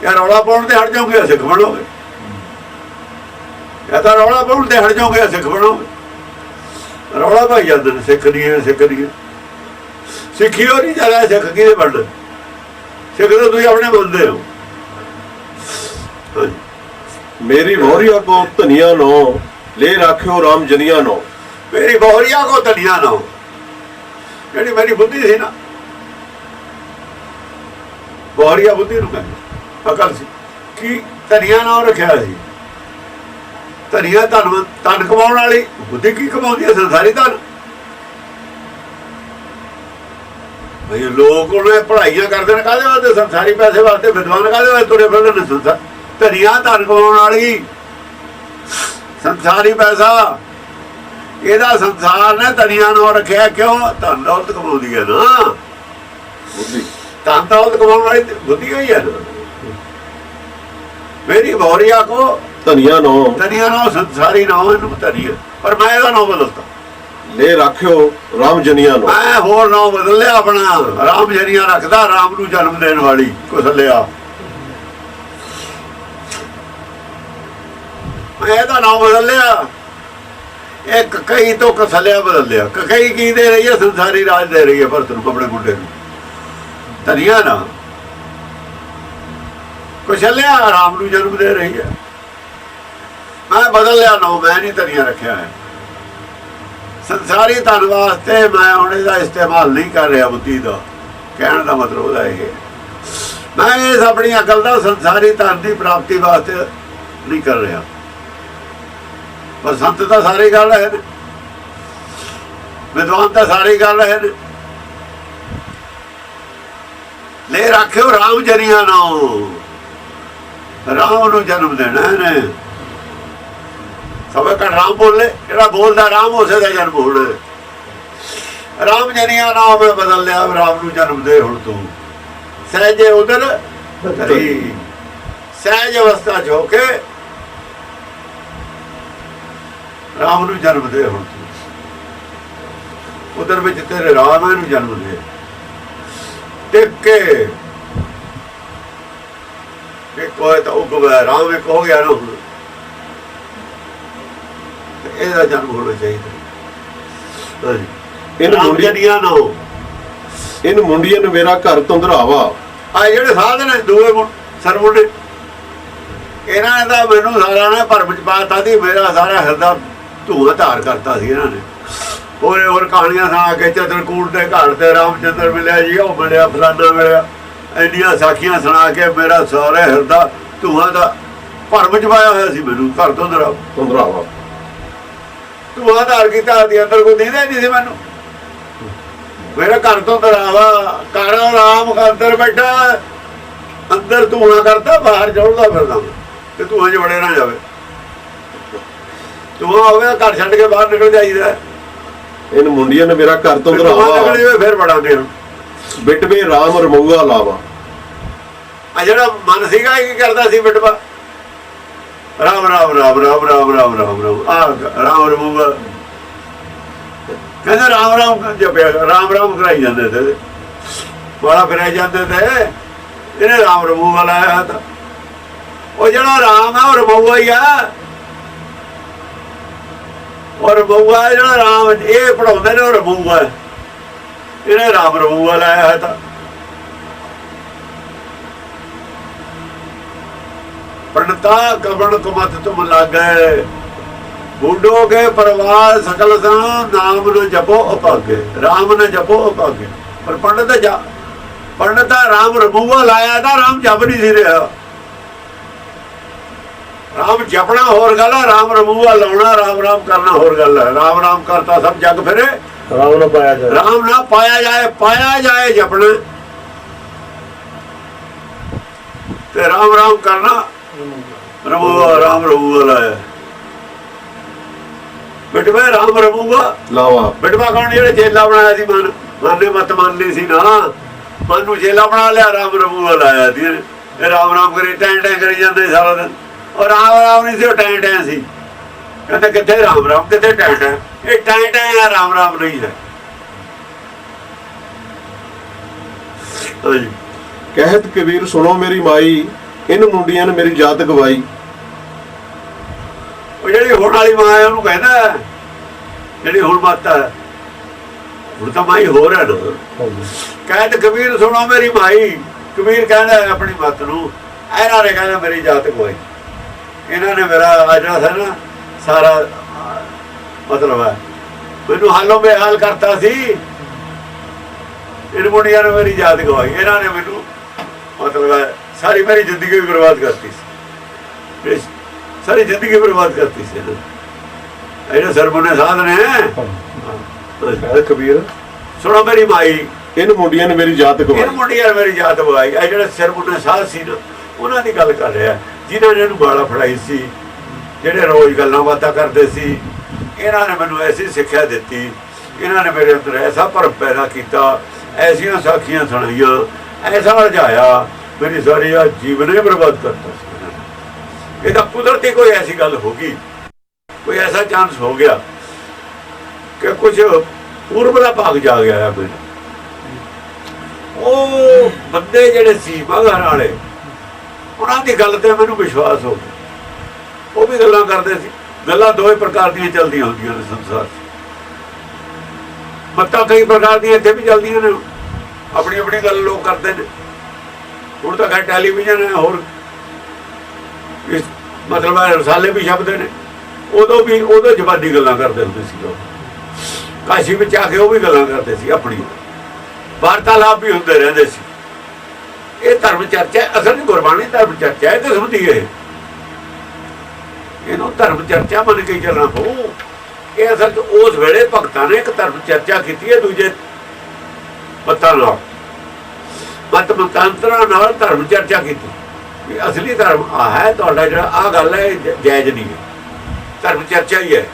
ਯਾਰ ਰੌਲਾ ਪਾਉਣ ਤੇ ਹਟ ਜਾਓਗੇ, ਸਿੱਖ ਬਣੋਗੇ। ਜਾਂ ਤਾਂ ਰੌਲਾ ਪਾਉਣ ਤੇ ਹਟ ਜਾਓਗੇ, ਸਿੱਖ ਬਣੋਗੇ। ਰੌਲਾ ਪਾਈ ਜਾਂਦੇ ਨੇ, ਸਿੱਖ ਨਹੀਂ ਹੈ, ਸਿੱਖ ਨਹੀਂ ਹੈ। ਸਿੱਖੀ ਉਹ ਨਹੀਂ ਚੱਲਿਆ, ਸਿੱਖ ਕਿਹਦੇ ਬਣਨਾ? ਸਿੱਖ ਤਾਂ ਤੁਸੀਂ ਆਪਣੇ ਬੰਦੇ ਹੋ। ਮੇਰੀ ਬਹੁਰੀਆ ਕੋ ਧਨੀਆ ਨੋ, ਲੈ ਰੱਖਿਓ ਰਾਮ ਜਨੀਆ ਨੋ। ਮੇਰੀ ਬਹੁਰੀਆ ਕੋ ਧਨੀਆ ਨੋ, ਜਿਹੜੀ ਮੇਰੀ ਬੁੱਧੀ ਸੀ ਨਾ, ਬਹੁਰੀਆ ਬੁੱਧੀ ਨੂੰ ਕਹਿੰਦੇ, ਅਕਲ ਸੀ। ਕੀ ਧਨੀਆ ਨਾਂ ਰੱਖਿਆ ਸੀ? ਧਨੀਆ ਧਨ ਕਮਾਉਣ ਵਾਲੀ ਬੁੱਧੀ ਕੀ ਕਮਾਉਂਦੀ ਹੈ? ਸੰਸਾਰੀ ਧਨ। ਭਈ ਲੋਕ ਉਹਨੇ ਪੜ੍ਹਾਈਆਂ ਕਰਦੇ ਨੇ ਕਾਹਦੇ ਵਾਸਤੇ? ਸੰਸਾਰੀ ਪੈਸੇ ਵਾਸਤੇ। ਵਿਦਵਾਨ ਕਾਹਦੇ ਵਾਸਤੇ ਤੁਰੇ ਫਿਰਦੇ ਨੇ? ਸੰਸਾਰ ਧਨੀਆ ਧਨ ਕਮਾਉਣ ਵਾਲੀ, ਸੰਸਾਰੀ ਪੈਸਾ। ਇਹਦਾ ਸੰਸਾਰ ਨੇ ਧਨੀਆ ਨੂੰ ਰੱਖਿਆ ਕਿਉਂ? ਧਨ ਦੌਲਤ ਕਮਾਉਂਦੀ ਹੈ ਨਾ, ਬੁੱਧੀ। ਧਨ ਦੌਲਤ ਕਮਾਉਣ ਵਾਲੀ ਬੁੱਧੀ ਹੋਈ ਹੈ ਨਾ। ਮੇਰੀ ਬੌਰੀਆ ਕੋ ਧਨੀਆ ਨੋ ਧਨੀਆ ਨਾਮ ਸੰਸਾਰੀ ਨਾਮ ਇਹਨੂੰ ਧਨੀਆ, ਪਰ ਮੈਂ ਇਹਦਾ ਨਾਮ ਬਦਲਤਾ। ਲੈ ਰੱਖਿਓ ਰਾਮ ਜਨੀਆਂ ਨੂੰ। ਮੈਂ ਹੋਰ ਨਾਮ ਬਦਲ ਲਿਆ ਆਪਣਾ, ਰਾਮ ਜਰੀਆਂ ਰੱਖਦਾ, ਰਾਮ ਨੂੰ ਜਨਮ ਦੇਣ ਵਾਲੀ ਕੁਸਲਿਆ। ਮੈਂ ਇਹਦਾ ਨਾਮ ਬਦਲ ਲਿਆ। ਇੱਕ ਕਈ ਤੋਂ ਕਸਲਿਆ ਬਦਲ ਲਿਆ। ਕਈ ਕੀ ਦੇ ਰਹੀ ਹੈ? ਸੰਸਾਰੀ ਰਾਜ ਦੇ ਰਹੀ ਹੈ ਭਰਤ ਨੂੰ, ਆਪਣੇ ਮੁੰਡੇ ਨੂੰ। ਧਨੀਆ ਨਾ ਕੁਸ਼ਲਿਆ ਰਾਮ ਨੂੰ ਜਨਮ ਦੇ ਰਹੀ ਹੈ। ਮੈਂ ਬਦਲ ਲਿਆ ਨਾਮ, ਮੈਂ ਨਹੀਂ ਧਨੀਆ ਰੱਖਿਆ ਹੈ। ਸੰਸਾਰੀ ਧਨ ਵਾਸਤੇ ਮੈਂ ਹੁਣ ਇਹਦਾ ਇਸਤੇਮਾਲ ਨਹੀਂ ਕਰ ਰਿਹਾ ਬੁੱਧੀ ਦਾ। ਕਹਿਣ ਦਾ ਮਤਲਬ ਉਹਦਾ ਇਹ ਹੈ, ਮੈਂ ਇਸ ਆਪਣੀ ਅਕਲ ਦਾ ਸੰਸਾਰੀ ਧਨ ਦੀ ਪ੍ਰਾਪਤੀ ਵਾਸਤੇ ਨਹੀਂ ਕਰ ਰਿਹਾ। ਪਰ ਸੰਤ ਤਾਂ ਸਾਰੇ ਗੱਲ ਹੈ ਨੇ, ਵਿਦਵਾਨ ਤਾਂ ਸਾਰੇ ਗੱਲ ਹੈ ਨੇ। ਲੈ ਰੱਖਿਓ ਰਾਮ ਜਰੀਆਂ ਨੂੰ, ਰਾਮ ਨੂੰ ਜਨਮ ਦੇਣਾ ਇਹਨੇ। ਸਭੇ ਕਾ ਰਾਮ ਬੋਲੇ, ਜਿਹੜਾ ਬੋਲਦਾ ਰਾਮ ਉਸੇ ਦਾ ਜਨਮ ਹੋਣਾ। ਰਾਮ ਜਨੀਆਂ ਨਾਮ ਮੈਂ ਬਦਲ ਲਿਆ, ਰਾਮ ਨੂੰ ਜਨਮ ਦੇ ਹੁਣ ਤੂੰ। ਸਹਿਜੇ ਉਧਰ ਧਰੀ, ਸਹਿਜ ਅਵਸਥਾ ਚ ਹੋ ਕੇ ਰਾਮ ਨੂੰ ਜਨਮ ਦੇ ਹੁਣ ਤੂੰ। ਉਧਰ ਵਿੱਚ ਤੇਰੇ ਰਾਮ ਨੂੰ ਜਨਮ ਦੇ। ਟਿਕ ਕੇ ਇੱਕ ਹੋਏ ਤਾਂ ਉਹ ਰਾਮ ਇੱਕ ਹੋ ਗਿਆ ਨਾ, ਹੁਣ ਇਹਦਾ ਜਨਮ ਹੋਣਾ ਚਾਹੀਦਾ। ਇਹਨੂੰ ਜਨੀਆਂ ਨਾ ਹੋ, ਇਹਨੂੰ ਮੁੰਡੀਆਂ ਨੂੰ ਮੇਰਾ ਘਰ ਧੁੰਦਰਾਵਾ। ਆ ਜਿਹੜੇ ਸਾਧ ਨੇ ਦੂਏ ਸਰਮੁੰਡੇ, ਇਹਨਾਂ ਨੇ ਤਾਂ ਮੈਨੂੰ ਸਾਰਾ ਨੇ ਭਰਮ ਚ ਪਾਤਾ ਸੀ। ਮੇਰਾ ਸਾਰਾ ਹਿਰਦਾ ਧੂਆ ਧਾਰ ਕਰਤਾ ਸੀ ਇਹਨਾਂ ਨੇ। ਹੋਰ ਕਹਾਣੀਆਂ ਸੁਣਾ ਕੇ ਚਿੱਤਰਕੂਟ ਦੇ ਘਰ ਤੇ ਰਾਮਚੰਦਰ ਮਿਲਿਆ ਜੀ, ਉਹ ਮਿਲਿਆ, ਫਲਾਨਾ ਮਿਲਿਆ, ਇੰਨੀਆਂ ਸਾਖੀਆਂ ਸੁਣਾ ਕੇ ਮੇਰਾ ਸਾਰਾ ਹਿਰਦਾ ਧੂਆ ਦਾ ਭਰਮ ਚ ਪਾਇਆ ਹੋਇਆ ਸੀ। ਮੈਨੂੰ ਘਰ ਧੁੰਦਰਾਵਾ ਧੂਆ ਧਾਰ ਕੀਤਾ ਸੀ। ਅੰਦਰ ਕੋਈ ਦਿਖਦਾ ਨਹੀਂ ਸੀ ਮੈਨੂੰ। ਮੇਰਾ ਘਰ ਧੁੰਦਰਾਵਾ ਘਰ ਰਾਮ ਅੰਦਰ ਬੈਠਾ, ਅੰਦਰ ਧੂਆ ਕਰਤਾ, ਬਾਹਰ ਜੋੜਦਾ ਫਿਰਦਾ ਤੇ ਧੂਆਂ ਚ ਵੜੇ ਨਾ ਜਾਵੇ। ਧੂਆ ਹੋਵੇ ਘਰ ਛੱਡ ਕੇ ਬਾਹਰ ਨਿਕਲ ਜਾਈਦਾ। ਇਹਨੂੰ ਮੁੰਡੀਆਂ ਨੇ ਮੇਰਾ ਘਰ ਧੁੰਦਰਾਵਾ, ਫਿਰ ਬੜਾਂਗੇ ਬਿਟਵੇ ਰਾਮ ਰਮਊਆ ਲਾਵਾ। ਆ ਜਿਹੜਾ ਮਨ ਸੀਗਾ ਕੀ ਕਰਦਾ ਸੀ? ਬਿਟਵਾ ਰਾਮ ਰਾਮ ਰਾਮ ਰਾਮ ਰਾਮ ਰਾਮ ਰਾਮ ਰਾਮ ਆ ਰਾਮ ਰਮੂਗਾ। ਕਹਿੰਦੇ ਰਾਮ ਰਾਮ ਜਪਿਆ, ਰਾਮ ਰਾਮ ਕਰਾਈ ਜਾਂਦੇ ਤੇ ਵਾਲਾ ਫਿਰਾਈ ਜਾਂਦੇ ਤੇ। ਇਹਨੇ ਰਾਮ ਰਮੂਗਾ ਲਾਇਆ ਤਾਂ ਉਹ ਜਿਹੜਾ ਰਾਮ ਆ ਉਹ ਰਮੂਆ ਹੀ ਆ। ਉਹ ਰਮੂਆ ਜਿਹੜਾ ਰਾਮ ਇਹ ਪੜਾਉਂਦੇ ਨੇ, ਉਹ ਰਮੂਆ। ਇਹਨੇ ਰਾਮ ਰਮੂਆ ਲਾਇਆ ਹੈ ਤਾਂ पंडिता कबड़ कुमत तुम लागे, बूढ़ोगे परवार सकल नाम न जपो अपागे, राम न जपो अपागे। पर पंडिता राम रमूआ लाया था, राम जप नहीं सी रहा। राम जपना होर गल है, राम रमूआ लाना, राम राम करना होर गल है। राम राम करता सब जग फिरे, राम ना पाया जाए, राम ना पाया जाए जपना ते राम राम करना। रमूआ राम रमूआ लाया बिटवा, राम रमूआ लावा। बिटवा कौन? जेड़े चेला बनाया सी मन ने मत मान ली सी ना, मन नूं चेला बना लिया, राम रमूआ लाया सी। राम राम करी टैं टैं करी जाते सारा दिन। और राम राम नहीं सी, टैं टैं सी। कहते कित्थे राम राम कित्थे टैं टैं, ये टैं टैं है, राम राम नहीं है। कहत कबीर सुनो मेरी माई, इन मुंडियां ने मेरी जात गवाई। ਜਿਹੜੀ ਹੁਣ ਵਾਲੀ ਮਾਂ ਹੈ ਉਹਨੂੰ ਕਹਿੰਦਾ, ਜਿਹੜੀ ਹੁਣ ਮੱਤ ਹੈ, ਹੁਣ ਤਾਂ ਮਾਈ ਹੋਰ ਹੈ ਨਾ। ਕਹਿੰਦ ਕਬੀਰ ਸੁਣੋ ਮੇਰੀ ਮਾਈ। ਕਬੀਰ ਕਹਿੰਦਾ ਆਪਣੀ ਮੱਤ ਨੂੰ, ਇਹਨਾਂ ਨੇ ਕਹਿੰਦਾ ਮੇਰੀ ਜਾਤ ਗਵਾਈ। ਇਹਨਾਂ ਨੇ ਮੇਰਾ ਜਿਹੜਾ ਸੀ ਨਾ ਸਾਰਾ ਮਤਲਬ ਹੈ ਮੈਨੂੰ ਹਾਲੋਂ ਬੇਹਾਲ ਕਰਤਾ ਸੀ। ਇਹਨਾਂ ਮੁੰਡਿਆਂ ਨੇ ਮੇਰੀ ਜਾਤ ਗਵਾਈ। ਇਹਨਾਂ ਨੇ ਮੈਨੂੰ ਮਤਲਬ ਹੈ ਸਾਰੀ ਮੇਰੀ ਜ਼ਿੰਦਗੀ ਵੀ ਬਰਬਾਦ ਕਰਤੀ ਸੀ, सारी जिंदगी बर्बाद करती से। ऐसे सरमुने साध ने। कबीर सुनो मेरी माई, इन मुंडिया ने मेरी जात ਇਹ गवाई। ਮੁੰਡਿਆਂ ਮੇਰੀ ਜਾਤ ਬਵਾਈ। ਇਹ ਜਿਹੜੇ ਸਿਰਮੁੰਨੇ ਸਾਧ ਸੀ ਨਾ, ਉਹਨਾਂ ਦੀ ਗੱਲ ਕਰ ਰਿਹਾ, ਜਿਨ੍ਹਾਂ ਨੇ ਇਹਨੂੰ ਗਾਲਾਂ ਫੜਾਈ ਸੀ, ਜਿਹੜੇ ਰੋਜ਼ ਗੱਲਾਂ ਬਾਤਾਂ ਕਰਦੇ ਸੀ। ਇਹਨਾਂ ਨੇ ਮੈਨੂੰ ਐਸੀ ਸਿੱਖਿਆ ਦਿੱਤੀ, ਇਹਨਾਂ ਨੇ ਮੇਰੇ ਅੰਦਰ ਐਸਾ ਭਰਮ ਪੈਦਾ ਕੀਤਾ, ਐਸੀਆਂ ਸਾਖੀਆਂ ਸੁਣਾਈਆਂ, ਐਸਾ ਰਝਾਇਆ, ਮੇਰੀ ਸਾਰੀ ਆ ਜੀਵਨ ਹੀ ਬਰਬਾਦ ਕਰਤਾ ਸੀ ਇਹਨਾਂ ਨੇ। ਇਹ ਤਾਂ ਕੁਦਰਤੀ ਕੋਈ ਐਸੀ ਗੱਲ ਹੋ ਗਈ, ਕੋਈ ਐਸਾ ਚਾਂਸ ਹੋ ਗਿਆ ਕਿ ਕੁਝ ਪੂਰਬ ਦਾ ਭਾਗ ਜਾ ਗਿਆ ਹੈ ਮੈਨੂੰ। ਉਹ ਬੰਦੇ ਜਿਹੜੇ ਸੀ ਮਗਰ ਵਾਲੇ, ਉਹਨਾਂ ਦੀ ਗੱਲ ਤੇ ਮੈਨੂੰ ਵਿਸ਼ਵਾਸ ਹੋ ਗਿਆ। ਉਹ ਵੀ ਗੱਲਾਂ ਕਰਦੇ ਸੀ। ਗੱਲਾਂ ਦੋ ਹੀ ਪ੍ਰਕਾਰ ਦੀਆਂ ਚੱਲਦੀਆਂ ਹੁੰਦੀਆਂ ਨੇ ਸੰਸਾਰ 'ਚ। ਮੱਤਾਂ ਕਈ ਪ੍ਰਕਾਰ ਦੀਆਂ ਇੱਥੇ ਵੀ ਚੱਲਦੀਆਂ ਨੇ। ਆਪਣੀ ਆਪਣੀ ਗੱਲ ਲੋਕ ਕਰਦੇ ਨੇ। ਹੁਣ ਤਾਂ ਖੈਰ ਟੈਲੀਵਿਜ਼ਨ ਹੈ, ਹੋਰ ਇਸ ਮਤਲਬ ਰਸਾਲੇ ਵੀ ਛਪਦੇ ਨੇ। ਉਦੋਂ ਜ਼ਬਾਨੀ ਗੱਲਾਂ ਕਰਦੇ ਹੁੰਦੇ ਸੀ ਲੋਕ। ਕਾਸ਼ੀ ਵਿੱਚ ਆ ਕੇ ਉਹ ਵੀ ਗੱਲਾਂ ਕਰਦੇ ਸੀ, ਆਪਣੀ ਵਾਰਤਾਲਾਪ ਵੀ ਹੁੰਦੇ ਰਹਿੰਦੇ ਸੀ। ਇਹ ਧਰਮ ਚਰਚਾ ਅਸਲ ਗੁਰਬਾਣੀ ਧਰਮ ਚਰਚਾ ਹੈ ਕਿਸਮ ਦੀ। ਇਹਨੂੰ ਧਰਮ ਚਰਚਾ ਮੰਨ ਕੇ ਚੱਲਣਾ ਪਊ। ਇਹ ਅਸਲ 'ਚ ਉਸ ਵੇਲੇ ਭਗਤਾਂ ਨੇ ਇੱਕ ਧਰਮ ਚਰਚਾ ਕੀਤੀ ਹੈ ਦੂਜੇ ਮਤਾਂ ਨਾਲ, ਮਤਾਂਤਰਾਂ ਨਾਲ ਧਰਮ ਚਰਚਾ ਕੀਤੀ ਵੀ ਅਸਲੀ ਧਰਮ ਆ ਹੈ ਤੁਹਾਡਾ, ਜਿਹੜਾ ਆਹ ਗੱਲ ਹੈ ਜਾਇਜ਼ ਨਹੀਂ ਹੈ। ਧਰਮ ਚਰਚਾ ਹੀ ਹੈ।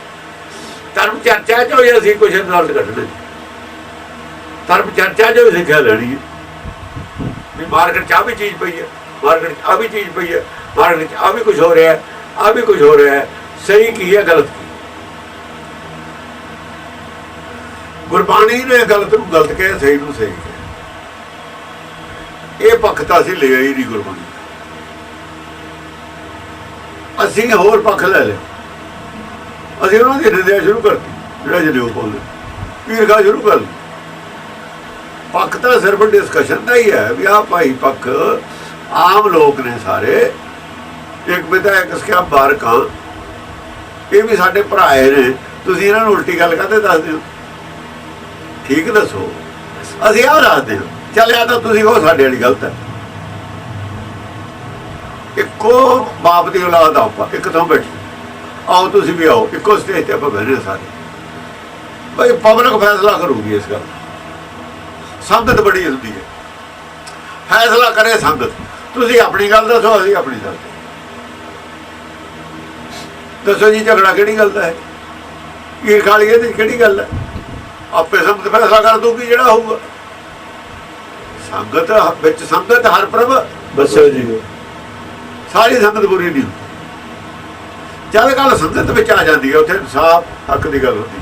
ਧਰਮ ਚਰਚਾ 'ਚੋਂ ਹੀ ਅਸੀਂ ਕੁਛ ਰਿਜ਼ਲਟ ਕੱਢਣੇ। ਧਰਮ ਚਰਚਾ 'ਚੋਂ ਹੀ ਸਿੱਖਿਆ ਲੈਣੀ ਹੈ ਵੀ ਮਾਰਕੀਟ 'ਚ ਆਹ ਵੀ ਚੀਜ਼ ਪਈ ਹੈ, ਮਾਰਕੀਟ 'ਚ ਆਹ ਵੀ ਚੀਜ਼ ਪਈ ਹੈ, ਮਾਰਕੀਟ 'ਚ ਆਹ ਵੀ ਕੁਛ ਹੋ ਰਿਹਾ, ਆਹ ਵੀ ਕੁਛ ਹੋ ਰਿਹਾ। ਸਹੀ ਕੀ ਹੈ, ਗਲਤ ਕੀ। ਗੁਰਬਾਣੀ ਨੇ ਗਲਤ ਨੂੰ ਗਲਤ ਕਿਹਾ, ਸਹੀ ਨੂੰ ਸਹੀ ਕਿਹਾ। ਇਹ ਪੱਖ ਤਾਂ ਅਸੀਂ ਲਿਆ ਹੀ ਨਹੀਂ ਗੁਰਬਾਣੀ। ਅਸੀਂ ਹੋਰ ਪੱਖ ਲੈ ਲਿਆ। ਅਸੀਂ ਉਹਨਾਂ ਦੀ ਨਿੰਦਿਆ ਸ਼ੁਰੂ ਕਰਤੀ, ਜਿਹੜਾ ਜਨੇਊ ਬੋਲਦੇ ਪੀਰਖਾ ਸ਼ੁਰੂ ਕਰ ਲਈ। ਪੱਖ ਤਾਂ ਸਿਰਫ ਡਿਸਕਸ਼ਨ ਦਾ ਹੀ ਹੈ ਵੀ ਆਹ ਭਾਈ ਪੱਖ ਆਮ ਲੋਕ ਨੇ ਸਾਰੇ। ਇੱਕ ਵਿਧਾਇਕ ਸਕਿਆ ਬਾਰਕਾਂ, ਇਹ ਵੀ ਸਾਡੇ ਭਰਾਏ ਨੇ। ਤੁਸੀਂ ਇਹਨਾਂ ਨੂੰ ਉਲਟੀ ਗੱਲ ਕਰਦੇ ਦੱਸਦੇ ਹੋ, ਠੀਕ ਦੱਸੋ। ਅਸੀਂ ਆਹ ਦੱਸਦੇ ਹਾਂ, ਚੱਲਿਆ ਤਾਂ ਤੁਸੀਂ ਉਹ ਸਾਡੇ ਵਾਲੀ ਗਲਤ ਹੈ। ਇੱਕੋ ਬਾਪ ਦੀ ਔਲਾਦ ਆਪਾਂ ਇੱਕ ਥਾਂ ਬੈਠੀ, ਆਓ ਤੁਸੀਂ ਵੀ ਆਓ, ਇੱਕੋ ਸਟੇਜ ਤੇ ਆਪਾਂ ਬਹਿਨੇ ਸਾਰੇ। ਬਈ ਪਬਲਿਕ ਫੈਸਲਾ ਕਰੂਗੀ ਇਸ ਗੱਲ। ਸੰਗਤ ਬੜੀ ਹੁੰਦੀ ਹੈ, ਫੈਸਲਾ ਕਰੇ ਸੰਗਤ। ਤੁਸੀਂ ਆਪਣੀ ਗੱਲ ਦੱਸੋ, ਅਸੀਂ ਆਪਣੀ ਗੱਲ ਦੱਸੋ ਜੀ। ਝਗੜਾ ਕਿਹੜੀ ਗੱਲ ਦਾ ਹੈ? ਈਰ ਖਾਲੀ ਇਹਦੀ ਕਿਹੜੀ ਗੱਲ ਹੈ? ਆਪੇ ਸੰਗਤ ਫੈਸਲਾ ਕਰ ਦੂਗੀ ਜਿਹੜਾ ਹੋਊਗਾ। ਸੰਗਤ ਵਿੱਚ ਸੰਗਤ ਹਰ ਪ੍ਰਭ बसो जी। ਸਾਰੀ ਸੰਗਤ ਬੁਰੀ ਨਹੀਂ ਹੁੰਦੀ। ਜਦ ਗੱਲ ਸੰਗਤ ਵਿੱਚ ਆ ਜਾਂਦੀ ਹੈ, ਉੱਥੇ ਇਨਸਾਫ ਹੱਕ ਦੀ ਗੱਲ ਹੁੰਦੀ।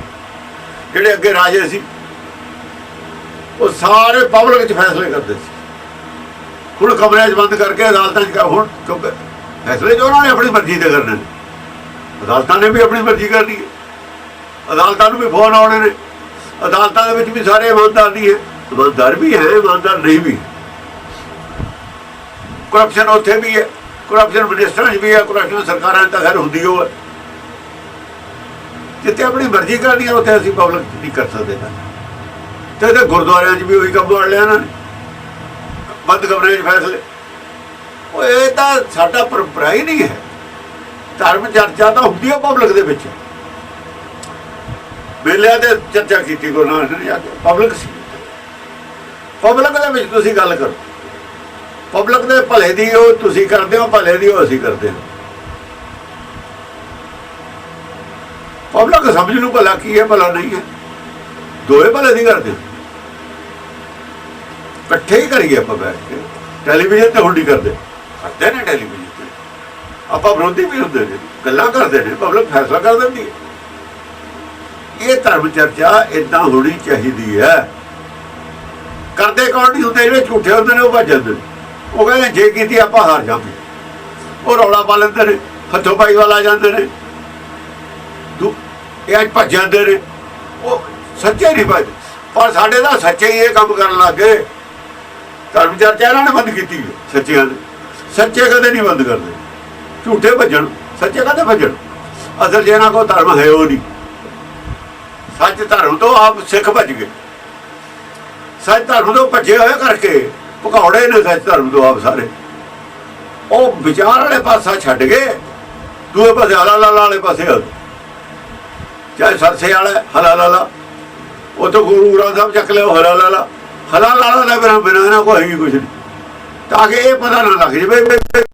ਜਿਹੜੇ ਅੱਗੇ ਰਾਜੇ ਸੀ ਉਹ ਸਾਰੇ ਪਬਲਿਕ 'ਚ ਫੈਸਲੇ ਕਰਦੇ ਸੀ। ਹੁਣ ਕਮਰਿਆਂ 'ਚ ਬੰਦ ਕਰਕੇ ਅਦਾਲਤਾਂ 'ਚ ਹੁਣ ਕਿਉਂਕਿ ਫੈਸਲੇ ਜੋ ਉਹਨਾਂ ਨੇ ਆਪਣੀ ਮਰਜ਼ੀ ਦੇ ਕਰਨੇ ਨੇ, ਅਦਾਲਤਾਂ ਨੇ ਵੀ ਆਪਣੀ ਮਰਜ਼ੀ ਕਰਨੀ ਹੈ। ਅਦਾਲਤਾਂ ਨੂੰ ਵੀ ਫੋਨ ਆਉਣੇ ਨੇ। ਅਦਾਲਤਾਂ ਦੇ ਵਿੱਚ ਵੀ ਸਾਰੇ ਇਮਾਨਦਾਰ ਨਹੀਂ ਹੈ, ਇਮਾਨਦਾਰ ਵੀ ਹੈ, ਇਮਾਨਦਾਰ ਨਹੀਂ ਵੀ। ਕਰਪਸ਼ਨ ਉੱਥੇ ਵੀ ਹੈ, ਕਰਪਸ਼ਨ ਮਿਨਿਸਟਰਾਂ 'ਚ ਵੀ ਹੈ, ਕਰਪਸ਼ਨ ਸਰਕਾਰਾਂ 'ਚ ਤਾਂ ਖੈਰ ਹੁੰਦੀ ਹੋ ਹੈ। ਜਿੱਥੇ ਆਪਣੀ ਮਰਜ਼ੀ ਕਰਨੀ ਹੈ ਉੱਥੇ ਅਸੀਂ ਪਬਲਿਕ ਨਹੀਂ ਕਰ ਸਕਦੇ। ਤੇ ਗੁਰਦੁਆਰਿਆਂ 'ਚ ਵੀ ਉਹੀ ਕੰਮ ਵੜ ਲਿਆ ਇਹਨਾਂ ਨੇ, ਬੰਦ ਕਮਰਿਆਂ 'ਚ ਫੈਸਲੇ। ਉਹ ਇਹ ਤਾਂ ਸਾਡਾ ਪਰੰਪਰਾ ਹੀ ਨਹੀਂ ਹੈ। ਧਰਮ ਚਰਚਾ ਤਾਂ ਹੁੰਦੀ ਹੈ ਪਬਲਿਕ ਦੇ ਵਿੱਚ। ਮੇਲਿਆਂ ਤੇ ਚਰਚਾ ਕੀਤੀ ਗੁਰੂ ਨਾਨਕ ਨੇ ਜਾ ਕੇ, ਪਬਲਿਕ ਸੀ। ਪਬਲਿਕ ਦੇ ਵਿੱਚ ਤੁਸੀਂ ਗੱਲ ਕਰੋ, ਪਬਲਿਕ ਦੇ ਭਲੇ ਦੀ ਉਹ ਤੁਸੀਂ ਕਰਦੇ ਹੋ, ਭਲੇ ਦੀ ਉਹ ਅਸੀਂ ਕਰਦੇ ਹਾਂ। ਪਬਲਿਕ ਸਮਝ ਨੂੰ ਭਲਾ ਕੀ ਹੈ, ਭਲਾ ਨਹੀਂ ਹੈ, ਦੋਏ ਭਲੇ ਦੀ ਕਰਦੇ। ਇਕੱਠੇ ਹੀ ਕਰੀਏ ਆਪਾਂ ਬੈਠ ਕੇ। ਟੈਲੀਵਿਜ਼ਨ ਤੇ ਹੁਣ ਨਹੀਂ ਕਰਦੇ ਨੇ, ਟੈਲੀਵਿਜ਼ਨ ਤੇ ਆਪਾਂ ਵਿਰੋਧੀ ਵੀ ਹੁੰਦੇ ਨੇ, ਗੱਲਾਂ ਕਰਦੇ ਨੇ, ਪਬਲਿਕ ਫੈਸਲਾ ਕਰ ਦਿੰਦੀ ਹੈ। ਇਹ ਧਰਮ ਚਰਚਾ ਏਦਾਂ ਹੋਣੀ ਚਾਹੀਦੀ ਹੈ। ਕਰਦੇ ਕੌਣ ਨਹੀਂ ਹੁੰਦੇ? ਜਿਹੜੇ ਝੂਠੇ ਹੁੰਦੇ ਨੇ ਉਹ ਭੱਜ ਜਾਂਦੇ ਨੇ। ਉਹ ਕਹਿੰਦੇ ਜੇ ਕੀਤੀ ਆਪਾਂ ਹਾਰ ਜਾਵਾਂਗੇ। ਉਹ ਰੌਲਾ ਪਾ ਲੈਂਦੇ ਨੇ, ਹੱਥੋਂ ਪਾਈ ਵਾਲਾ ਆ ਜਾਂਦੇ ਨੇ, ਇਹ ਅੱਜ ਭੱਜ ਜਾਂਦੇ ਨੇ। ਉਹ ਸੱਚੇ ਨਹੀਂ ਭੱਜਦੇ, ਪਰ ਸਾਡੇ ਤਾਂ ਸੱਚੇ ਹੀ ਇਹ ਕੰਮ ਕਰਨ ਲੱਗ ਗਏ। ਧਰਮ ਚਰਚਾ ਇਹਨਾਂ ਨੇ ਬੰਦ ਕੀਤੀ ਹੈ ਸੱਚਿਆਂ ਨੇ। ਸੱਚੇ ਕਦੇ ਨਹੀਂ ਬੰਦ ਕਰਦੇ। ਝੂਠੇ ਭੱਜਣ, ਸੱਚੇ ਕਦੇ ਭੱਜਣ। ਅਸਲ 'ਚ ਇਹਨਾਂ ਕੋਲ ਧਰਮ ਹੈ ਉਹ ਨਹੀਂ। ਸੱਚ ਧਰਮ ਤੋਂ ਆਪ ਸਿੱਖ ਭੱਜ ਗਏ। ਸੱਚ ਧਰਮ ਤੋਂ ਭੱਜੇ ਹੋਏ ਕਰਕੇ ਭਗੌੜੇ ਨੇ ਸੱਚ ਧਰਮ ਤੋਂ ਆਪ ਸਾਰੇ। ਉਹ ਵਿਚਾਰ ਵਾਲੇ ਪਾਸਾ ਛੱਡ ਗਏ, ਦੂਏ ਪਾਸੇ ਹਲਾਲਾ ਵਾਲੇ ਪਾਸੇ ਆ। ਚਾਹੇ ਸਰਸੇ ਵਾਲਾ ਹਲਾਲਾ, ਉਹ ਤੋਂ ਗੁਰੂ ਗ੍ਰੰਥ ਸਾਹਿਬ ਚੱਕ ਲਿਓ ਹਲਾਲਾ, ਹਲਾ ਲਾਲਾ ਦਾ ਬਿਨਾਂ ਇਹਨਾਂ ਕੋਈ ਹੀ ਕੁਛ ਨਹੀਂ, ਤਾਂ ਕਿ ਇਹ ਪਤਾ ਨਾ ਲੱਗ ਜਾਵੇ